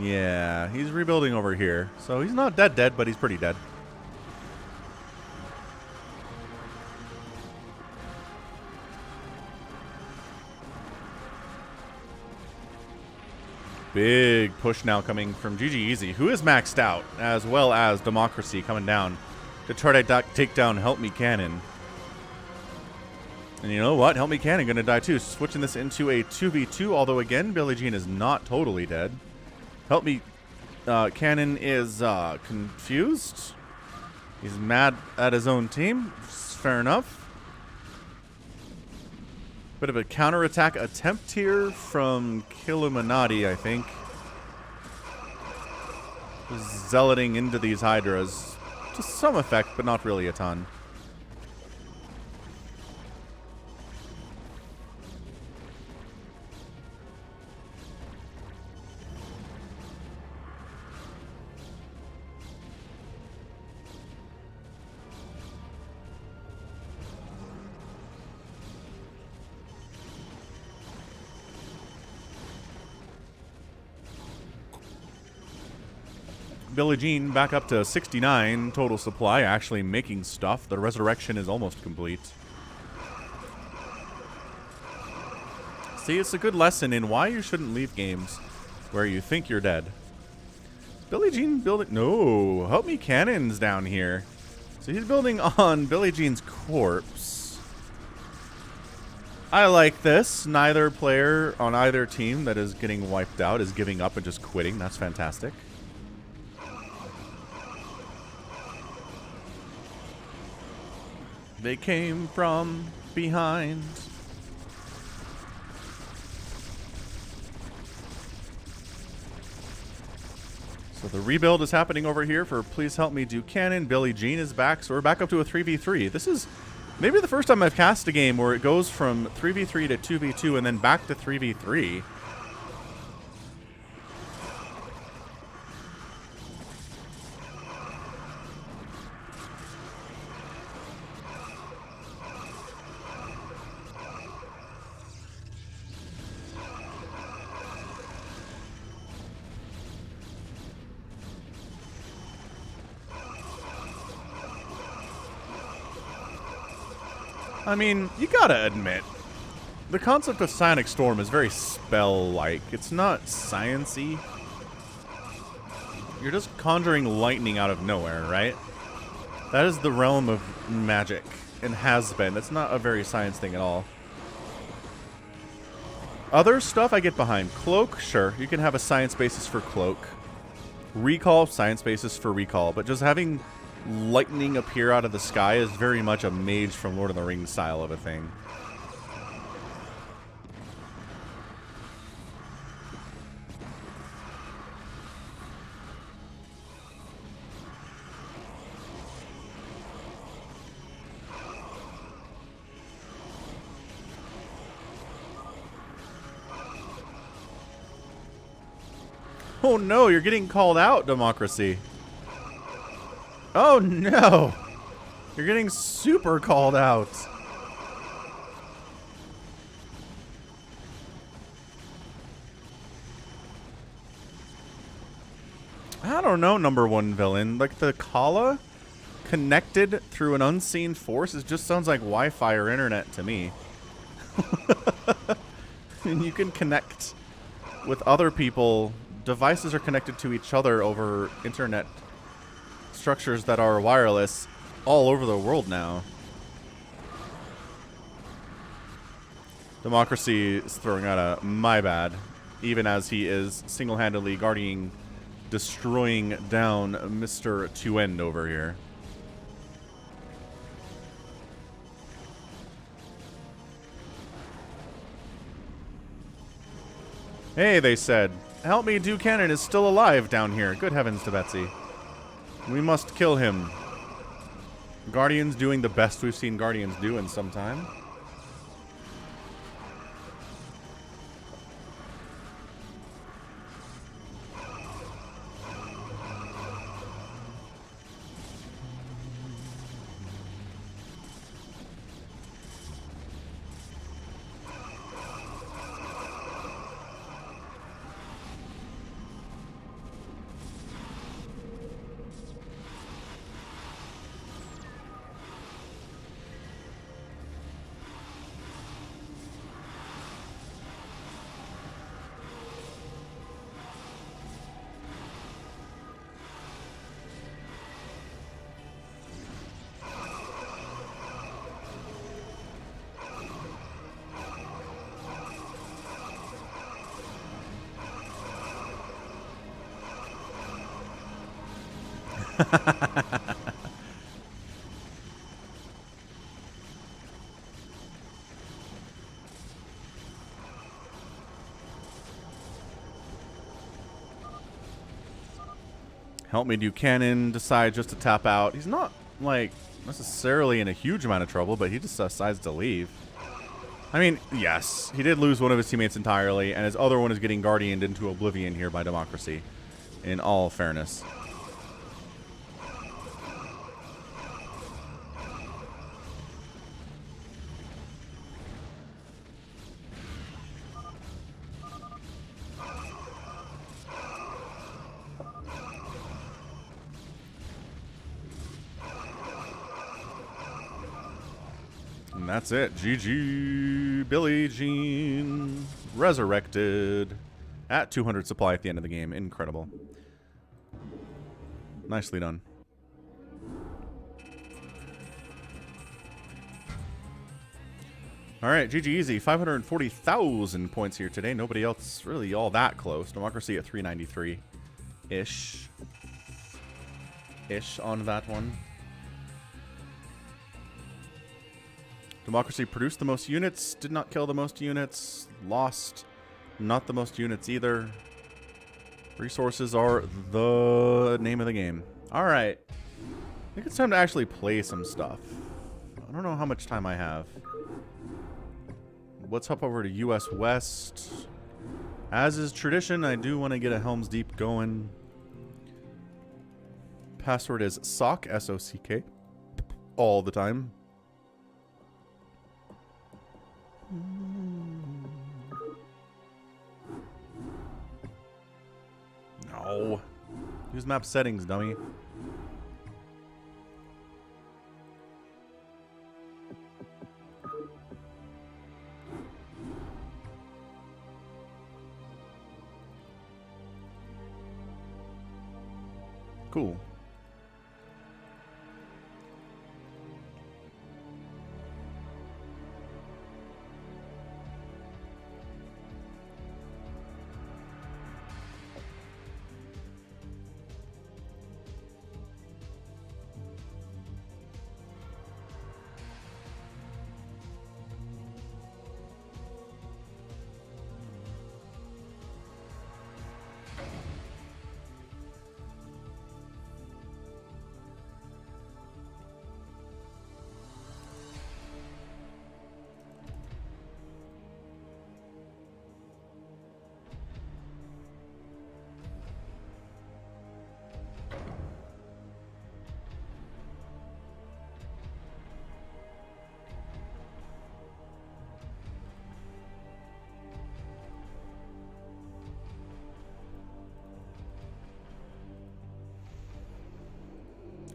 Yeah, he's rebuilding over here. So he's not dead, but he's pretty dead. Big push now coming from GG Easy, who is maxed out, as well as Democracy coming down to try to take down Help Me Cannon. And you know what? Help Me Cannon going to die too. Switching this into a 2v2, although again, Billie Jean is not totally dead. Help Me Cannon is confused. He's mad at his own team. Fair enough. Bit of a counterattack attempt here from Killuminati, I think. Just zealoting into these Hydras. To some effect, but not really a ton. Billie Jean back up to 69 total supply, actually making stuff. The resurrection is almost complete. See, it's a good lesson in why you shouldn't leave games where you think you're dead. Billie Jean building... No, Help Me Cannon's down here. So he's building on Billie Jean's corpse. I like this. Neither player on either team that is getting wiped out is giving up and just quitting. That's fantastic. They came from behind. So the rebuild is happening over here for Please Help Me Do Cannon. Billie Jean is back, so we're back up to a 3v3. This is maybe the first time I've cast a game where it goes from 3v3 to 2v2 and then back to 3v3. I mean, you gotta admit, the concept of Psionic Storm is very spell-like. It's not science-y. You're just conjuring lightning out of nowhere, right? That is the realm of magic, and has been. It's not a very science thing at all. Other stuff I get behind. Cloak, sure. You can have a science basis for Cloak. Recall, science basis for Recall. But just having lightning appear out of the sky is very much a mage from Lord of the Rings style of a thing. Oh no, you're getting called out, Democracy. Oh no! You're getting super called out. I don't know, number one villain. Like, the Kala connected through an unseen force, it just sounds like Wi-Fi or internet to me. And you can connect with other people. Devices are connected to each other over internet structures that are wireless all over the world now. Democracy is throwing out a my bad, even as he is single-handedly guarding, destroying down Mr. Two-End over here. Hey, they said. Help me, Buchanan is still alive down here. Good heavens to Betsy. We must kill him. Guardians doing the best we've seen Guardians do in some time. Help me, Buchanan decide just to tap out. He's not, like, necessarily in a huge amount of trouble, but he just decides to leave. I mean, yes, he did lose one of his teammates entirely, and his other one is getting guardianed into oblivion here by democracy, in all fairness. And that's it. GG. Billie Jean resurrected at 200 supply at the end of the game. Incredible. Nicely done. All right, GG easy. 540,000 points here today. Nobody else really all that close. Democracy at 393-ish. Ish on that one. Democracy produced the most units, did not kill the most units, lost not the most units either. Resources are the name of the game. All right. I think it's time to actually play some stuff. I don't know how much time I have. Let's hop over to US West. As is tradition, I do want to get a Helms Deep going. Password is SOCK, S-O-C-K, all the time. No. Use map settings, dummy. Cool.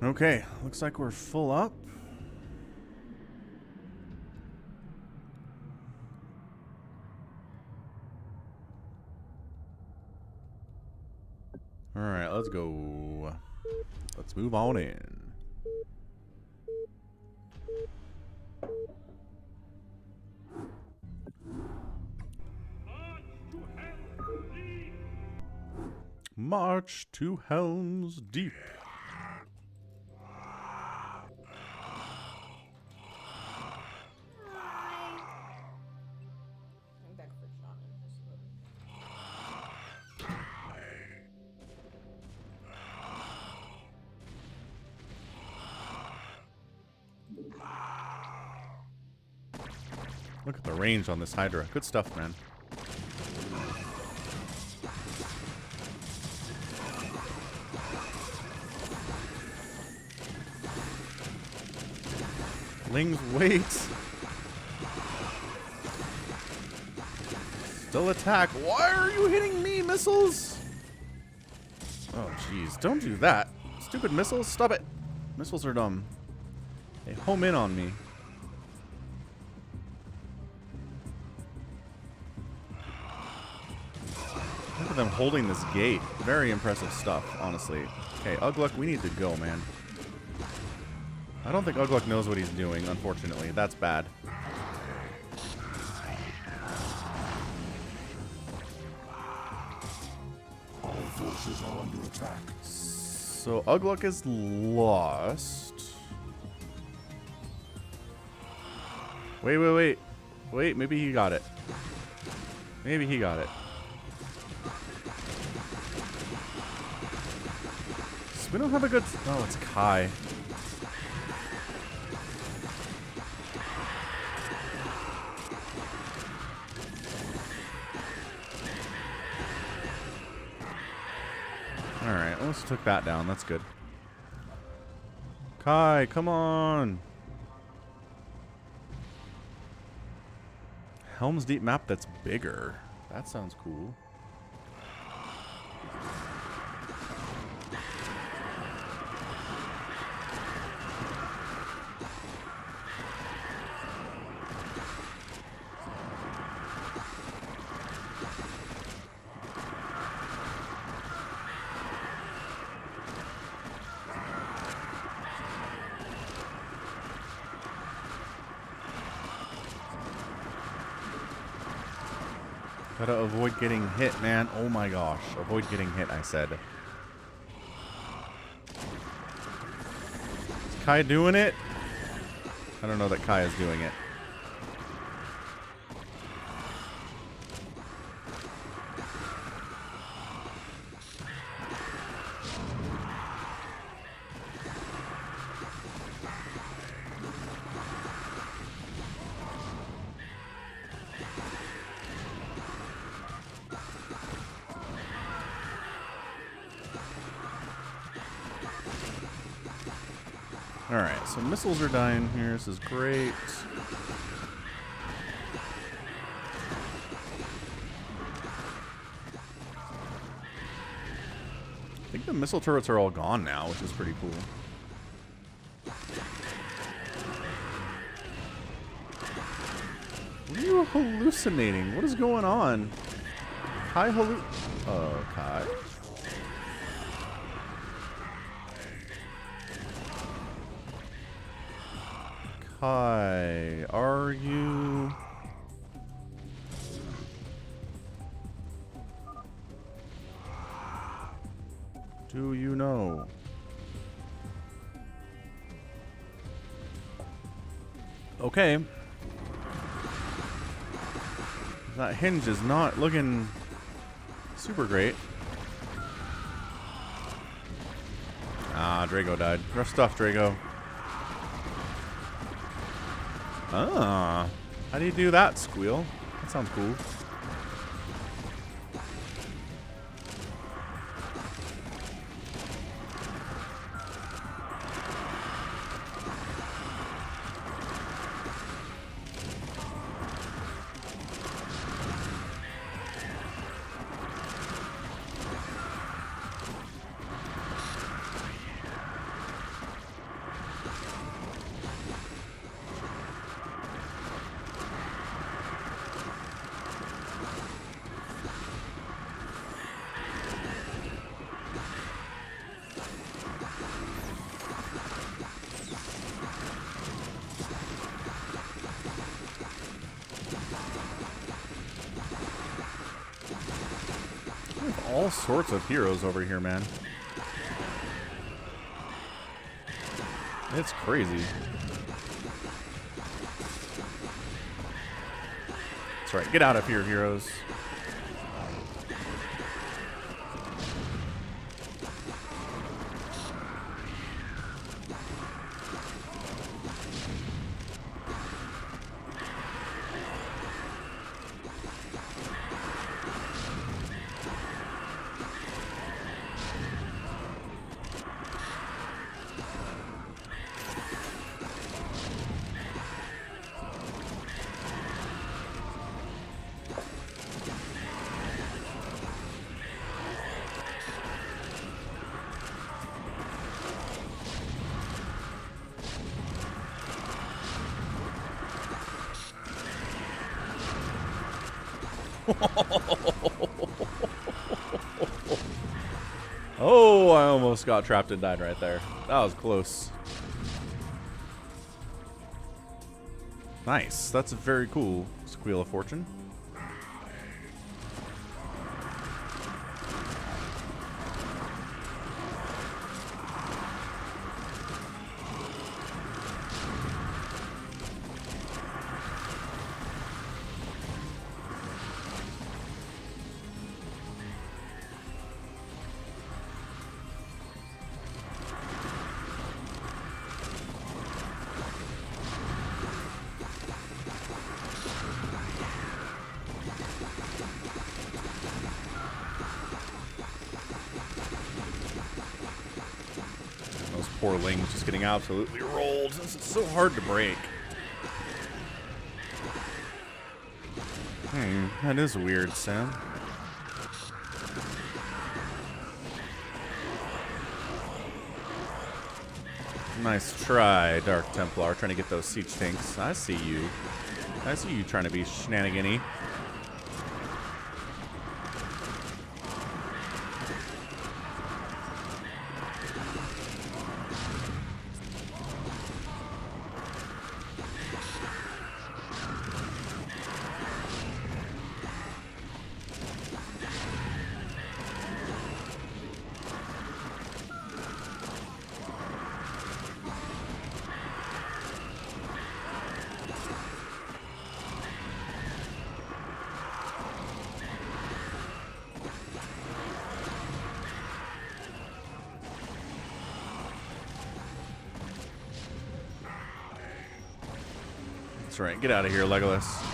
Okay, looks like we're full up. All right, let's go. Let's move on in. March to Helms Deep. I'm back for John in just a little Look at the range on this Hydra. Good stuff, man. Ling's wait. Still attack. Why are you hitting me, missiles? Oh, jeez. Don't do that. Stupid missiles. Stop it. Missiles are dumb. They home in on me. Look at them holding this gate. Very impressive stuff, honestly. Okay, Ugluck, we need to go, man. I don't think Ugluck knows what he's doing, unfortunately. That's bad. All forces are under attack. So Ugluck is lost. Wait. Wait, maybe he got it. Maybe he got it. We don't have a good... Oh, it's Kai. Alright, almost took that down. That's good. Kai, come on! Helms Deep map that's bigger. That sounds cool. Gotta avoid getting hit, man. Oh my gosh. Avoid getting hit, I said. Is Kai doing it? I don't know that Kai is doing it. Alright, so missiles are dying here. This is great. I think the missile turrets are all gone now, which is pretty cool. What are you hallucinating? What is going on? Kai Kai? Kai, are you... Do you know? Okay. That hinge is not looking super great. Ah, Drago died. Rough stuff, Drago. Ah, how do you do that, Squeal? That sounds cool. All sorts of heroes over here, man. It's crazy. That's right. Get out of here, heroes. Oh, I almost got trapped and died right there. That was close. Nice. That's very cool. Squeal of Fortune. Poor Ling's just getting absolutely rolled. This is so hard to break. That is weird, Sam. Nice try, Dark Templar, trying to get those siege tanks. I see you. I see you trying to be shenanigan-y. That's right. Get out of here, Legolas.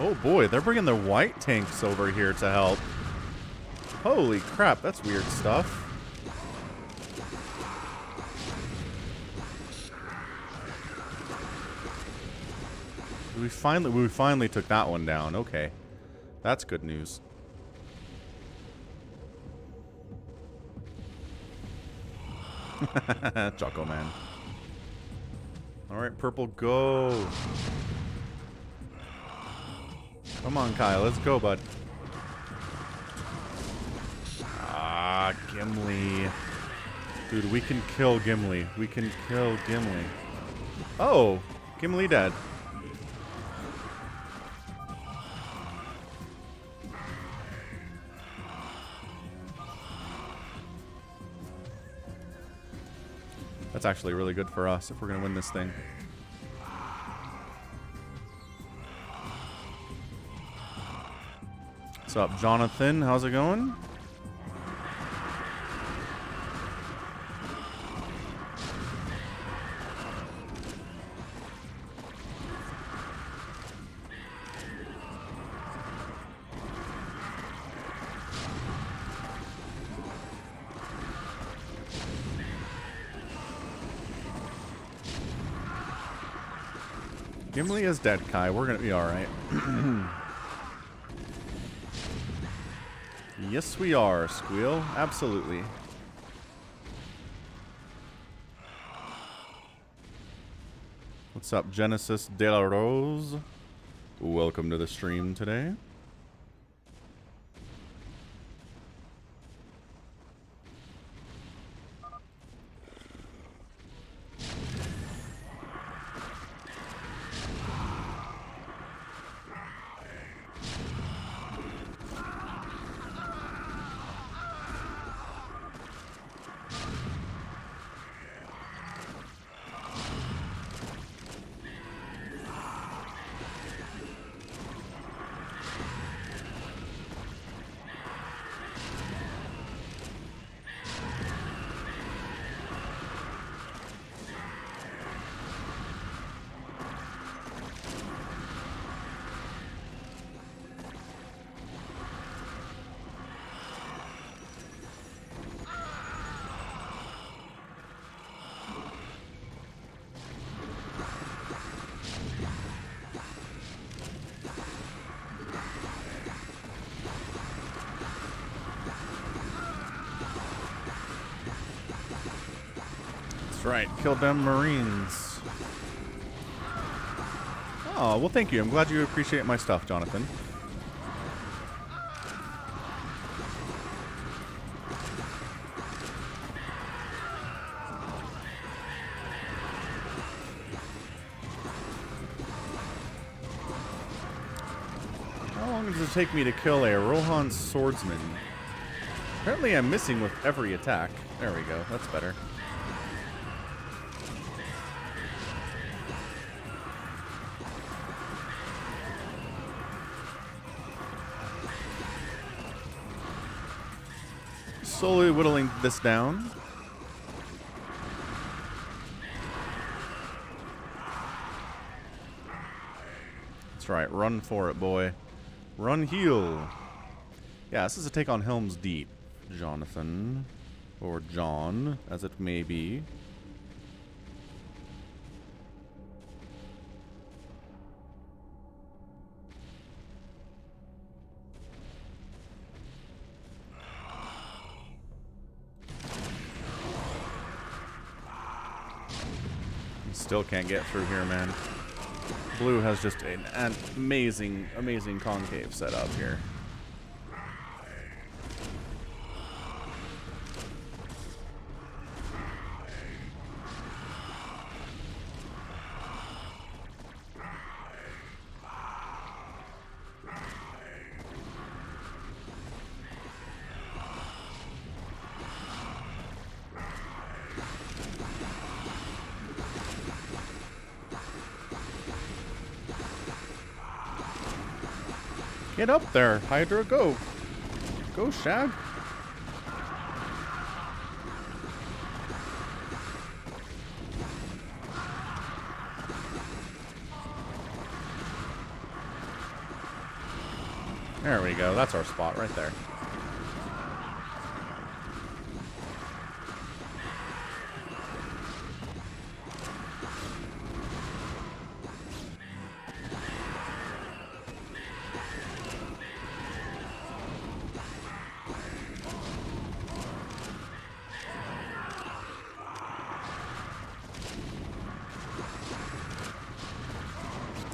Oh boy, they're bringing their white tanks over here to help. Holy crap, that's weird stuff. We finally took that one down. Okay. That's good news. Choco Man. Alright, purple, go. Come on, Kyle. Let's go, bud. Ah, Gimli. Dude, we can kill Gimli. We can kill Gimli. Oh, Gimli dead. That's actually really good for us if we're going to win this thing. What's up, Jonathan? How's it going? Gimli is dead, Kai. We're gonna be alright. Yes, we are, Squeal. Absolutely. What's up, Genesis De La Rose? Welcome to the stream today. That's right. Killed them Marines. Oh, well, thank you. I'm glad you appreciate my stuff, Jonathan. How long does it take me to kill a Rohan swordsman? Apparently I'm missing with every attack. There we go. That's better. Slowly whittling this down. That's right. Run for it, boy. Run heal. Yeah, this is a take on Helms Deep, Jonathan. Or John, as it may be. Still can't get through here, man. Blue has just an amazing, amazing concave set up here. Get up there, Hydra, go. Go, Shag. There we go. That's our spot right there.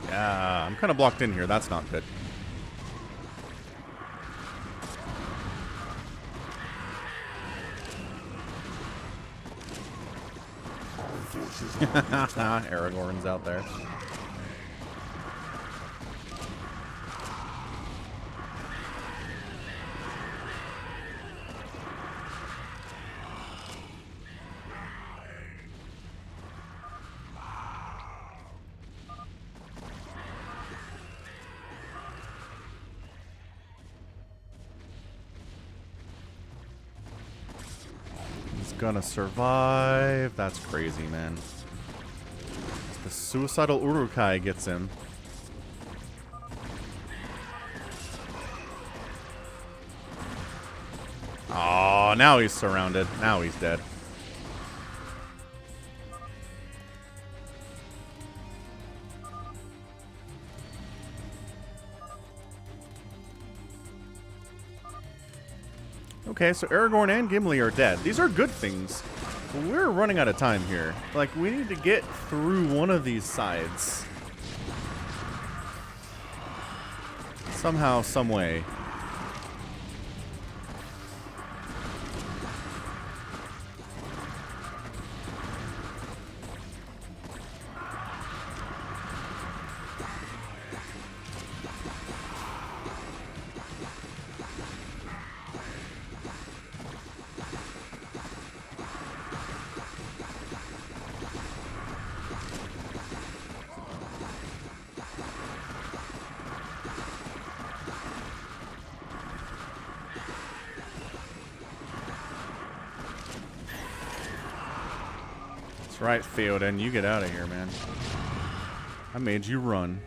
Yeah, I'm kind of blocked in here. That's not good. Aragorn's out there. He's gonna survive. That's crazy, man. The suicidal Urukai gets him. Oh, now he's surrounded. Now he's dead. Okay, so Aragorn and Gimli are dead. These are good things. But we're running out of time here. Like, we need to get through one of these sides. Somehow, some way. That's right, Theoden. You get out of here, man. I made you run.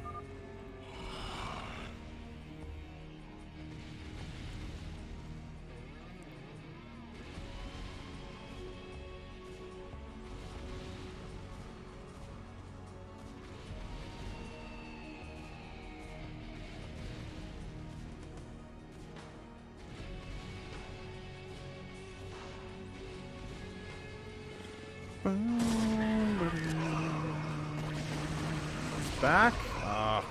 Boom. back. Ugh.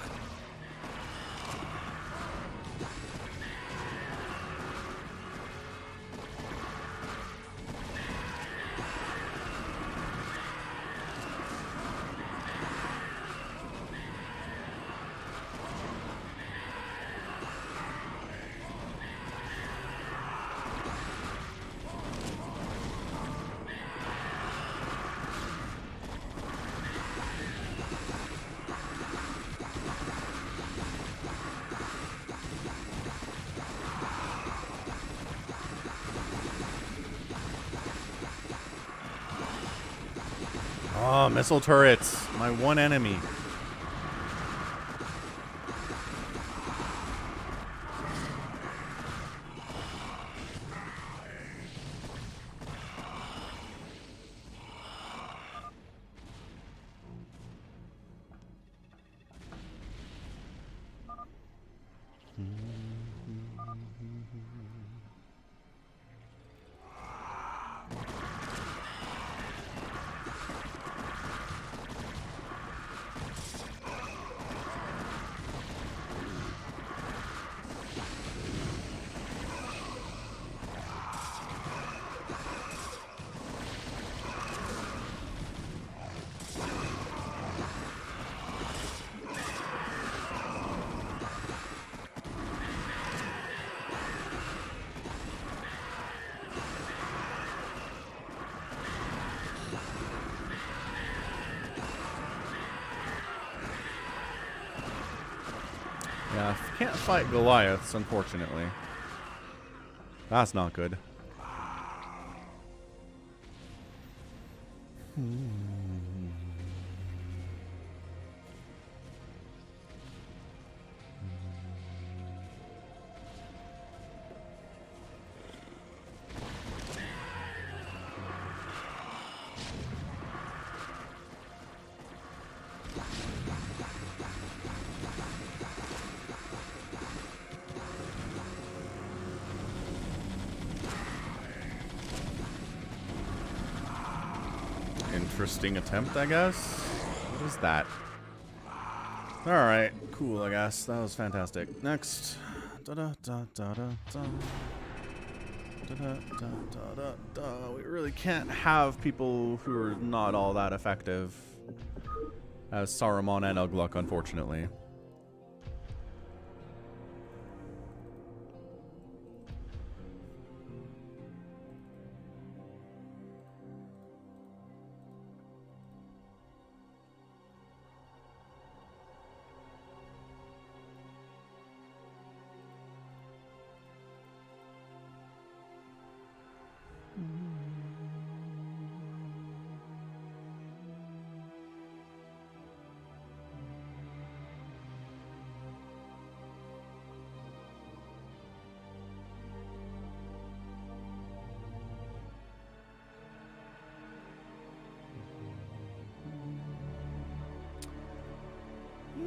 Oh, missile turrets. My one enemy. Yeah, can't fight Goliaths, unfortunately. That's not good. Interesting attempt, I guess. What is that? Alright, cool, I guess. That was fantastic. Next. We really can't have people who are not all that effective as Saruman and Ugluk, unfortunately.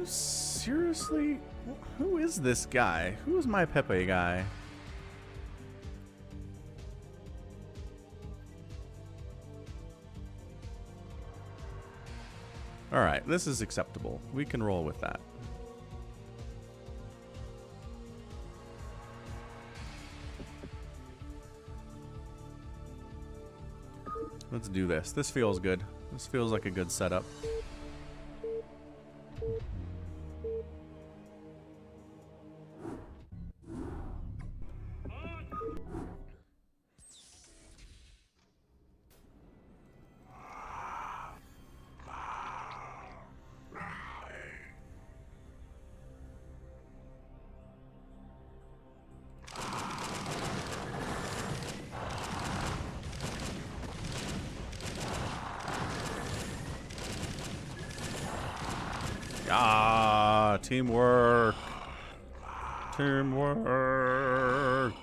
Seriously? Who is this guy? Who is my Pepe guy? Alright, this is acceptable. We can roll with that. Let's do this. This feels good. This feels like a good setup. Ah, teamwork. Teamwork.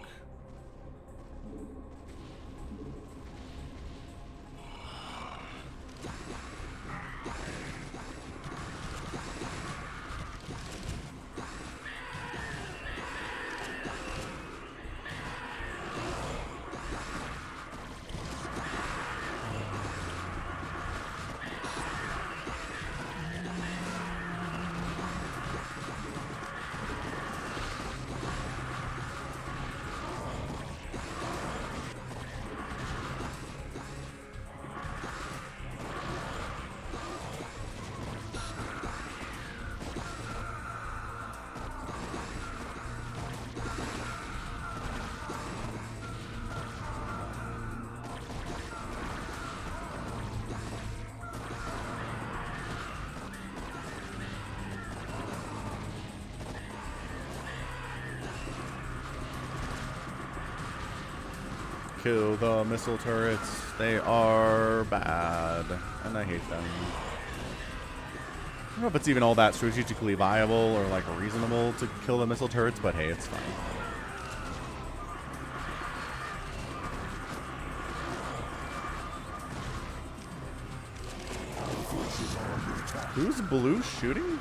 Kill the missile turrets. They are bad, and I hate them. I don't know if it's even all that strategically viable or like reasonable to kill the missile turrets, but hey, it's fine. Who's blue shooting?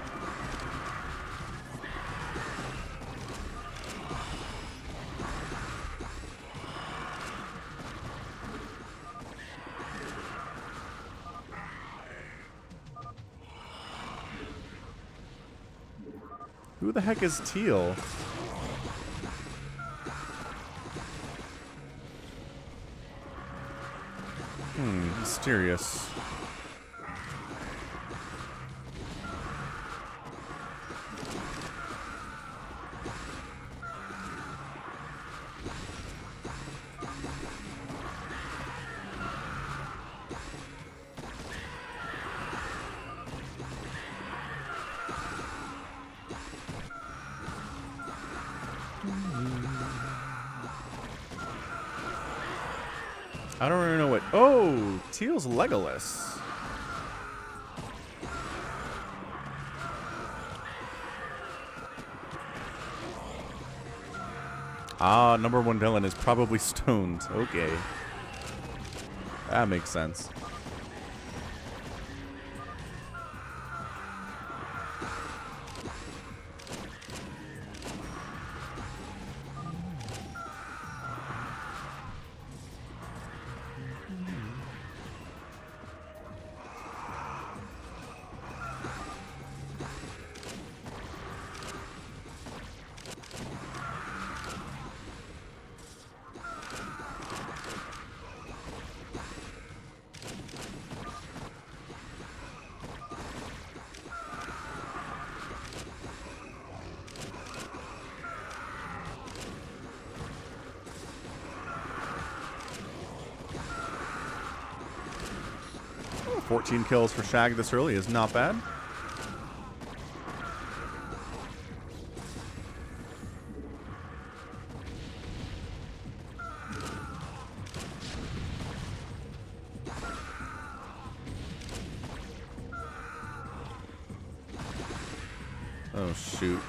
Who the heck is Teal? Mysterious. I don't really know what. Oh, Teal's Legolas. Ah, number one villain is probably stoned. Okay. That makes sense. Oh, 14 kills for Shag this early is not bad. Oh, shoot.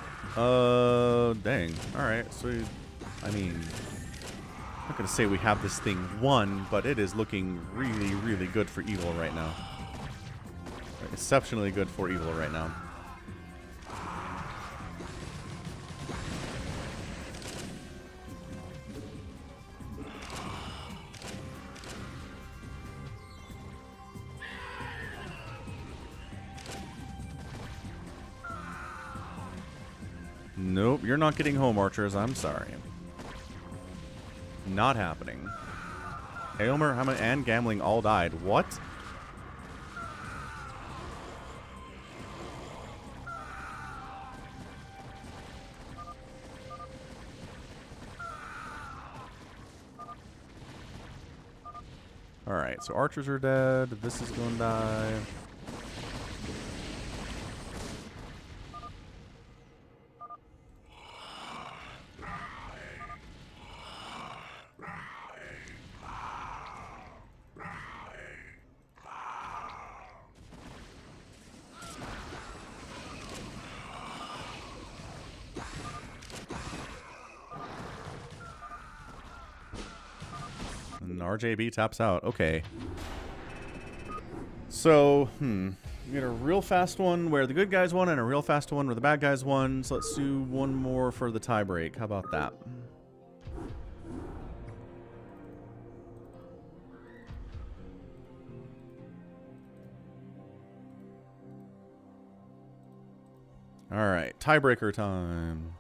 Dang. Alright, so, I mean, I'm not going to say we have this thing won, but it is looking really, really good for evil right now. Exceptionally good for evil right now. Nope, you're not getting home, archers. I'm sorry. Not happening. Aylmer, Hammond, and Gambling all died. What? Alright, so archers are dead. This is going to die. And RJB taps out. Okay. So, we get a real fast one where the good guys won and a real fast one where the bad guys won. So let's do one more for the tiebreak. How about that? All right, tiebreaker time.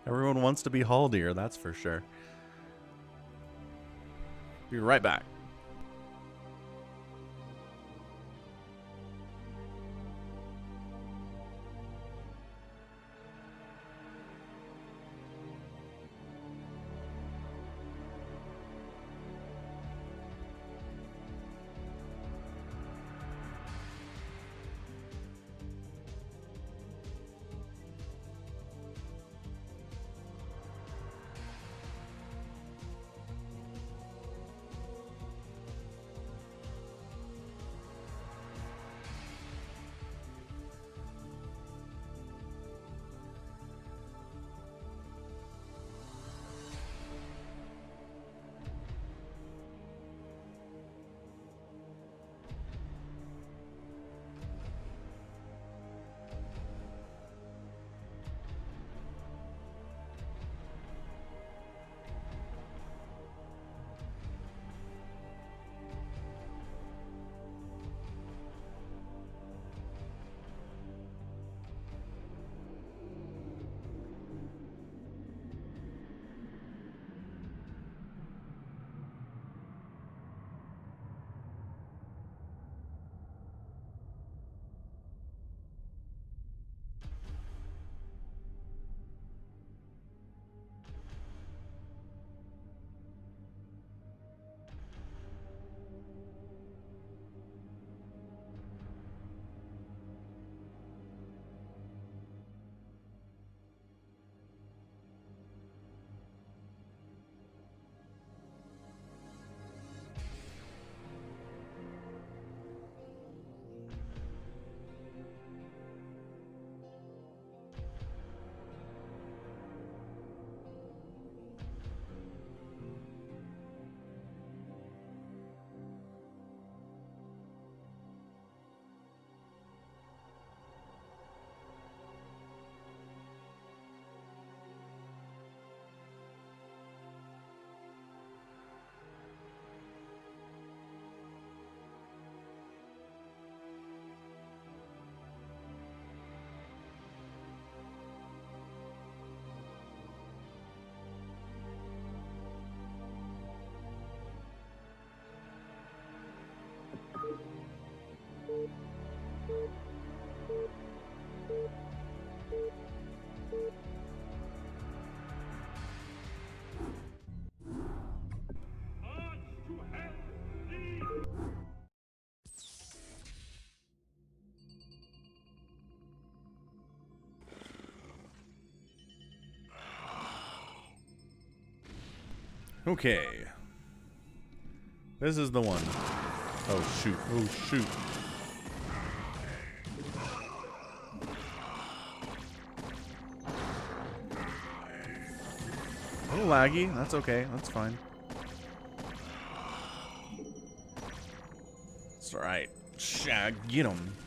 Everyone wants to be Haldir, that's for sure. Be right back. Okay. This is the one. Oh, shoot. Oh, shoot. A little laggy. That's okay. That's fine. It's alright. Shag, get him.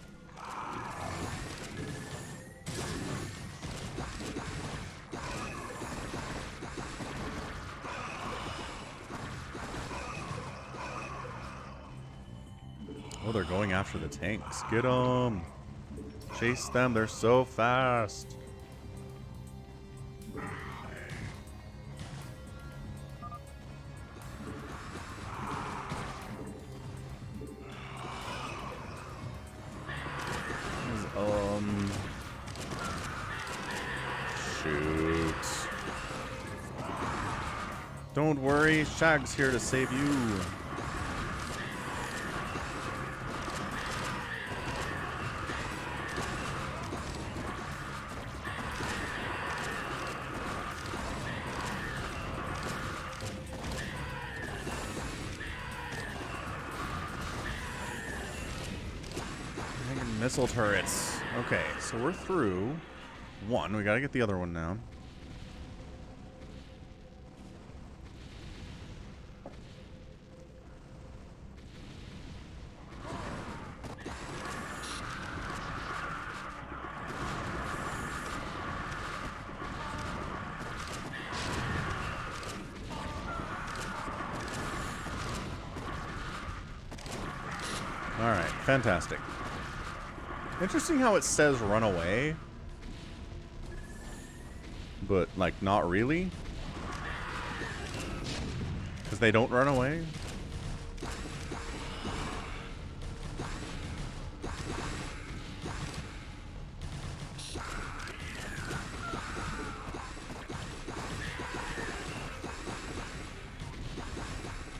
Oh, they're going after the tanks. Get them. Chase them. They're so fast. Shoot. Don't worry. Shag's here to save you. Missile turrets. Okay, so we're through one. We gotta get the other one now. Alright, fantastic. Interesting how it says run away, but like not really, because they don't run away.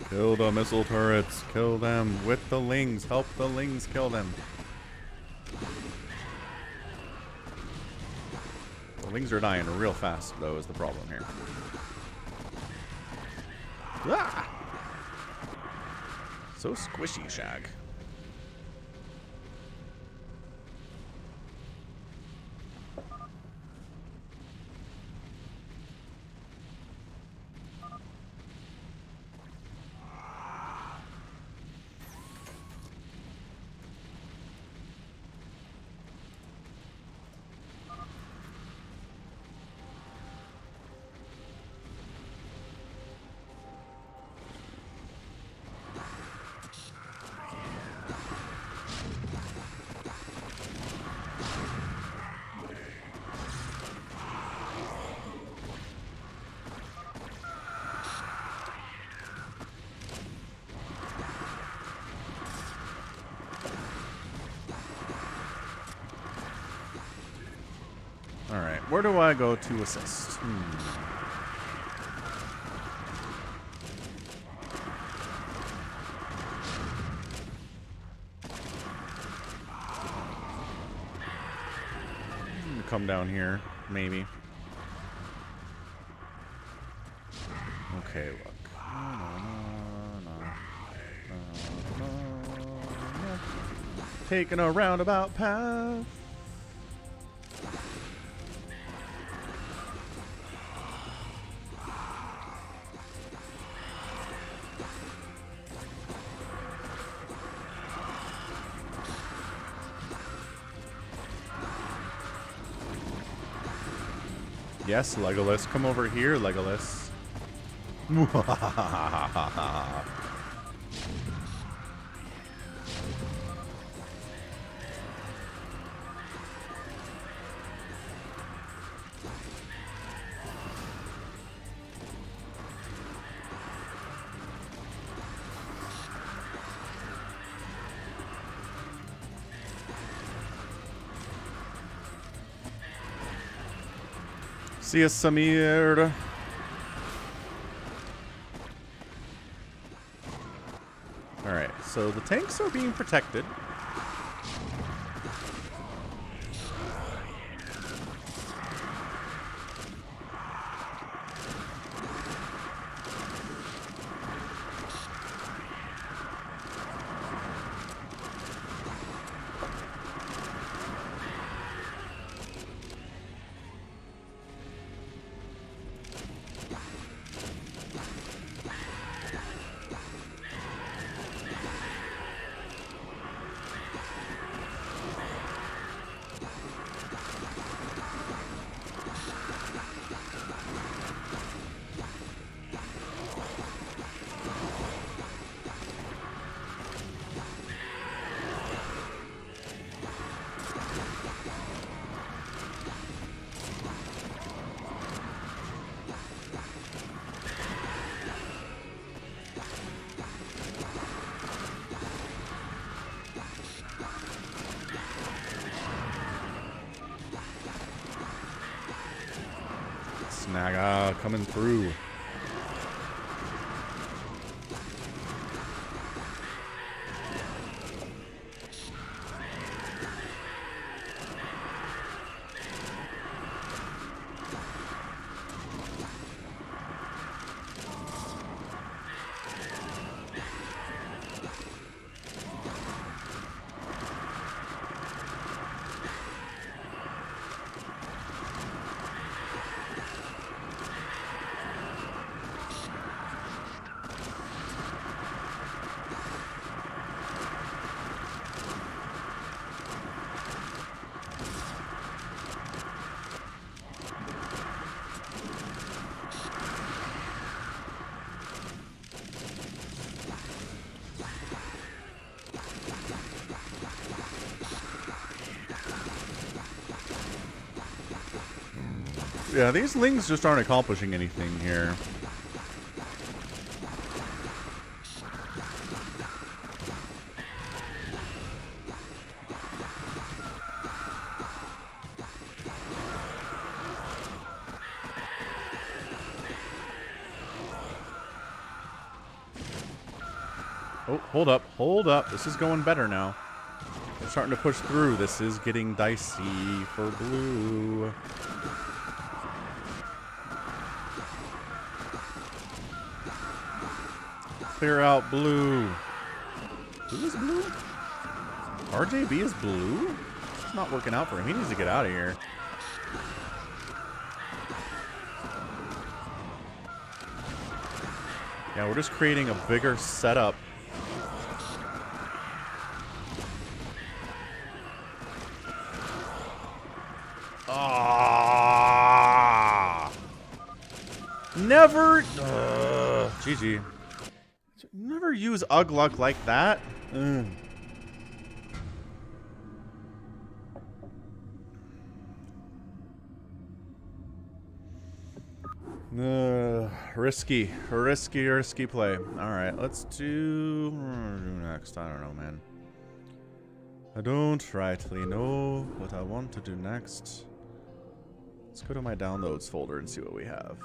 Kill the missile turrets, kill them with the lings, help the lings kill them. The lings are dying real fast, though, is the problem here. Ah! So squishy, Shag. Alright, where do I go to assist? Come down here, maybe. Okay, look. Taking a roundabout path. Yes, Legolas. Come over here, Legolas. See ya, Samir. Alright, so the tanks are being protected. Naga coming through. Yeah, these lings just aren't accomplishing anything here. Oh, hold up, hold up. This is going better now. We're starting to push through. This is getting dicey for blue. Clear out blue. Who is blue? RJB is blue? It's not working out for him. He needs to get out of here. Yeah, we're just creating a bigger setup. Ah! Never. GG. Never use Ugluck like that. Risky play. All right, let's do next. I don't know, man. I don't rightly know what I want to do next. Let's go to my downloads folder and see what we have.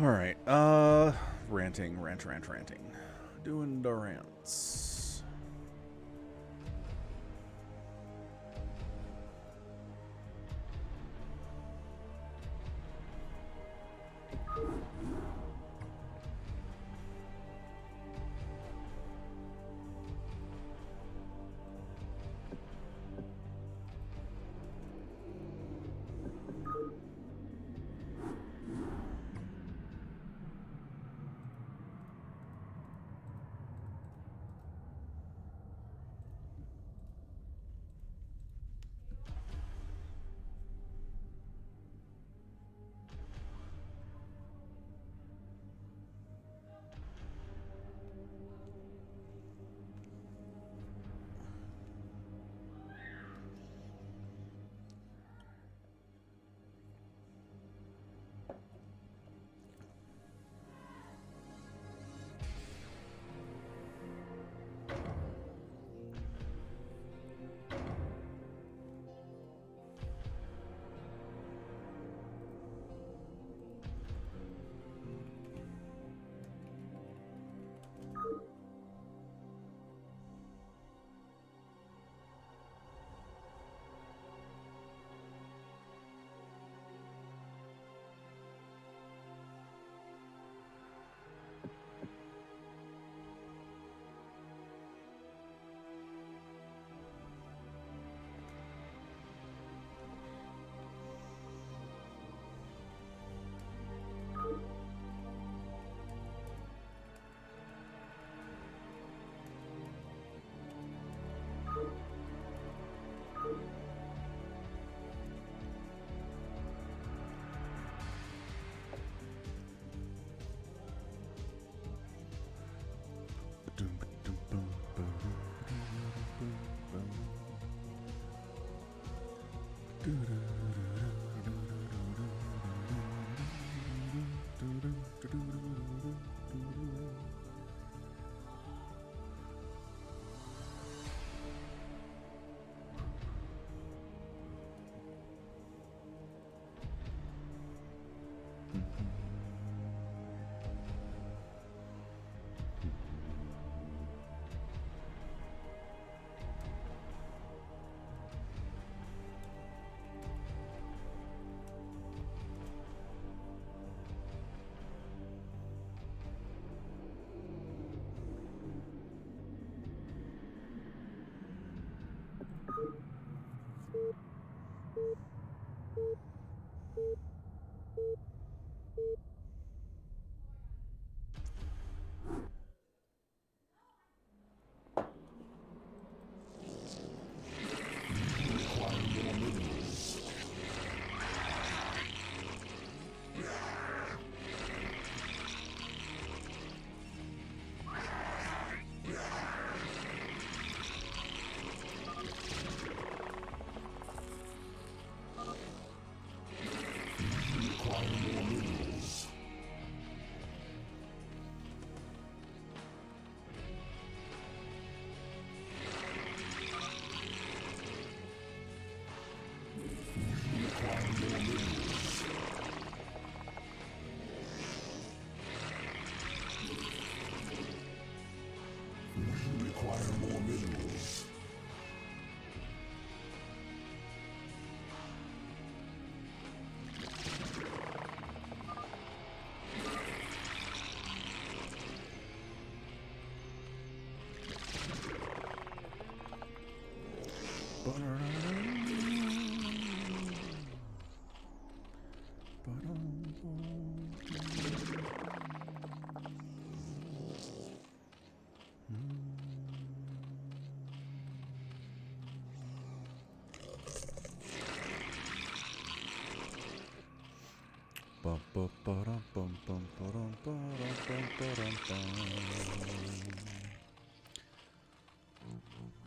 All right, ranting. Doing the rants.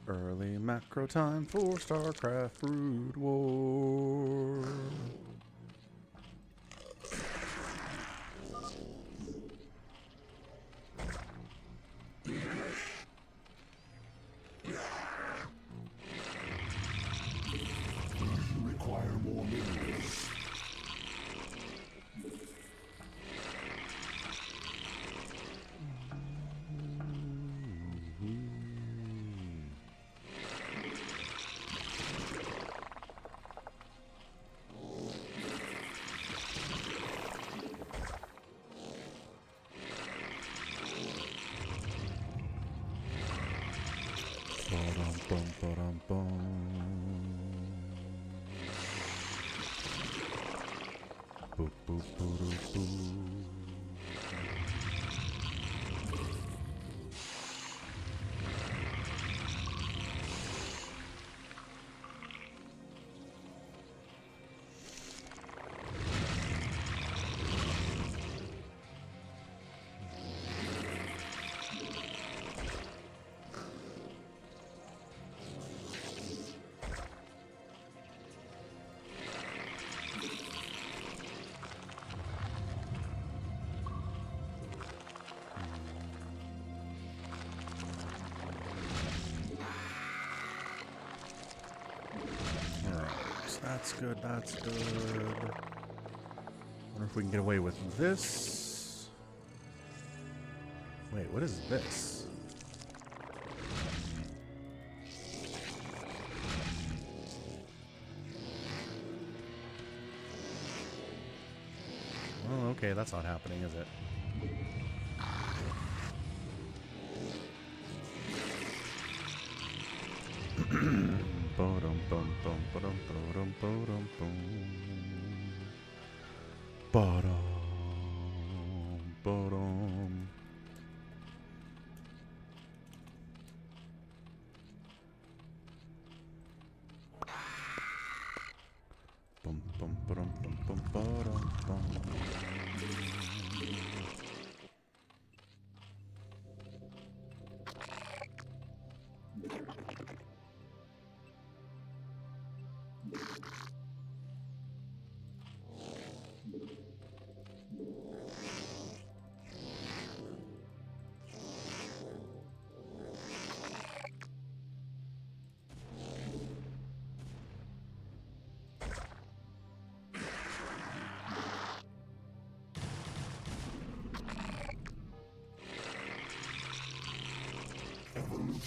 Early macro time for StarCraft Brood War. Require more minerals. That's good, that's good. Wonder if we can get away with this. Wait, what is this? Oh, okay, that's not happening, is it?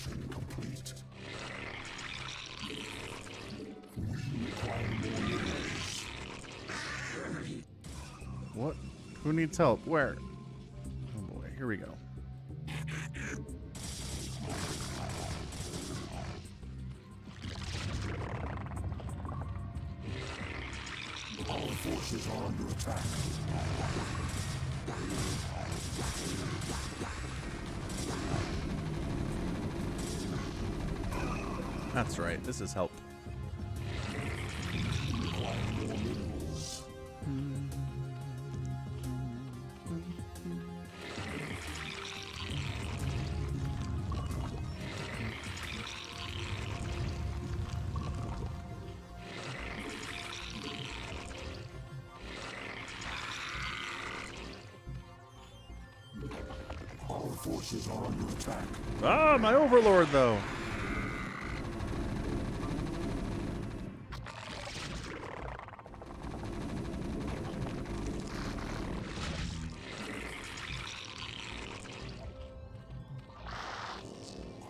Construction complete. We require more minerals. What? Who needs help? Where? Oh boy, here we go. Our forces are under attack. That's right, this is help. We require more minerals. Our forces are under attack. Ah, my overlord, though.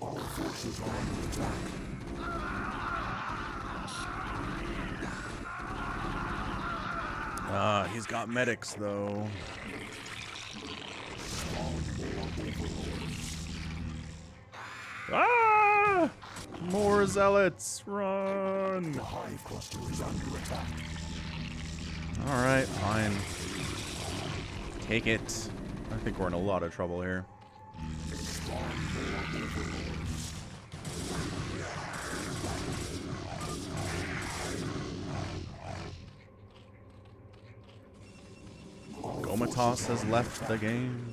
Our forces are under attack. Ah, he's got medics, though. Ah! More zealots! Run! The hive cluster is under attack. Alright, fine. Take it. I think we're in a lot of trouble here. Gomatos has left the game.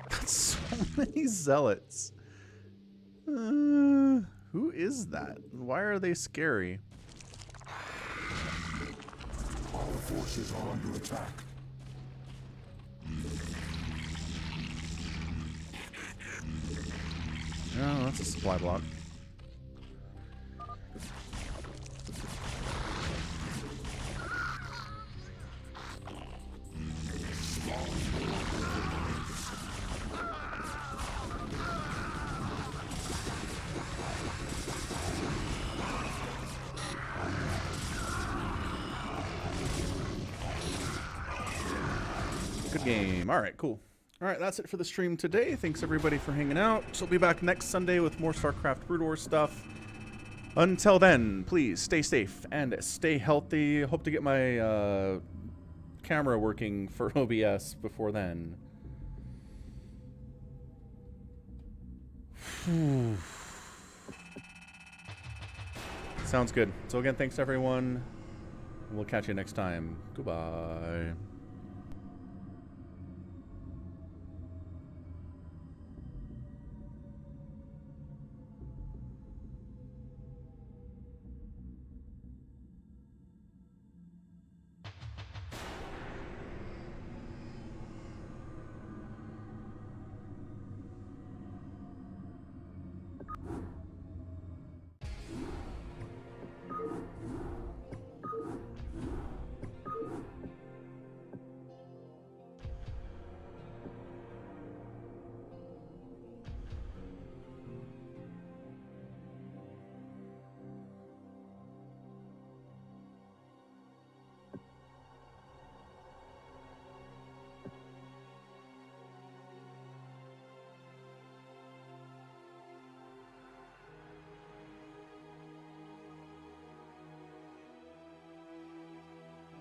That's so many zealots. Who is that? Why are they scary? Our forces are under attack. Oh, that's a supply block. Good game. All right, cool. All right, that's it for the stream today. Thanks everybody for hanging out. So I'll be back next Sunday with more StarCraft Brood War stuff. Until then, please stay safe and stay healthy. Hope to get my camera working for OBS before then. Sounds good. So again, thanks everyone. We'll catch you next time. Goodbye.